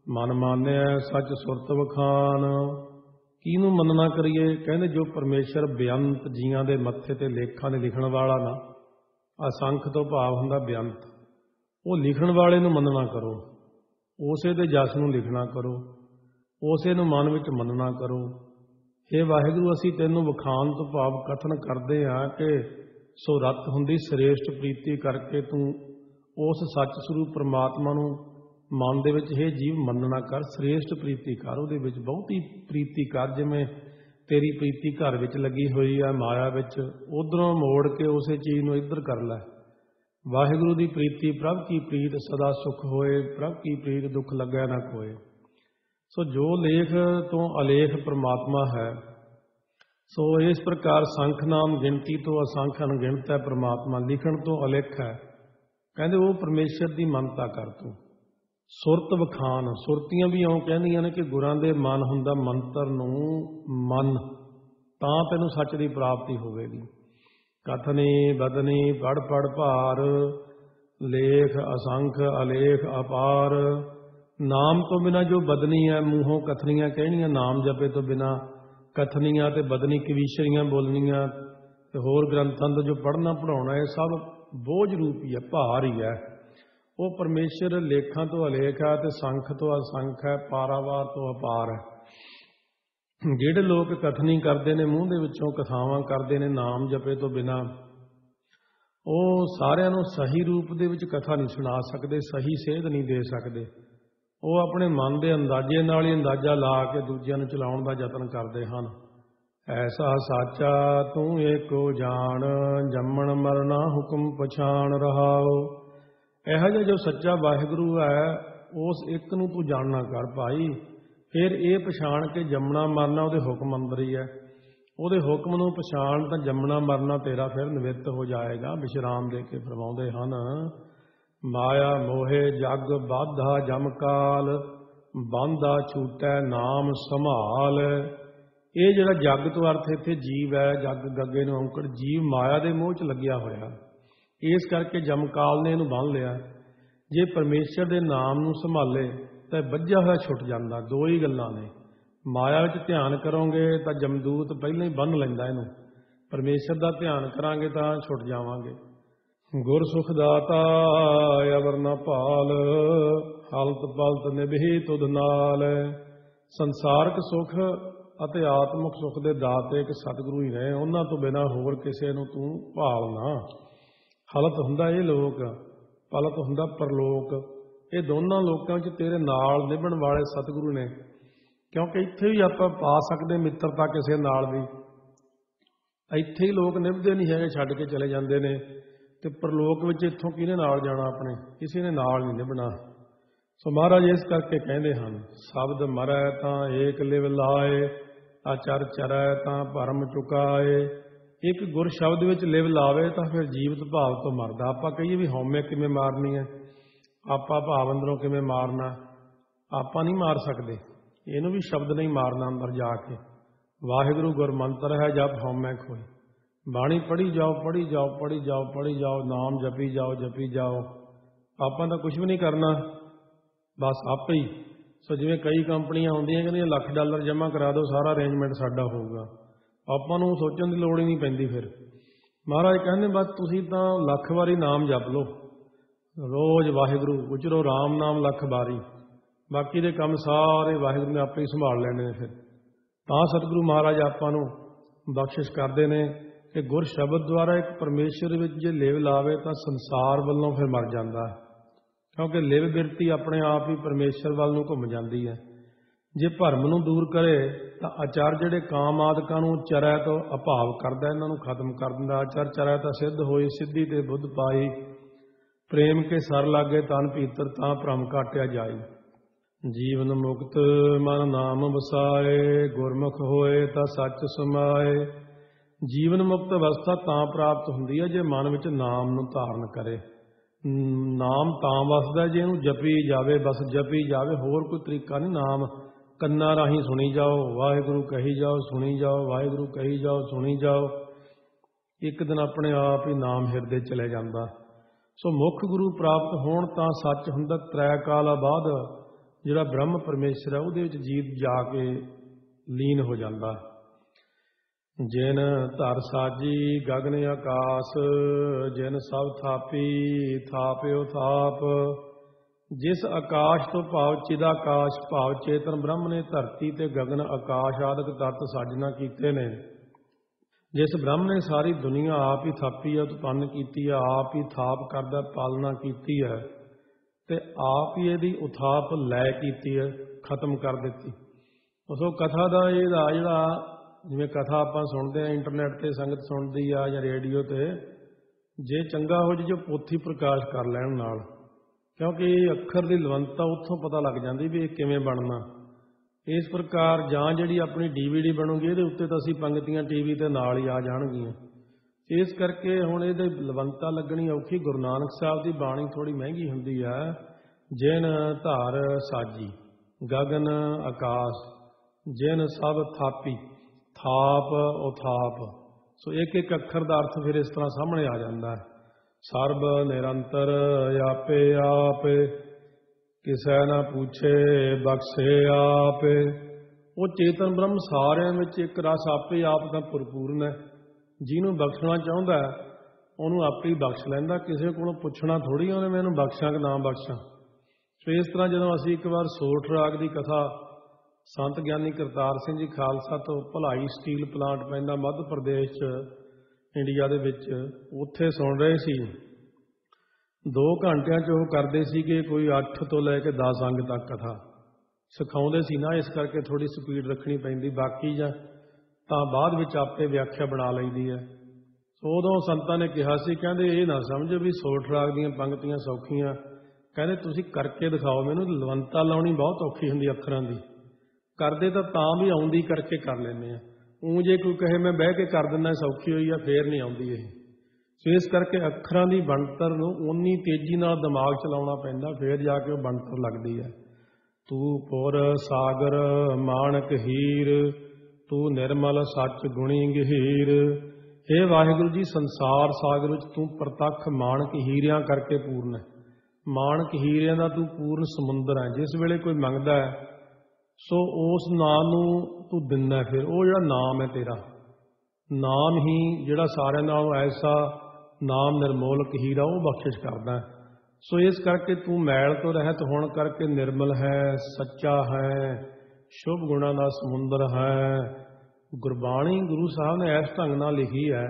मन मान्य सच सुरत वखान। किनू मनना करिए? कहते जो परमेश्वर बेअंत जियां दे मत्थे ते लेखां दे लिखण वाला ना, असंख तो भाव हुंदा बेअंत, वो लिखण वाले नू मनना करो, उसे दे जस नू लिखना करो, उसे नू मन विच मनना करो। हे वाहिगुरु, असीं तैनूं वखान तो भाव कथन करते हाँ कि सो रत हुंदी श्रेष्ठ प्रीति करके तू उस सच स्वरूप परमात्मा नूं मन दे विच हे जीव मनना कर, श्रेष्ठ प्रीति कर, उहदे विच बहुती प्रीति कर। जिवें तेरी प्रीति घर विच लगी हुई है माया विच, उधरों मोड़ के उसे चीज़ नूं इधर कर लै। वाहिगुरु दी प्रीति प्रभ की प्रीत सदा सुख होए, प्रभ की प्रीत दुख लगे ना कोय। सो जो लेख तो अलेख परमात्मा है, सो इस प्रकार संख नाम गिनती तो असंख अनगिनत है परमात्मा, लिखण तो अलेख है। कहते वो परमेश्वर की मनता कर तू। सुरत वखान, सुरतियां भी इउं कहंदियां ने कि गुरां दे मन हुंदा मंत्र नूं मन, तां तैनूं सच की प्राप्ति होवेगी। कथनी बदनी पढ़ पढ़ भार, लेख असंख अलेख अपार। नाम तो बिना जो बदनी है, मूहों कथनियां कहनियां, नाम जपे तो बिना कथनियां ते बदनी कवीशरियां बोलनियां ते होर ग्रंथां तो जो पढ़ना पढ़ाउणा, ये सब बोझ रूप ही है, भार ही है। वो परमेश्वर लेखां तो अलेख है ते संख तो असंख है, पारावार तो अपार है। ਜਿਹੜੇ लोग कथनी करते हैं, मूँह ਦੇ ਵਿੱਚੋਂ कथावां करते हैं नाम जपे तो बिना, ਉਹ ਸਾਰਿਆਂ ਨੂੰ सही रूप ਦੇ ਵਿੱਚ कथा नहीं सुना सकते, सही ਸੇਧ नहीं दे सकते। ਉਹ ਆਪਣੇ ਮਨ ਦੇ ਅੰਦਾਜ਼ੇ ਨਾਲ ਹੀ ਅੰਦਾਜ਼ਾ ਲਾ ਕੇ ਦੂਜਿਆਂ ਨੂੰ ਚਲਾਉਣ ਦਾ ਯਤਨ ਕਰਦੇ ਹਨ। ਐਸਾ ਸਾਚਾ ਤੂੰ ਏਕੋ ਜਾਣ, ਜੰਮਣ ਮਰਨਾ ਹੁਕਮ ਪਛਾਣ ਰਹਾਓ। ਇਹੋ ਜਿਹਾ ਜੋ ਸੱਚਾ ਵਾਹਿਗੁਰੂ ਹੈ, ਉਸ ਇੱਕ ਨੂੰ ਤੂੰ ਜਾਣਨਾ ਕਰ ਭਾਈ। ਫਿਰ ਇਹ ਪਛਾਣ ਕੇ ਜੰਮਣਾ ਮਰਨਾ ਉਹਦੇ ਹੁਕਮ ਅੰਦਰ ਹੀ ਹੈ। ਉਹਦੇ ਹੁਕਮ ਨੂੰ ਪਛਾਣ ਤਾਂ ਜੰਮਣਾ ਮਰਨਾ ਤੇਰਾ ਫਿਰ ਨਿਵਿੱਤ ਹੋ ਜਾਏਗਾ। ਵਿਸ਼ਰਾਮ ਦੇ ਕੇ ਫਰਮਾਉਂਦੇ ਹਨ, माया मोहे जग बाधा जमकाल, बांधा छूटै नाम संभाल। ये जिहड़ा जग तो अर्थ इत्थे जीव है, जग गगे नूं औंकड़, जीव माया दे मोह च लग्या होया, इस करके जमकाल ने इहनूं बंन लिया। जे परमेश्वर दे नाम नूं संभाले तो बज्झा होया छुट जांदा। दो ही गल्लां ने, माया विच ध्यान करोगे तो जमदूत पहले ही बंन लैंदा इहनूं, परमेश्वर दा ध्यान करांगे तो छुट जावांगे। गुर सुख दाता अवर न भाल, हालत पलत निभही तुध नाल। संसारक सुख ਅਤੇ आत्मक सुख ਦੇ ਦਾਤੇ ਇੱਕ सतगुरु ही रहे, ਉਹਨਾਂ ਤੋਂ ਬਿਨਾਂ ਹੋਰ ਕਿਸੇ ਨੂੰ ਤੂੰ ਭਾਲ ਨਾ। ਹਲਤ ਹੁੰਦਾ ਇਹ ਲੋਕ, ਪਲਤ ਹੁੰਦਾ ਪਰਲੋਕ। ਇਹ ਦੋਨਾਂ ਲੋਕਾਂ 'ਚ ਤੇਰੇ ਨਾਲ ਨਿਭਣ ਵਾਲੇ ਸਤਿਗੁਰੂ ਨੇ। ਕਿਉਂਕਿ ਇੱਥੇ ਵੀ ਆਪਾਂ ਪਾ ਸਕਦੇ ਮਿੱਤਰਤਾ ਕਿਸੇ ਨਾਲ ਵੀ, ਇੱਥੇ ਹੀ ਲੋਕ ਨਿਭਦੇ ਨਹੀਂ ਹੈਗੇ, ਛੱਡ ਕੇ ਚਲੇ ਜਾਂਦੇ ਨੇ। ਤੇ ਪ੍ਰਲੋਕ ਵਿੱਚ ਇੱਥੋਂ ਕਿਹਨੇ ਨਾਲ ਜਾਣਾ? ਆਪਣੇ ਕਿਸੇ ਨੇ ਨਾਲ ਨਹੀਂ ਨਿਭਣਾ। ਸੋ ਮਹਾਰਾਜ ਇਸ ਕਰਕੇ ਕਹਿੰਦੇ ਹਨ, ਸ਼ਬਦ ਮਰੈ ਤਾਂ ਏਕ ਲਿਵ ਲਾਏ, ਆਚਰ ਚਰੈ ਤਾਂ ਭਰਮ ਚੁਕਾਏ। ਇੱਕ ਗੁਰ ਸ਼ਬਦ ਵਿੱਚ ਲਿਵ ਲਾਵੇ ਤਾਂ ਫਿਰ ਜੀਵਤ ਭਾਵ ਤੋਂ ਮਰਦਾ। ਆਪਾਂ ਕਹੀਏ ਵੀ ਹਉਮੈ ਕਿਵੇਂ ਮਾਰਨੀ ਹੈ, ਆਪਾਂ ਭਾਵ ਅੰਦਰੋਂ ਕਿਵੇਂ ਮਾਰਨਾ, ਆਪਾਂ ਨਹੀਂ ਮਾਰ ਸਕਦੇ। ਇਹਨੂੰ ਵੀ ਸ਼ਬਦ ਨਹੀਂ ਮਾਰਨਾ ਅੰਦਰ ਜਾ ਕੇ। ਵਾਹਿਗੁਰੂ ਗੁਰ ਮੰਤਰ ਹੈ ਜਪ ਹਉਮੈ ਖੋਏ। ਬਾਣੀ ਪੜ੍ਹੀ ਜਾਓ, ਪੜ੍ਹੀ ਜਾਓ, ਪੜ੍ਹੀ ਜਾਓ, ਪੜ੍ਹੀ ਜਾਓ, ਨਾਮ ਜਪੀ ਜਾਓ, ਜਪੀ ਜਾਓ। ਆਪਾਂ ਤਾਂ ਕੁਛ ਵੀ ਨਹੀਂ ਕਰਨਾ, ਬਸ ਆਪੇ ਹੀ। ਸੋ ਜਿਵੇਂ ਕਈ ਕੰਪਨੀਆਂ ਹੁੰਦੀਆਂ ਕਹਿੰਦੀਆਂ $1,00,000 ਜਮ੍ਹਾਂ ਕਰਾ ਦਿਓ, ਸਾਰਾ ਅਰੇਂਜਮੈਂਟ ਸਾਡਾ ਹੋਊਗਾ। ਆਪਾਂ ਨੂੰ ਸੋਚਣ ਦੀ ਲੋੜ ਹੀ ਨਹੀਂ ਪੈਂਦੀ। ਫਿਰ ਮਹਾਰਾਜ ਕਹਿੰਦੇ ਬਸ ਤੁਸੀਂ ਤਾਂ ਲੱਖ ਵਾਰੀ ਨਾਮ ਜਪ ਲਓ, ਰੋਜ਼ ਵਾਹਿਗੁਰੂ ਉਚਰੋ ਰਾਮ ਨਾਮ ਲੱਖ ਵਾਰੀ, ਬਾਕੀ ਦੇ ਕੰਮ ਸਾਰੇ ਵਾਹਿਗੁਰੂ ਨੇ ਆਪੇ ਹੀ ਸੰਭਾਲ ਲੈਣੇ ਨੇ। ਫਿਰ ਤਾਂ ਸਤਿਗੁਰੂ ਮਹਾਰਾਜ ਆਪਾਂ ਨੂੰ ਬਖਸ਼ਿਸ਼ ਕਰਦੇ ਨੇ ਕਿ ਗੁਰ ਸ਼ਬਦ ਦੁਆਰਾ ਇੱਕ ਪਰਮੇਸ਼ਰ ਵਿੱਚ ਜੇ ਲਿਵ ਲਾਵੇ ਤਾਂ ਸੰਸਾਰ ਵੱਲੋਂ ਫਿਰ ਮਰ ਜਾਂਦਾ ਹੈ। ਕਿਉਂਕਿ ਲਿਵ ਬਿਰਤੀ ਆਪਣੇ ਆਪ ਹੀ ਪਰਮੇਸ਼ਰ ਵੱਲ ਨੂੰ ਘੁੰਮ ਜਾਂਦੀ ਹੈ। ਜੇ ਭਰਮ ਨੂੰ ਦੂਰ ਕਰੇ ਤਾਂ ਆਚਾਰ ਜਿਹੜੇ ਕਾਮ ਆਦਿਕਾਂ ਨੂੰ ਚਰੈ ਤੋਂ ਅਭਾਵ ਕਰਦਾ, ਇਹਨਾਂ ਨੂੰ ਖਤਮ ਕਰ ਦਿੰਦਾ। ਆਚਾਰ ਚਰੈ ਤਾਂ ਸਿੱਧ ਹੋਈ, ਸਿੱਧੀ ਤੇ ਬੁੱਧ ਪਾਈ। ਪ੍ਰੇਮ ਕੇ ਸਰ ਲਾਗੇ ਤਨ ਭੀਤਰ, ਤਾਂ ਭ੍ਰਮ ਘਾਟਿਆ ਜਾਈ। ਜੀਵਨ ਮੁਕਤ ਮਨ ਨਾਮ ਵਸਾਏ, ਗੁਰਮੁਖ ਹੋਏ ਤਾਂ ਸੱਚ ਸਮਾਏ। ਜੀਵਨ ਮੁਕਤ ਅਵਸਥਾ ਤਾਂ ਪ੍ਰਾਪਤ ਹੁੰਦੀ ਹੈ ਜੇ ਮਨ ਵਿੱਚ ਨਾਮ ਨੂੰ ਧਾਰਨ ਕਰੇ। ਨਾਮ ਤਾਂ ਵਸਦਾ ਜੇ ਇਹਨੂੰ ਜਪੀ ਜਾਵੇ, ਬਸ ਜਪੀ ਜਾਵੇ, ਹੋਰ ਕੋਈ ਤਰੀਕਾ ਨਹੀਂ। ਨਾਮ ਕੰਨਾਂ ਰਾਹੀਂ ਸੁਣੀ ਜਾਓ, ਵਾਹਿਗੁਰੂ ਕਹੀ ਜਾਓ, ਸੁਣੀ ਜਾਓ, ਵਾਹਿਗੁਰੂ ਕਹੀ ਜਾਓ, ਸੁਣੀ ਜਾਓ। ਇੱਕ ਦਿਨ ਆਪਣੇ ਆਪ ਹੀ ਨਾਮ ਹਿਰਦੇ ਚਲੇ ਜਾਂਦਾ। ਸੋ ਮੁੱਖ ਗੁਰੂ ਪ੍ਰਾਪਤ ਹੋਣ ਤਾਂ ਸੱਚ ਹੁੰਦਾ। ਤ੍ਰੈ ਕਾਲਾਂ ਬਾਅਦ ਜਿਹੜਾ ਬ੍ਰਹਮ ਪਰਮੇਸ਼ਰ ਹੈ ਉਹਦੇ ਵਿੱਚ ਜੀਵ ਜਾ ਕੇ ਲੀਨ ਹੋ ਜਾਂਦਾ। ਜਿਨ ਧਰ ਸਾਜੀ ਗਗਨ ਆਕਾਸ, ਜਿਨ ਸਭ ਥਾਪੀ ਥਾਪਿਓ ਥਾਪ। ਜਿਸ ਆਕਾਸ਼ ਤੋਂ ਭਾਵ ਚਿਦਾਕਾਸ਼ ਭਾਵ ਚੇਤਨ ਬ੍ਰਹਮ ਨੇ ਧਰਤੀ ਤੇ ਗਗਨ ਆਕਾਸ਼ ਆਦਿਕ ਤੱਤ ਸਾਜਣਾ ਕੀਤੇ ਨੇ। ਜਿਸ ਬ੍ਰਹਮ ਨੇ ਸਾਰੀ ਦੁਨੀਆ ਆਪ ਹੀ ਥਾਪੀ ਹੈ, ਉਤਪੰਨ ਕੀਤੀ ਹੈ, ਆਪ ਹੀ ਥਾਪ ਕਰਦਾ ਪਾਲਣਾ ਕੀਤੀ ਹੈ, ਤੇ ਆਪ ਹੀ ਇਹਦੀ ਉਥਾਪ ਲੈ ਕੀਤੀ ਹੈ, ਖਤਮ ਕਰ ਦਿੱਤੀ। ਉਸੋ ਕਥਾ ਦਾ ਇਹਦਾ ਜਿਹੜਾ ਜਿਵੇਂ ਕਥਾ ਆਪਾਂ ਸੁਣਦੇ ਹਾਂ ਇੰਟਰਨੈਟ 'ਤੇ ਸੰਗਤ ਸੁਣਦੀ ਆ ਜਾਂ ਰੇਡੀਓ 'ਤੇ, ਜੇ ਚੰਗਾ ਹੋ ਜੇ ਜੋ ਪੋਥੀ ਪ੍ਰਕਾਸ਼ ਕਰ ਲੈਣ ਨਾਲ, ਕਿਉਂਕਿ ਇਹ ਅੱਖਰ ਦੀ ਲਵੰਤਾ ਉੱਥੋਂ ਪਤਾ ਲੱਗ ਜਾਂਦੀ ਵੀ ਇਹ ਕਿਵੇਂ ਬਣਨਾ। ਇਸ ਪ੍ਰਕਾਰ ਜਾਂ ਜਿਹੜੀ ਆਪਣੀ DVD ਬਣੂਗੀ ਇਹਦੇ ਉੱਤੇ ਤਾਂ ਅਸੀਂ ਪੰਗਤੀਆਂ TV 'ਤੇ ਨਾਲ ਹੀ ਆ ਜਾਣਗੀਆਂ। ਇਸ ਕਰਕੇ ਹੁਣ ਇਹਦੇ ਲਵੰਤਾ ਲੱਗਣੀ ਔਖੀ। ਗੁਰੂ ਨਾਨਕ ਸਾਹਿਬ ਦੀ ਬਾਣੀ ਥੋੜ੍ਹੀ ਮਹਿੰਗੀ ਹੁੰਦੀ ਹੈ। ਜਿਨ ਧਰ ਸਾਜੀ ਗਗਨ ਆਕਾਸ਼, ਜਿਨ ਸਭ ਥਾਪੀ ਥਾਪ ਉਥਾਪ। ਸੋ ਇੱਕ ਇੱਕ ਅੱਖਰ ਦਾ ਅਰਥ ਫਿਰ ਇਸ ਤਰ੍ਹਾਂ ਸਾਹਮਣੇ ਆ ਜਾਂਦਾ ਹੈ। ਸਰਬ ਨਿਰੰਤਰ ਆਪੇ ਆਪ, ਕਿਸੇ ਨਾ ਪੁੱਛੇ ਬਖਸ਼ੇ ਆਪ। ਉਹ ਚੇਤਨ ਬ੍ਰਹਮ ਸਾਰਿਆਂ ਵਿੱਚ ਇੱਕ ਰਸ ਆਪੇ ਆਪ ਦਾ ਭਰਪੂਰਨ ਹੈ। ਜਿਹਨੂੰ ਬਖਸ਼ਣਾ ਚਾਹੁੰਦਾ ਉਹਨੂੰ ਆਪੇ ਹੀ ਬਖਸ਼ ਲੈਂਦਾ, ਕਿਸੇ ਕੋਲੋਂ ਪੁੱਛਣਾ ਥੋੜ੍ਹੀ ਉਹਨੇ ਮੈਨੂੰ ਬਖਸ਼ਾਂ ਕਿ ਨਾ ਬਖਸ਼ਾਂ। ਸੋ ਇਸ ਤਰ੍ਹਾਂ ਜਦੋਂ ਅਸੀਂ ਇੱਕ ਵਾਰ ਸੋਠ ਰਾਗ ਦੀ ਕਥਾ ਸੰਤ ਗਿਆਨੀ ਕਰਤਾਰ ਸਿੰਘ ਜੀ ਖਾਲਸਾ ਤੋਂ ਭਲਾਈ ਸਟੀਲ ਪਲਾਂਟ ਪੈਂਦਾ ਮੱਧ ਪ੍ਰਦੇਸ਼ 'ਚ ਇੰਡੀਆ ਦੇ ਵਿੱਚ, ਉੱਥੇ ਸੁਣ ਰਹੇ ਸੀ। 2 ਘੰਟਿਆਂ 'ਚ ਉਹ ਕਰਦੇ ਸੀਗੇ ਕੋਈ 8 ਤੋਂ ਲੈ ਕੇ 10 ਅੰਗ ਤੱਕ ਕਥਾ ਸਿਖਾਉਂਦੇ ਸੀ ਨਾ, ਇਸ ਕਰਕੇ ਥੋੜ੍ਹੀ ਸਪੀਡ ਰੱਖਣੀ ਪੈਂਦੀ। ਬਾਕੀ ਜਾਂ ਤਾਂ ਬਾਅਦ ਵਿੱਚ ਆਪੇ ਵਿਆਖਿਆ ਬਣਾ ਲਈਦੀ ਹੈ। ਸੋ ਉਦੋਂ ਸੰਤਾਂ ਨੇ ਕਿਹਾ ਸੀ, ਕਹਿੰਦੇ ਇਹ ਨਾ ਸਮਝੋ ਵੀ ਸੋਠ ਰਾਗ ਦੀਆਂ ਪੰਗਤੀਆਂ ਸੌਖੀਆਂ, ਕਹਿੰਦੇ ਤੁਸੀਂ ਕਰਕੇ ਦਿਖਾਓ ਮੈਨੂੰ। ਲਵੰਤਾ ਲਾਉਣੀ ਬਹੁਤ ਔਖੀ ਹੁੰਦੀ ਅੱਖਰਾਂ ਦੀ। ਕਰਦੇ ਤਾਂ ਵੀ ਆਉਂਦੀ ਕਰਕੇ ਕਰ ਲੈਂਦੇ ਹਾਂ। ਊਂ ਜੇ ਕੋਈ ਕਹੇ ਮੈਂ ਬਹਿ ਕੇ ਕਰ ਦਿੰਦਾ ਸੌਖੀ ਹੋਈ ਆ, ਫੇਰ ਨਹੀਂ ਆਉਂਦੀ ਇਹ। ਸੋ ਇਸ ਕਰਕੇ ਅੱਖਰਾਂ ਦੀ ਬਣਤਰ ਨੂੰ ਓਨੀ ਤੇਜ਼ੀ ਨਾਲ ਦਿਮਾਗ ਚਲਾਉਣਾ ਪੈਂਦਾ, ਫੇਰ ਜਾ ਕੇ ਉਹ ਬਣਤਰ ਲੱਗਦੀ ਹੈ। ਤੂੰ ਪੁਰ ਸਾਗਰ ਮਾਣਕ ਹੀਰ, ਤੂੰ ਨਿਰਮਲ ਸੱਚ ਗੁਣੀ ਗਹੀਰ। ਹੇ ਵਾਹਿਗੁਰੂ ਜੀ, ਸੰਸਾਰ ਸਾਗਰ ਵਿੱਚ ਤੂੰ ਪ੍ਰਤੱਖ ਮਾਣਕ ਹੀਰਿਆਂ ਕਰਕੇ ਪੂਰਨ ਹੈ। ਮਾਣਕ ਹੀਰਿਆਂ ਦਾ ਤੂੰ ਪੂਰਨ ਸਮੁੰਦਰ ਹੈ। ਜਿਸ ਵੇਲੇ ਕੋਈ ਮੰਗਦਾ ਹੈ ਸੋ ਉਸ ਨਾਮ ਨੂੰ ਤੂੰ ਦਿੰਦਾ। ਫਿਰ ਉਹ ਜਿਹੜਾ ਨਾਮ ਹੈ ਤੇਰਾ, ਨਾਮ ਹੀ ਜਿਹੜਾ ਸਾਰਿਆਂ ਨਾਲੋਂ ਐਸਾ ਨਾਮ ਨਿਰਮੋਲਕ ਹੀਰਾ ਉਹ ਬਖਸ਼ਿਸ਼ ਕਰਦਾ ਹੈ। ਸੋ ਇਸ ਕਰਕੇ ਤੂੰ ਮੈਲ ਤੋਂ ਰਹਿਤ ਹੋਣ ਕਰਕੇ ਨਿਰਮਲ ਹੈ, ਸੱਚਾ ਹੈ, ਸ਼ੁਭ ਗੁਣਾਂ ਦਾ ਸਮੁੰਦਰ ਹੈ। ਗੁਰਬਾਣੀ ਗੁਰੂ ਸਾਹਿਬ ਨੇ ਇਸ ਢੰਗ ਨਾਲ ਲਿਖੀ ਹੈ,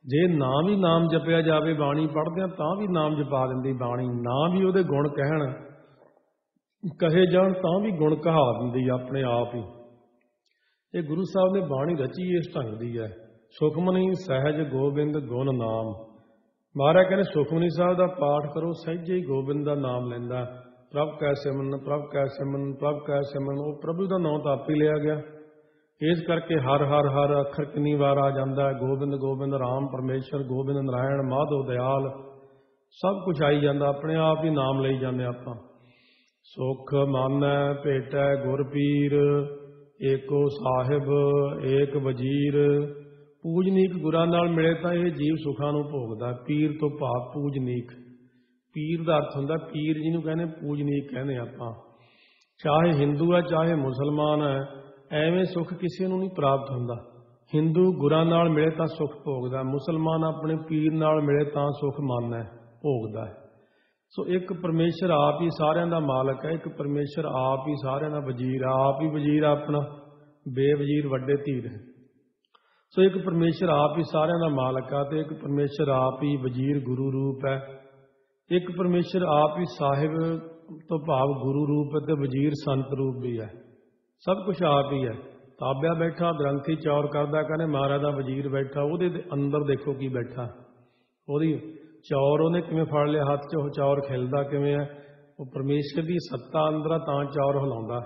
ਜੇ ਨਾਮ ਹੀ ਨਾਮ ਜਪਿਆ ਜਾਵੇ, ਬਾਣੀ ਪੜ੍ਹਦਿਆਂ ਤਾਂ ਵੀ ਨਾਮ ਜਪਾ ਦਿੰਦੀ ਬਾਣੀ। ਨਾ ਵੀ ਉਹਦੇ ਗੁਣ ਕਹੇ ਜਾਣ ਤਾਂ ਵੀ ਗੁਣ ਕਹਾ ਦਿੰਦੀ ਆਪਣੇ ਆਪ ਹੀ। ਇਹ ਗੁਰੂ ਸਾਹਿਬ ਨੇ ਬਾਣੀ ਰਚੀ ਇਸ ਢੰਗ ਦੀ ਹੈ। ਸੁਖਮਨੀ ਸਹਿਜ ਗੋਬਿੰਦ ਗੁਣ ਨਾਮ। ਮਹਾਰਾਜ ਕਹਿੰਦੇ ਸੁਖਮਨੀ ਸਾਹਿਬ ਦਾ ਪਾਠ ਕਰੋ, ਸਹਿਜੇ ਹੀ ਗੋਬਿੰਦ ਦਾ ਨਾਮ ਲੈਂਦਾ। ਪ੍ਰਭ ਕੈ ਸਿਮਰਨ, ਪ੍ਰਭ ਕੈ ਸਿਮਰਨ, ਪ੍ਰਭ ਕੈ ਸਿਮਰਨ। ਉਹ ਪ੍ਰਭੂ ਦਾ ਨਾਮ ਤਾਂ ਆਪ ਹੀ ਲਿਆ ਗਿਆ। ਇਸ ਕਰਕੇ ਹਰ ਹਰ ਹਰ ਅੱਖਰ ਕਿੰਨੀ ਵਾਰ ਆ ਜਾਂਦਾ ਹੈ। ਗੋਬਿੰਦ ਗੋਬਿੰਦ ਰਾਮ ਪਰਮੇਸ਼ਰ, ਗੋਬਿੰਦ ਨਾਰਾਇਣ ਮਾਧੋ ਦਿਆਲ, ਸਭ ਕੁਝ ਆਈ ਜਾਂਦਾ। ਆਪਣੇ ਆਪ ਹੀ ਨਾਮ ਲਈ ਜਾਂਦੇ ਆਪਾਂ। ਸੁਖ ਮਾਨੈ ਭੇਟੈ ਗੁਰ ਪੀਰ, ਏਕੋ ਸਾਹਿਬ ਏਕ ਵਜੀਰ। ਪੂਜਨੀਕ ਗੁਰਾਂ ਨਾਲ ਮਿਲੇ ਤਾਂ ਇਹ ਜੀਵ ਸੁੱਖਾਂ ਨੂੰ ਭੋਗਦਾ। ਪੀਰ ਤੋਂ ਭਾਵ ਪੂਜਨੀਕ। ਪੀਰ ਦਾ ਅਰਥ ਹੁੰਦਾ ਪੀਰ ਜਿਹਨੂੰ ਕਹਿੰਦੇ ਪੂਜਨੀਕ ਕਹਿੰਦੇ ਆਪਾਂ। ਚਾਹੇ ਹਿੰਦੂ ਹੈ ਚਾਹੇ ਮੁਸਲਮਾਨ ਹੈ, ਐਵੇਂ ਸੁੱਖ ਕਿਸੇ ਨੂੰ ਨਹੀਂ ਪ੍ਰਾਪਤ ਹੁੰਦਾ। ਹਿੰਦੂ ਗੁਰਾਂ ਨਾਲ ਮਿਲੇ ਤਾਂ ਸੁੱਖ ਭੋਗਦਾ, ਮੁਸਲਮਾਨ ਆਪਣੇ ਪੀਰ ਨਾਲ ਮਿਲੇ ਤਾਂ ਸੁੱਖ ਮੰਨਦਾ ਭੋਗਦਾ ਹੈ। ਸੋ ਇੱਕ ਪਰਮੇਸ਼ਰ ਆਪ ਹੀ ਸਾਰਿਆਂ ਦਾ ਮਾਲਕ ਹੈ। ਇੱਕ ਪਰਮੇਸ਼ਰ ਆਪ ਹੀ ਸਾਰਿਆਂ ਦਾ ਵਜ਼ੀਰ ਹੈ। ਆਪ ਹੀ ਵਜ਼ੀਰ ਆਪਣਾ, ਬੇਵਜ਼ੀਰ ਵੱਡੇ ਧੀਰ ਹੈ। ਸੋ ਇੱਕ ਪਰਮੇਸ਼ਰ ਆਪ ਹੀ ਸਾਰਿਆਂ ਦਾ ਮਾਲਕ ਹੈ ਤੇ ਇੱਕ ਪਰਮੇਸ਼ਰ ਆਪ ਹੀ ਵਜ਼ੀਰ ਗੁਰੂ ਰੂਪ ਹੈ। ਇੱਕ ਪਰਮੇਸ਼ਰ ਆਪ ਹੀ ਸਾਹਿਬ ਤੋਂ ਭਾਵ ਗੁਰੂ ਰੂਪ ਹੈ ਤੇ ਵਜ਼ੀਰ ਸੰਤ ਰੂਪ ਵੀ ਹੈ। सब कुछ आप ही है। ताबिया बैठा ग्रंथी चौर करदा, कहने महाराज का वजीर बैठा, ਉਹਦੇ अंदर देखो की बैठा, ਉਹਦੀ चौर ਉਹਨੇ किवें फड़ लिया हथ 'ਚ, ਉਹ चौर खिलदा किवें है। ਉਹ परमेश्वर की सत्ता अंदर तां चौर हिलाउंदा,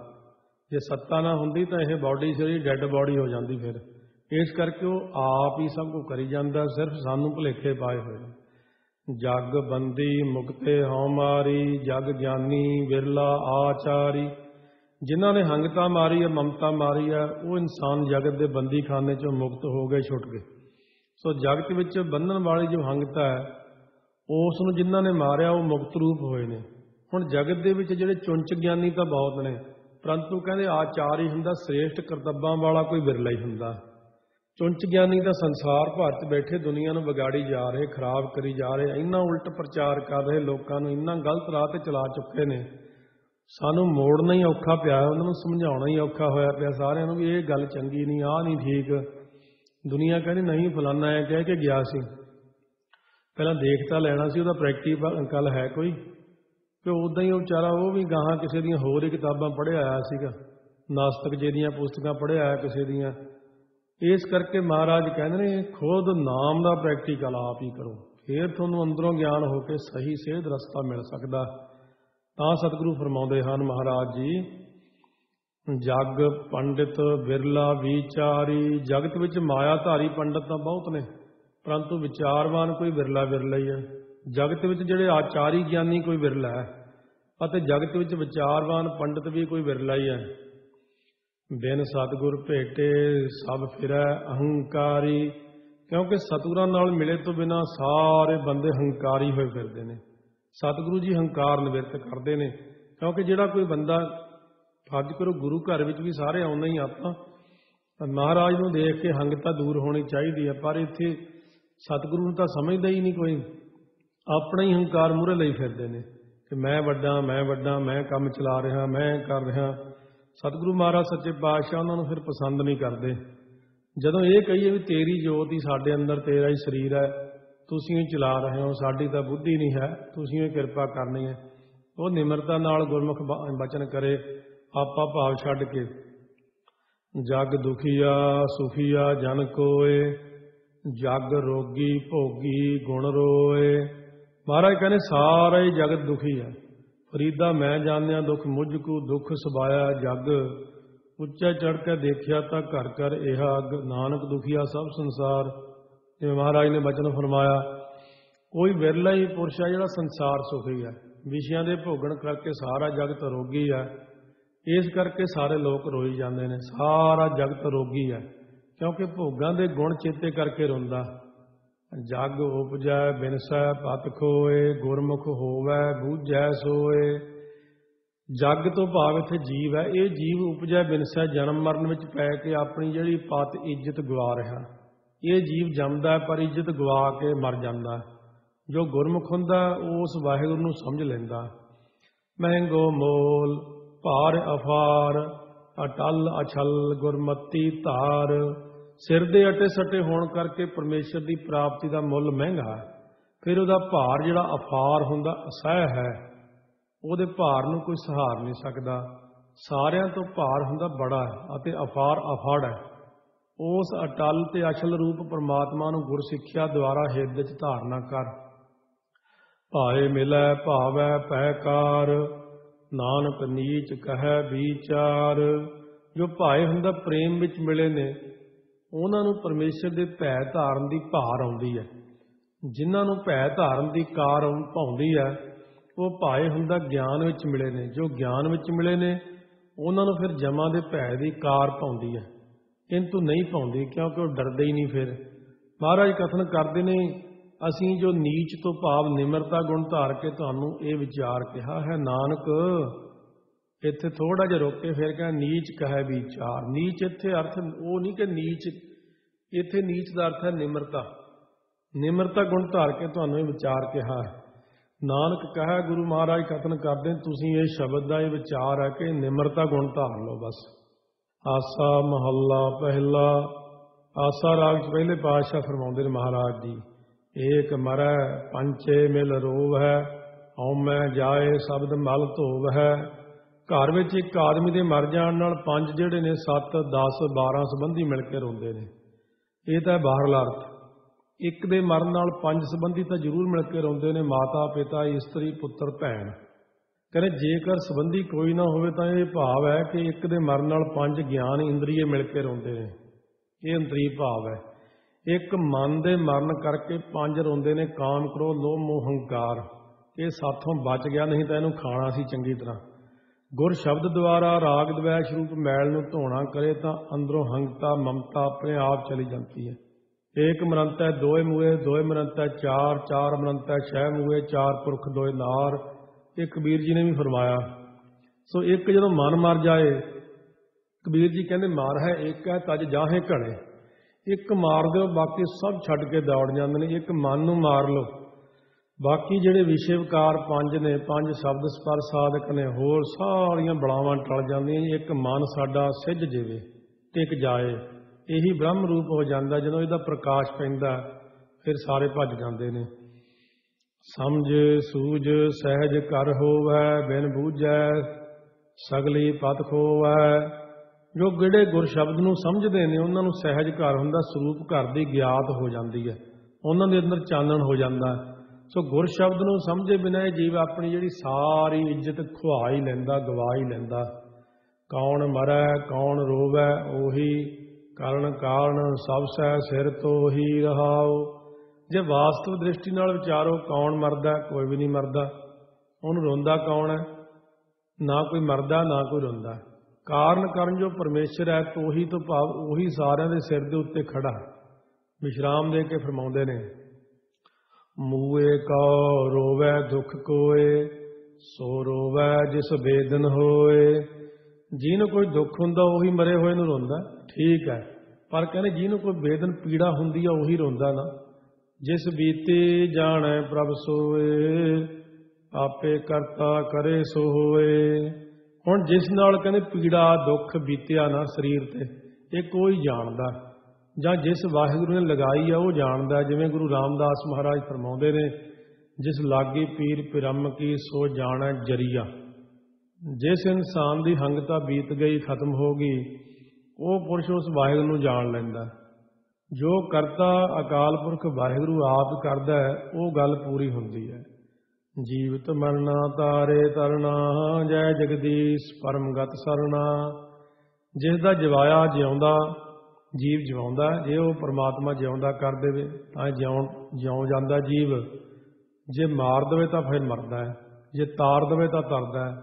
जे सत्ता ना हुंदी तां ਇਹ बॉडी ਜਿਹੜੀ ਡੈਡ बॉडी हो जाती। फिर इस करके वो आप ही सब कुछ करी जाता, सिर्फ सानू भुलेखे पाए हुए। जग बंदी मुक्ते हौमारी, जग ज्ञानी विरला आचारी। जिन्हों ने हंगता मारी है, ममता मारी है, वो इंसान जगत के बंदी खाने चो मुक्त हो गए, छुट गए। सो जगत विच बंधन वाली जो हंगता है, उसनूं जिन्हों ने मारिया वो मुक्त रूप होए ने। हुण जगत दे विच जिहड़े चुंच ज्ञानी तो बहुत ने, परंतु कहते आचारी हुंदा श्रेष्ठ करतबां वाला कोई विरला ही हुंदा। चुंच ज्ञानी का संसार भर च बैठे दुनिया नूं बिगाड़ी जा रहे, खराब करी जा रहे, इन्ना उल्ट प्रचार कर रहे, लोगों नूं इन्ना गलत राह ते चला चुके ने। सानू मोड़ना ही औखा पिया, उन्होंने समझाउणा ही औखा होया पिया सारिआं नूं भी ये गल चंगी नहीं, आ नहीं ठीक। दुनिया कहती नहीं फलाना है कह के गया सी, पहला देख तां लैणा सी, उहदा प्रैक्टिकल है कोई कि उदां ही बेचारा वो भी गाहां किसी दियां होर ही किताबां पढ़े आया सीगा, नास्तिक जी दियां पुस्तकां पढ़े आया किसी दियां। इस करके महाराज कहते ने खुद नाम का प्रैक्टिकल आप ही करो, फिर तुहानूं अंदरों ज्ञान होकर सही सेध रस्ता मिल सकता। तां सतगुरु फरमाउंदे हन महाराज जी, जग पंडित विरला विचारी। जगत विच मायाधारी पंडित तो बहुत ने, परंतु विचारवान कोई विरला विरला ही है। जगत विच जिहड़े आचारी ज्ञानी कोई विरला है, अते जगत विच विचारवान पंडित भी कोई विरला ही है। बिन सतगुर भेटे सब फिरै अहंकारी। क्योंकि सतगुरां नाल मिले तो बिना सारे बंदे हंकारी होए फिरदे ने। सतगुरु जी हंकार निवृत्त करते हैं, क्योंकि जिहड़ा कोई बंदा फर्ज करो गुरु घर विच भी सारे आउंदे ही आपां, महाराज नूं देख के हंगता दूर होनी चाहिए है, पर इत्थे सतगुरु नूं तां समझदा ही नहीं कोई, अपना ही हंकार मूहरे लई फिरदे ने कि मैं वड्डा मैं काम चला रहा, मैं कर रहा। सतगुरु महाराज सच्चे पातशाह उन्होंने फिर पसंद नहीं करते। जदों ये कहिए भी तेरी जोत ही साडे अंदर, तेरा ही शरीर है, तुसीं ही चला रहे हो, साडी तां बुद्धि नहीं है, तुसीं ही किरपा करनी है, वो निमरता नाल गुरमुख बचन करे, आपा भाव छड्ड के। जग दुखिया सुखिया जन कोय, जग रोगी भोगी गुण रोए। महाराज कहने सारा ही जगत दुखी है। फरीदा मैं जानिया दुख मुझको, दुख सबाया जग, उच्चा चढ़ के देखिया तां घर घर यह अग, नानक दुखिया सब संसार। जिवें महाराज ने वचन फरमाया, कोई विरला ही पुरुष है जिहड़ा संसार सुखी है, विषयां दे भोगण करके सारा जगत रोगी है। इस करके सारे लोग रोई जाते हैं, सारा जगत रोगी है, क्योंकि भोगां दे गुण चेते करके रोंदा। जग उपजै बिनसै पत खोए, गुरमुख होवै बूझै सोए। जग तो भाव इत्थे जीव है, ये जीव उपजै बिनसै जन्म मरण विच पै के अपनी जिहड़ी पत इज्जत गवा रहा। ये जीव जमदा है पर इज्जत गवा के मर जांदा। जो गुरमुख हुंदा उस वाहिगुरू नूं समझ लैंदा। महंगो मोल भार अफार, अटल अछल गुरमती धार। सिर दे अटे सटे होण करके परमेश्वर की प्राप्ति का मुल महंगा है। फिर उहदा भार जिहड़ा अफार हुंदा असह है, उहदे भार नूं कोई सहार नहीं सकदा। सारियां तो भार हुंदा बड़ा है अते अफार अफड़ है। उस अटल ते अचल रूप परमात्मा नूं गुर सिੱਖਿਆ द्वारा हिरदे च धारना कर। भाए मिलै भावै पैकार, नानक नीच कहै विचार। जो भाए हुंदा प्रेम विच मिले ने, उन्हां नूं परमेश्वर दे भै धारन दी भार आउंदी है। जिन्हां नूं भै धारन दी कार पाउंदी है, वो भाए हुंदा ज्ञान विच मिले ने। जो ज्ञान विच मिले ने, उन्हां नूं फिर जमा दे भै दी कार पाउंदी है, किंतु नहीं पाउंदी क्योंकि वो डरदे ही नहीं। फिर महाराज कथन करते ने, असीं जो नीच तो भाव निमरता गुण धार के तुहानूं ये विचार कहा है। नानक इत्थे थोड़ा जिहा रोक के फिर कहा नीच कहे विचार। नीच इत्थे अर्थ वो नहीं कि नीच, इत्थे नीच का अर्थ है निमरता। निमरता गुण धार के तुहानूं ये विचार कहा है। नानक कहा गुरु महाराज कथन करते, तुसीं ये शब्द का ये विचार है कि निमरता गुण धार लो बस। आसा महला पहला। आसा राग च पहले पातशाह फरमाउंदे ने महाराज जी, एक मरै पंचे मिल रोव है, औमै जाए शब्द मल धोव है। घर ਵਿੱਚ ਇੱਕ ਆਦਮੀ ਦੇ ਮਰ ਜਾਣ ਨਾਲ 5 ਜਿਹੜੇ ਨੇ 7, 10, 12 ਸੰਬੰਧੀ ਮਿਲ ਕੇ ਰੋਂਦੇ ਨੇ। ਇਹ ਤਾਂ ਬਾਹਰਲਾ ਅਰਥ। ਇੱਕ ਦੇ ਮਰਨ ਨਾਲ 5 ਸੰਬੰਧੀ ਤਾਂ ਜ਼ਰੂਰ ਮਿਲ ਕੇ ਰੋਂਦੇ ਨੇ, ਮਾਤਾ, ਪਿਤਾ, ਇਸਤਰੀ, ਪੁੱਤਰ, ਭੈਣ। ਕਹਿੰਦੇ ਜੇਕਰ ਸੰਬੰਧੀ ਕੋਈ ਨਾ ਹੋਵੇ ਤਾਂ ਇਹ ਭਾਵ ਹੈ ਕਿ ਇੱਕ ਦੇ ਮਰਨ ਨਾਲ 5 ਗਿਆਨ ਇੰਦਰੀਏ ਮਿਲ ਕੇ ਰੋਂਦੇ ਨੇ। ਇਹ ਅੰਤਰੀ ਭਾਵ ਹੈ। ਇੱਕ ਮਨ ਦੇ ਮਰਨ ਕਰਕੇ 5 ਰੋਂਦੇ ਨੇ, ਕਾਮ, ਕ੍ਰੋਧ, ਲੋਭ, ਮੋਹ, ਹੰਕਾਰ। ਇਹ ਸਾਥੋਂ ਬਚ ਗਿਆ, ਨਹੀਂ ਤਾਂ ਇਹਨੂੰ ਖਾਣਾ ਸੀ ਚੰਗੀ ਤਰ੍ਹਾਂ। ਗੁਰ ਸ਼ਬਦ ਦੁਆਰਾ ਰਾਗ ਦਵੈਸ਼ ਰੂਪ ਮੈਲ ਨੂੰ ਧੋਣਾ ਕਰੇ ਤਾਂ ਅੰਦਰੋਂ ਹੰਕਤਾ, ਮਮਤਾ ਆਪਣੇ ਆਪ ਚਲੀ ਜਾਂਦੀ ਹੈ। ਏਕ ਮਰੰਤ ਹੈ ਦੋਏ ਮੂਏ, ਦੋਏ ਮਰੰਤ ਹੈ ਚਾਰ, ਚਾਰ ਮਰੰਤ ਹੈ ਛੈ ਮੂਏ, ਚਾਰ ਪੁਰਖ ਦੋਏ ਨਾਰ। ਇਹ ਕਬੀਰ ਜੀ ਨੇ ਵੀ ਫਰਮਾਇਆ। ਸੋ ਇੱਕ ਜਦੋਂ ਮਨ ਮਰ ਜਾਏ, ਕਬੀਰ ਜੀ ਕਹਿੰਦੇ ਮਾਰ ਹੈ ਇੱਕ ਹੈ ਤਜ ਜਾਹੇ ਘੜੇ। ਇੱਕ ਮਾਰ ਦਿਓ, ਬਾਕੀ ਸਭ ਛੱਡ ਕੇ ਦੌੜ ਜਾਂਦੇ ਨੇ। ਇੱਕ ਮਨ ਨੂੰ ਮਾਰ ਲਓ, ਬਾਕੀ ਜਿਹੜੇ ਵਿਸ਼ੇ ਵਿਕਾਰ 5 ਨੇ, 5 ਸ਼ਬਦ ਸਪਰਸ਼ ਸਾਧਕ ਨੇ, ਹੋਰ ਸਾਰੀਆਂ ਬਲਾਵਾਂ ਟਲ ਜਾਂਦੀਆਂ। ਇੱਕ ਮਨ ਸਾਡਾ ਸਿੱਝ ਜਾਵੇ, ਟਿਕ ਜਾਏ, ਇਹੀ ਬ੍ਰਹਮ ਰੂਪ ਹੋ ਜਾਂਦਾ। ਜਦੋਂ ਇਹਦਾ ਪ੍ਰਕਾਸ਼ ਪੈਂਦਾ ਫਿਰ ਸਾਰੇ ਭੱਜ ਜਾਂਦੇ ਨੇ। ਸਮਝ ਸੂਝ ਸਹਿਜ ਕਰ ਹੋਵੈ, ਬਿਨ ਬੂਝੈ ਸਗਲੀ ਪਤ ਖੋਵੈ। ਜੋ ਜਿਹੜੇ ਗੁਰ ਸ਼ਬਦ ਨੂੰ ਸਮਝਦੇ ਨੇ ਉਹਨਾਂ ਨੂੰ ਸਹਿਜ ਘਰ ਹੁੰਦਾ, ਸਰੂਪ ਘਰ ਦੀ ਗਿਆਤ ਹੋ ਜਾਂਦੀ ਹੈ, ਉਹਨਾਂ ਦੇ ਅੰਦਰ ਚਾਨਣ ਹੋ ਜਾਂਦਾ। ਸੋ ਗੁਰ ਸ਼ਬਦ ਨੂੰ ਸਮਝੇ ਬਿਨਾਂ ਇਹ ਜੀਵ ਆਪਣੀ ਜਿਹੜੀ ਸਾਰੀ ਇੱਜ਼ਤ ਖੁਆ ਹੀ ਲੈਂਦਾ, ਗਵਾ ਹੀ ਲੈਂਦਾ। ਕੌਣ ਮਰੈ ਕੌਣ ਰੋਵੈ, ਉਹੀ ਕਰਨ ਕਾਰਨ ਸਭ ਸਹਿ ਸਿਰ ਤੋਂ ਹੀ ਰਹਾਓ। ਜੇ ਵਾਸਤਵ ਦ੍ਰਿਸ਼ਟੀ ਨਾਲ ਵਿਚਾਰੋ, ਕੌਣ ਮਰਦਾ? ਕੋਈ ਵੀ ਨਹੀਂ ਮਰਦਾ। ਉਹਨੂੰ ਰੋਂਦਾ ਕੌਣ ਹੈ? ਨਾ ਕੋਈ ਮਰਦਾ ਨਾ ਕੋਈ ਰੋਂਦਾ। ਕਾਰਨ ਕਰਨ ਜੋ ਪਰਮੇਸ਼ਰ ਹੈ, ਤੋਹੀ ਤੋਂ ਭਾਵ ਉਹੀ ਸਾਰਿਆਂ ਦੇ ਸਿਰ ਦੇ ਉੱਤੇ ਖੜਾ। ਵਿਸ਼ਰਾਮ ਦੇ ਕੇ ਫਰਮਾਉਂਦੇ ਨੇ, ਮੂਏ ਕਉ ਰੋਵੈ ਦੁੱਖ ਕੋਏ, ਸੋ ਰੋਵੈ ਜਿਸ ਬੇਦਨ ਹੋਏ। ਜਿਹਨੂੰ ਕੋਈ ਦੁੱਖ ਹੁੰਦਾ ਉਹੀ ਮਰੇ ਹੋਏ ਨੂੰ ਰੋਂਦਾ, ਠੀਕ ਹੈ। ਪਰ ਕਹਿੰਦੇ ਜਿਹਨੂੰ ਕੋਈ ਬੇਦਨ ਪੀੜਾ ਹੁੰਦੀ ਆ ਉਹੀ ਰੋਂਦਾ ਨਾ। ਜਿਸ ਬੀਤੀ ਜਾਣੈ ਪ੍ਰਭ ਸੋਏ, ਆਪੇ ਕਰਤਾ ਕਰੇ ਸੋ ਹੋਏ। ਹੁਣ ਜਿਸ ਨਾਲ ਕਹਿੰਦੇ ਪੀੜਾ ਦੁੱਖ ਬੀਤਿਆ ਨਾ ਸਰੀਰ ਤੇ, ਇਹ ਕੋਈ ਜਾਣਦਾ, ਜਾਂ ਜਿਸ ਵਾਹਿਗੁਰੂ ਨੇ ਲਗਾਈ ਆ ਉਹ ਜਾਣਦਾ। ਜਿਵੇਂ ਗੁਰੂ ਰਾਮਦਾਸ ਮਹਾਰਾਜ ਫਰਮਾਉਂਦੇ ਨੇ, ਜਿਸ ਲਾਗੀ ਪੀਰ ਪਿਰਮ ਕੀ ਸੋ ਜਾਣੈ ਜਰੀਆ। ਜਿਸ ਇਨਸਾਨ ਦੀ ਹੰਗਤਾ ਬੀਤ ਗਈ, ਖਤਮ ਹੋ ਗਈ, ਉਹ ਪੁਰਸ਼ ਉਸ ਵਾਹਿਗੁਰੂ ਨੂੰ ਜਾਣ ਲੈਂਦਾ। ਜੋ ਕਰਤਾ ਅਕਾਲ ਪੁਰਖ ਵਾਹਿਗੁਰੂ ਆਪ ਕਰਦਾ ਹੈ, ਉਹ ਗੱਲ ਪੂਰੀ ਹੁੰਦੀ ਹੈ। ਜੀਵਤ ਮਰਨਾ ਤਾਰੇ ਤਰਨਾ, ਜੈ ਜਗਦੀਸ਼ ਪਰਮਗਤ ਸਰਨਾ। ਜਿਸ ਦਾ ਜਿਵਾਇਆ ਜਿਉਂਦਾ ਜੀਵ ਜਿਵਾਉਂਦਾ। ਜੇ ਉਹ ਪਰਮਾਤਮਾ ਜਿਉਂਦਾ ਕਰ ਦੇਵੇ ਤਾਂ ਜਿਉਂ ਜਾਂਦਾ ਜੀਵ। ਜੇ ਮਾਰ ਦੇਵੇ ਤਾਂ ਫਿਰ ਮਰਦਾ ਹੈ, ਜੇ ਤਾਰ ਦੇਵੇ ਤਾਂ ਤਰਦਾ ਹੈ।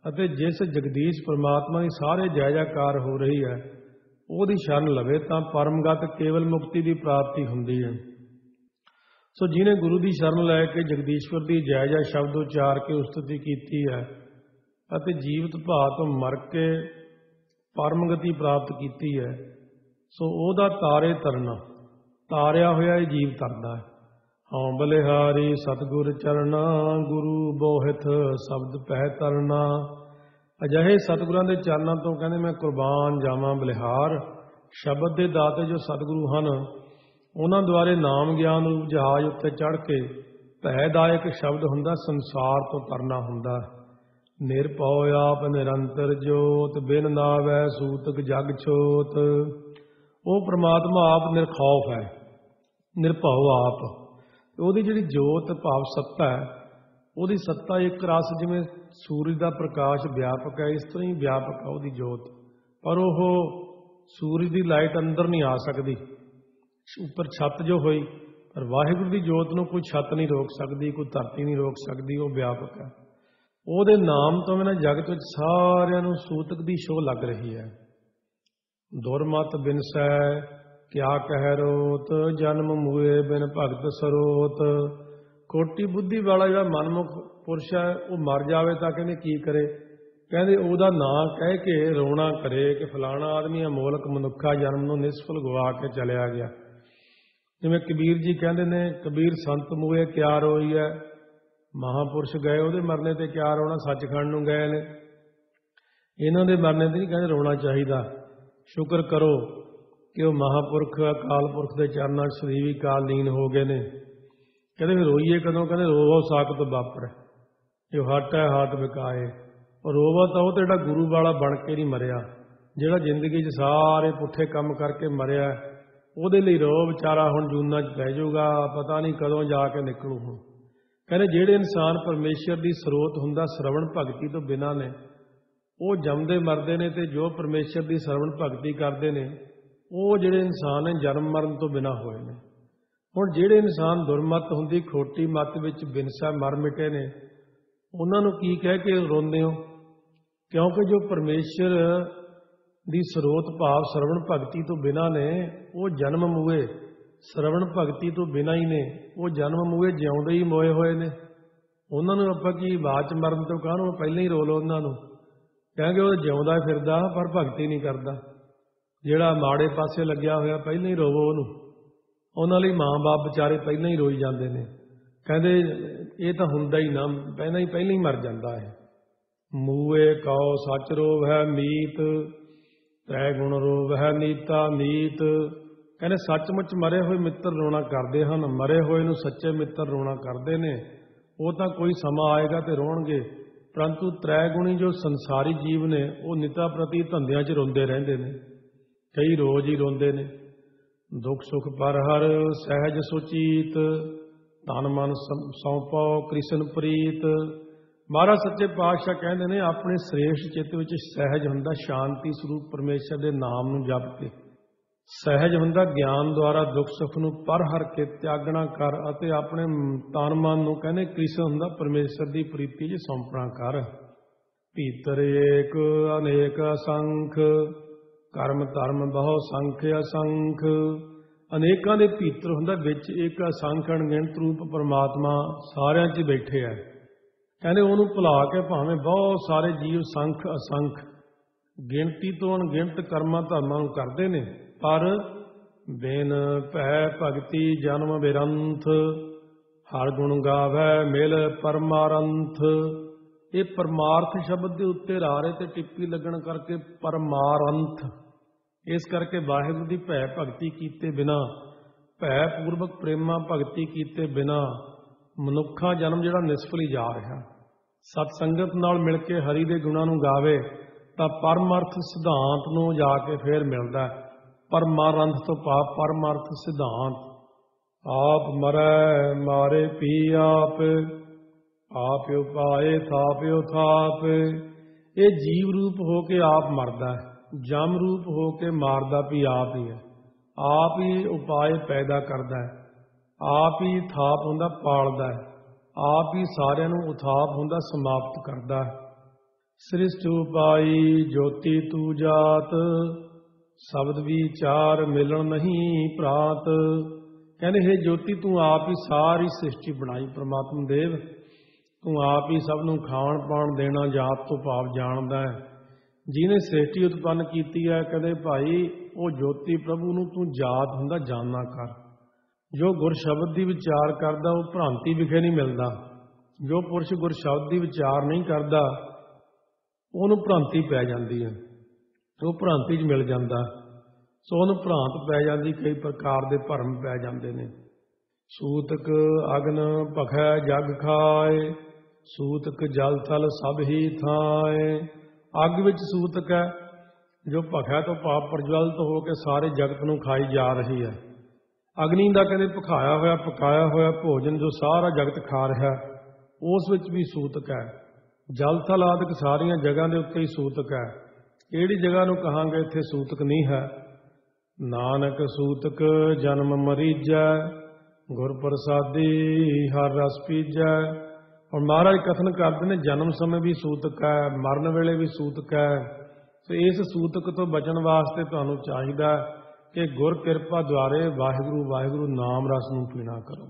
ਅਤੇ ਜਿਸ ਜਗਦੀਸ਼ ਪਰਮਾਤਮਾ ਦੀ ਸਾਰੇ ਜੈ ਜੈਕਾਰ ਹੋ ਰਹੀ ਹੈ, ਉਹਦੀ ਸ਼ਰਨ ਲਵੇ ਤਾਂ ਪਰਮਗਤ ਕੇਵਲ ਮੁਕਤੀ ਦੀ ਪ੍ਰਾਪਤੀ ਹੁੰਦੀ ਹੈ। ਸੋ ਜਿਹਨੇ ਗੁਰੂ ਦੀ ਸ਼ਰਨ ਲੈ ਕੇ ਜਗਦੀਸ਼ਵਰ ਦੀ ਜੈ ਜੈ ਸ਼ਬਦ ਉਚਾਰ ਕੇ ਉਸਤਤੀ ਕੀਤੀ ਹੈ ਅਤੇ ਜੀਵਤ ਭਾਅ ਤੋਂ ਮਰ ਕੇ ਪਰਮਗਤੀ ਪ੍ਰਾਪਤ ਕੀਤੀ ਹੈ, ਸੋ ਉਹਦਾ ਤਾਰੇ ਤਰਨਾ, ਤਾਰਿਆ ਹੋਇਆ ਇਹ ਜੀਵ ਤਰਦਾ ਹੈ। ਹਉ ਬਲਿਹਾਰੀ ਸਤਿਗੁਰ ਚਰਨਾ, ਗੁਰੂ ਬੋਹਿਥ ਸ਼ਬਦ ਪਹਿ ਤਰਨਾ। ਅਜਿਹੇ ਸਤਿਗੁਰਾਂ ਦੇ ਚਰਨਾਂ ਤੋਂ ਕਹਿੰਦੇ ਮੈਂ ਕੁਰਬਾਨ ਜਾਵਾਂ ਬਲਿਹਾਰ। ਸ਼ਬਦ ਦੇ ਦਾਤੇ ਜੋ ਸਤਿਗੁਰੂ ਹਨ, ਉਹਨਾਂ ਦੁਆਰੇ ਨਾਮ ਗਿਆਨ ਰੂਪ ਜਹਾਜ਼ ਉੱਤੇ ਚੜ੍ਹ ਕੇ ਭੈਦਾਇਕ ਸ਼ਬਦ ਹੁੰਦਾ, ਸੰਸਾਰ ਤੋਂ ਤਰਨਾ ਹੁੰਦਾ। ਨਿਰਭਉ ਆਪ ਨਿਰੰਤਰ ਜੋਤ, ਬਿਨ ਨਾਵੈ ਸੂਤਕ ਜਗ ਛੋਤ। ਉਹ ਪ੍ਰਮਾਤਮਾ ਆਪ ਨਿਰਖੌਫ ਹੈ, ਨਿਰਭਉ ਆਪ। ਉਹਦੀ ਜਿਹੜੀ ਜੋਤ ਭਾਵ ਸੱਤਾ ਹੈ, ਉਹਦੀ ਸੱਤਾ ਇੱਕ ਰਸ, ਜਿਵੇਂ ਸੂਰਜ ਦਾ ਪ੍ਰਕਾਸ਼ ਵਿਆਪਕ ਹੈ, ਇਸ ਤਰ੍ਹਾਂ ਹੀ ਵਿਆਪਕ ਹੈ ਉਹਦੀ ਜੋਤ। ਪਰ ਉਹ ਸੂਰਜ ਦੀ ਲਾਈਟ ਅੰਦਰ ਨਹੀਂ ਆ ਸਕਦੀ, ਉੱਪਰ ਛੱਤ ਜੋ ਹੋਈ, ਪਰ ਵਾਹਿਗੁਰੂ ਦੀ ਜੋਤ ਨੂੰ ਕੋਈ ਛੱਤ ਨਹੀਂ ਰੋਕ ਸਕਦੀ, ਕੋਈ ਧਰਤੀ ਨਹੀਂ ਰੋਕ ਸਕਦੀ। ਉਹ ਵਿਆਪਕ ਹੈ। ਉਹਦੇ ਨਾਮ ਤੋਂ ਬਿਨਾਂ ਜਗਤ ਵਿੱਚ ਸਾਰਿਆਂ ਨੂੰ ਸੂਤਕ ਦੀ ਛੋਹ ਲੱਗ ਰਹੀ ਹੈ। ਦੁਰਮਤ ਬਿਨਸੈ ਕਿਆ ਕਹਿ ਰੋਤ, ਜਨਮ ਮੂਏ ਬਿਨ ਭਗਤ ਸਰੋਤ। ਖੋਟੀ ਬੁੱਧੀ ਵਾਲਾ ਜਿਹੜਾ ਮਨਮੁਖ ਪੁਰਸ਼ ਹੈ, ਉਹ ਮਰ ਜਾਵੇ ਤਾਂ ਕਹਿੰਦੇ ਕੀ ਕਰੇ? ਕਹਿੰਦੇ ਉਹਦਾ ਨਾਂ ਕਹਿ ਕੇ ਰੋਣਾ ਕਰੇ ਕਿ ਫਲਾਣਾ ਆਦਮੀ ਅਮੋਲਕ ਮਨੁੱਖਾ ਜਨਮ ਨੂੰ ਨਿਸਫਲ ਗਵਾ ਕੇ ਚਲਿਆ ਗਿਆ। ਜਿਵੇਂ ਕਬੀਰ ਜੀ ਕਹਿੰਦੇ ਨੇ, ਕਬੀਰ ਸੰਤ ਮੂਏ ਕਿਆ ਰੋਈ ਹੈ। ਮਹਾਂਪੁਰਸ਼ ਗਏ, ਉਹਦੇ ਮਰਨੇ ਤੇ ਕਿਆ ਰੋਣਾ, ਸੱਚਖੰਡ ਨੂੰ ਗਏ ਨੇ, ਇਹਨਾਂ ਦੇ ਮਰਨੇ ਤੇ ਨਹੀਂ ਕਹਿੰਦੇ ਰੋਣਾ ਚਾਹੀਦਾ। ਸ਼ੁਕਰ ਕਰੋ ਕਿ ਉਹ ਮਹਾਂਪੁਰਖ ਅਕਾਲ ਪੁਰਖ ਦੇ ਚਰਨਾਂ 'ਚ ਸਦੀਵੀ ਕਾਲ ਲੀਨ ਹੋ ਗਏ ਨੇ। ਕਹਿੰਦੇ ਫਿਰ ਰੋਈਏ ਕਦੋਂ? ਕਹਿੰਦੇ ਰੋਵੋ ਸਾਕਤ ਬਾਪਰ, ਜੋ ਹੱਟ ਹੈ ਹਾਥ ਵਿਕਾਏ। ਰੋਵਾ ਤਾਂ ਉਹ ਤੇ ਜਿਹੜਾ ਗੁਰੂ ਵਾਲਾ ਬਣ ਕੇ ਨਹੀਂ ਮਰਿਆ, ਜਿਹੜਾ ਜ਼ਿੰਦਗੀ 'ਚ ਸਾਰੇ ਪੁੱਠੇ ਕੰਮ ਕਰਕੇ ਮਰਿਆ, ਉਹਦੇ ਲਈ ਰੋ ਵਿਚਾਰਾ ਹੁਣ ਜੂਨਾਂ 'ਚ ਪੈ ਜਾਊਗਾ, ਪਤਾ ਨਹੀਂ ਕਦੋਂ ਜਾ ਕੇ ਨਿਕਲੂ। ਹੁਣ ਕਹਿੰਦੇ ਜਿਹੜੇ ਇਨਸਾਨ ਪਰਮੇਸ਼ਰ ਦੀ ਸਰੋਤ ਹੁੰਦਾ ਸ਼ਰਵਣ ਭਗਤੀ ਤੋਂ ਬਿਨਾਂ ਨੇ, ਉਹ ਜੰਮਦੇ ਮਰਦੇ ਨੇ, ਤੇ ਜੋ ਪਰਮੇਸ਼ਰ ਦੀ ਸ਼ਰਵਣ ਭਗਤੀ ਕਰਦੇ ਨੇ ਉਹ ਜਿਹੜੇ ਇਨਸਾਨ ਨੇ ਜਨਮ ਮਰਨ ਤੋਂ ਬਿਨਾਂ ਹੋਏ ਨੇ। ਹੁਣ ਜਿਹੜੇ ਇਨਸਾਨ ਦੁਰਮਤ ਹੁੰਦੀ ਖੋਟੀ ਮੱਤ ਵਿੱਚ ਬਿਨਸਾ ਮਰ ਮਿਟੇ ਨੇ, ਉਹਨਾਂ ਨੂੰ ਕੀ ਕਹਿ ਕੇ ਰੋਂਦੇ ਹੋ? ਕਿਉਂਕਿ ਜੋ ਪਰਮੇਸ਼ਰ ਦੀ ਸਰੋਤ ਭਾਵ ਸ਼ਰਵਣ ਭਗਤੀ ਤੋਂ ਬਿਨਾਂ ਨੇ ਉਹ ਜਨਮ ਮੂਏ, ਸ਼ਰਵਣ ਭਗਤੀ ਤੋਂ ਬਿਨਾਂ ਹੀ ਨੇ ਉਹ ਜਨਮ ਮੂਏ, ਜਿਉਂਦੇ ਹੀ ਮੋਏ ਹੋਏ ਨੇ। ਉਹਨਾਂ ਨੂੰ ਆਪਾਂ ਕੀ ਬਾਅਦ 'ਚ ਮਰਨ ਤੋਂ ਕਾਹਨੂੰ, ਪਹਿਲਾਂ ਹੀ ਰੋ ਲਓ ਉਹਨਾਂ ਨੂੰ, ਕਹਿੰਗੇ ਉਹ ਜਿਉਂਦਾ ਫਿਰਦਾ ਪਰ ਭਗਤੀ ਨਹੀਂ ਕਰਦਾ। ਜਿਹੜਾ ਮਾੜੇ ਪਾਸੇ ਲੱਗਿਆ ਹੋਇਆ ਪਹਿਲਾਂ ਹੀ ਰੋਵੋ ਉਹਨੂੰ। ਉਹਨਾਂ ਲਈ ਮਾਂ-ਬਾਪ ਵਿਚਾਰੇ ਪਹਿਲਾਂ ਹੀ ਰੋਈ ਜਾਂਦੇ ਨੇ, ਕਹਿੰਦੇ ਇਹ ਤਾਂ ਹੁੰਦਾ ਹੀ ਨਾ, ਪਹਿਲਾਂ ਹੀ ਮਰ ਜਾਂਦਾ ਹੈ। ਮੂਏ ਕਉ ਸੱਚ ਰੋਵ ਹੈ ਮੀਤ, ਤ੍ਰੈ ਗੁਣ ਰੋਵ ਹੈ ਨੀਤਾ ਨੀਤ। ਕਹਿੰਦੇ ਸੱਚਮੁੱਚ ਮਰੇ ਹੋਏ ਮਿੱਤਰ ਰੋਣਾ ਕਰਦੇ ਹਨ, ਮਰੇ ਹੋਏ ਨੂੰ ਸੱਚੇ ਮਿੱਤਰ ਰੋਣਾ ਕਰਦੇ ਨੇ। ਉਹ ਤਾਂ ਕੋਈ ਸਮਾਂ ਆਏਗਾ ਤੇ ਰੋਣਗੇ, ਪਰੰਤੂ ਤ੍ਰੈ ਗੁਣੀ ਜੋ ਸੰਸਾਰੀ ਜੀਵ ਨੇ ਉਹ ਨਿਤਾ ਪ੍ਰਤੀ ਧੰਦਿਆਂ 'ਚ ਰੋਂਦੇ ਰਹਿੰਦੇ ਨੇ, ਕਈ ਰੋਜ਼ ਹੀ ਰੋਂਦੇ ਨੇ। ਦੁੱਖ ਸੁੱਖ ਪਰ ਹਰ ਸਹਿਜ ਸੁਚੀਤ, ਤਨ ਮਨ ਸੌਂਪੋ ਕ੍ਰਿਸ਼ਨ ਪ੍ਰੀਤ। ਮਹਾਰਾਜ ਸੱਚੇ ਪਾਤਸ਼ਾਹ ਕਹਿੰਦੇ ਨੇ ਆਪਣੇ ਸ੍ਰੇਸ਼ਟ ਚਿੱਤ ਵਿੱਚ ਸਹਿਜ ਹੁੰਦਾ ਸ਼ਾਂਤੀ ਸਰੂਪ ਪਰਮੇਸ਼ਰ ਦੇ ਨਾਮ ਨੂੰ ਜਪ ਕੇ, ਸਹਿਜ ਹੁੰਦਾ ਗਿਆਨ ਦੁਆਰਾ ਦੁੱਖ ਸੁੱਖ ਨੂੰ ਪਰ ਹਰ ਕੇ ਤਿਆਗਣਾ ਕਰ, ਅਤੇ ਆਪਣੇ ਤਨ ਮਨ ਨੂੰ ਕਹਿੰਦੇ ਕ੍ਰਿਸ਼ਨ ਹੁੰਦਾ ਪਰਮੇਸ਼ਰ ਦੀ ਪ੍ਰੀਤੀ 'ਚ ਸੌਂਪਣਾ ਕਰ। ਭੀਤਰ ਏਕ ਅਨੇਕ ਅਸੰਖ, ਕਰਮ ਧਰਮ ਬਹੁ ਸੰਖ ਅਸੰਖ। ਅਨੇਕਾਂ ਦੇ ਭੀਤਰ ਹੁੰਦਾ, ਵਿੱਚ ਇੱਕ ਅਸੰਖ ਅਣਗਿਣਤ ਰੂਪ ਪਰਮਾਤਮਾ ਸਾਰਿਆਂ 'ਚ ਬੈਠੇ ਆ। ਕਹਿੰਦੇ ਉਹਨੂੰ ਭੁਲਾ ਕੇ ਭਾਵੇਂ ਬਹੁਤ ਸਾਰੇ ਜੀਵ ਸੰਖ ਅਸੰਖ ਗਿਣਤੀ ਤੋਂ ਅਣਗਿਣਤ ਕਰਮਾਂ ਧਰਮਾਂ ਨੂੰ ਕਰਦੇ ਨੇ, ਪਰ ਬਿਨ ਭੈ ਭਗਤੀ ਜਨਮ ਬਿਰੰਥ, ਹਰ ਗੁਣ ਗਾਵੈ ਮਿਲ ਪਰਮਾਰੰਥ। ਇਹ ਪਰਮਾਰਥ ਸ਼ਬਦ ਦੇ ਉੱਤੇ ਰਾਰੇ ਤੇ ਟਿੱਪੀ ਲੱਗਣ ਕਰਕੇ ਪਰਮਾਰੰਥ, ਇਸ ਕਰਕੇ ਵਾਹਿਗੁਰੂ ਦੀ ਭੈ ਭਗਤੀ ਕੀਤੇ ਬਿਨਾ, ਭੈ ਪੂਰਵਕ ਪ੍ਰੇਮਾ ਭਗਤੀ ਕੀਤੇ ਬਿਨਾ ਮਨੁੱਖਾ ਜਨਮ ਜਿਹੜਾ ਨਿਸਫਲ ਹੀ ਜਾ ਰਿਹਾ। ਸਤ ਸੰਗਤ ਨਾਲ ਮਿਲ ਕੇ ਹਰੀ ਦੇ ਗੁਣਾਂ ਨੂੰ ਗਾਵੇ ਤਾਂ ਪਰਮਾਰਥ ਸਿਧਾਂਤ ਨੂੰ ਜਾ ਕੇ ਫੇਰ ਮਿਲਦਾ। ਪਰਮਾਰੰਥ ਤੋਂ ਭਾਵ ਪਰਮਾਰਥ ਸਿਧਾਂਤ। ਆਪ ਮਰੈ ਮਾਰੇ ਪੀ ਆਪ, ਆਪ ਉਪਾਏ ਥਾਪਿਓ ਥਾਪ। ਇਹ ਜੀਵ ਰੂਪ ਹੋ ਕੇ ਆਪ ਮਰਦਾ ਹੈ, ਜਮ ਰੂਪ ਹੋ ਕੇ ਮਾਰਦਾ ਵੀ ਆਪ ਹੀ ਹੈ। ਆਪ ਹੀ ਉਪਾਏ ਪੈਦਾ ਕਰਦਾ ਹੈ, ਆਪ ਹੀ ਥਾਪ ਹੁੰਦਾ ਪਾਲਦਾ ਹੈ, ਆਪ ਹੀ ਸਾਰਿਆਂ ਨੂੰ ਉਥਾਪ ਹੁੰਦਾ ਸਮਾਪਤ ਕਰਦਾ ਹੈ। ਸ੍ਰਿਸ਼ਟ ਉਪਾਈ ਜੋਤੀ ਤੂ ਜਾਤ, ਸ਼ਬਦ ਵਿਚਾਰ ਮਿਲਣ ਨਹੀਂ ਪ੍ਰਾਤ। ਕਹਿੰਦੇ ਹੈ ਜੋਤੀ ਤੂੰ ਆਪ ਹੀ ਸਾਰੀ ਸ੍ਰਿਸ਼ਟੀ ਬਣਾਈ, ਪ੍ਰਮਾਤਮਾ ਦੇਵ ਤੂੰ ਆਪ ਹੀ ਸਭ ਨੂੰ ਖਾਣ ਪਾਣ ਦੇਣਾ ਜਾਤ ਤੋਂ ਭਾਵ ਜਾਣਦਾ ਹੈ। ਜਿਹਨੇ ਸ੍ਰਿਸ਼ਟੀ ਉਤਪੰਨ ਕੀਤੀ ਹੈ, ਕਹਿੰਦੇ ਭਾਈ ਉਹ ਜੋਤੀ ਪ੍ਰਭੂ ਨੂੰ ਤੂੰ ਜਾਤ ਹੁੰਦਾ ਜਾਣਨਾ ਕਰ। ਜੋ ਗੁਰ ਸ਼ਬਦ ਦੀ ਵਿਚਾਰ ਕਰਦਾ ਉਹ ਭ੍ਰਾਂਤੀ ਵਿਖੇ ਨਹੀਂ ਮਿਲਦਾ। ਜੋ ਪੁਰਸ਼ ਗੁਰ ਸ਼ਬਦ ਦੀ ਵਿਚਾਰ ਨਹੀਂ ਕਰਦਾ ਉਹਨੂੰ ਭ੍ਰਾਂਤੀ ਪੈ ਜਾਂਦੀ ਹੈ, ਉਹ ਭ੍ਰਾਂਤੀ 'ਚ ਮਿਲ ਜਾਂਦਾ, ਸੋ ਉਹਨੂੰ ਭ੍ਰਾਂਤ ਪੈ ਜਾਂਦੀ, ਕਈ ਪ੍ਰਕਾਰ ਦੇ ਭਰਮ ਪੈ ਜਾਂਦੇ ਨੇ। ਸੂਤਕ ਅਗਨ ਭਖੈ ਜਗ ਖਾਏ, ਸੂਤਕ ਜਲ ਥਲ ਸਭ ਹੀ ਥਾਏ। ਅੱਗ ਵਿੱਚ ਸੂਤਕ ਹੈ ਜੋ ਭਖੈ ਤੋਂ ਭਾਵ ਪ੍ਰਜਵਲਿਤ ਹੋ ਕੇ ਸਾਰੇ ਜਗਤ ਨੂੰ ਖਾਈ ਜਾ ਰਹੀ ਹੈ। ਅਗਨੀ ਦਾ ਕਹਿੰਦੇ ਭਖਾਇਆ ਹੋਇਆ ਪਕਾਇਆ ਹੋਇਆ ਭੋਜਨ ਜੋ ਸਾਰਾ ਜਗਤ ਖਾ ਰਿਹਾ, ਉਸ ਵਿੱਚ ਵੀ ਸੂਤਕ ਹੈ। ਜਲ ਥਲ ਆਦਿਕ ਸਾਰੀਆਂ ਜਗ੍ਹਾ ਦੇ ਉੱਤੇ ਹੀ ਸੂਤਕ ਹੈ। ਕਿਹੜੀ ਜਗ੍ਹਾ ਨੂੰ ਕਹਾਂਗੇ ਇੱਥੇ ਸੂਤਕ ਨਹੀਂ ਹੈ। ਨਾਨਕ ਸੂਤਕ ਜਨਮ ਮਰੀਜੈ, ਗੁਰ ਪ੍ਰਸਾਦੀ ਹਰ ਰਸ ਪੀਜੈ। ਔਰ ਮਹਾਰਾਜ ਕਥਨ ਕਰਦੇ ਨੇ ਜਨਮ ਸਮੇਂ ਵੀ ਸੂਤਕ ਹੈ, ਮਰਨ ਵੇਲੇ ਵੀ ਸੂਤਕ ਹੈ। ਤੇ ਇਸ ਸੂਤਕ ਤੋਂ ਬਚਣ ਵਾਸਤੇ ਤੁਹਾਨੂੰ ਚਾਹੀਦਾ ਕਿ ਗੁਰ ਕਿਰਪਾ ਦੁਆਰੇ ਵਾਹਿਗੁਰੂ ਵਾਹਿਗੁਰੂ ਨਾਮ ਰਸ ਨੂੰ ਪੀਣਾ ਕਰੋ।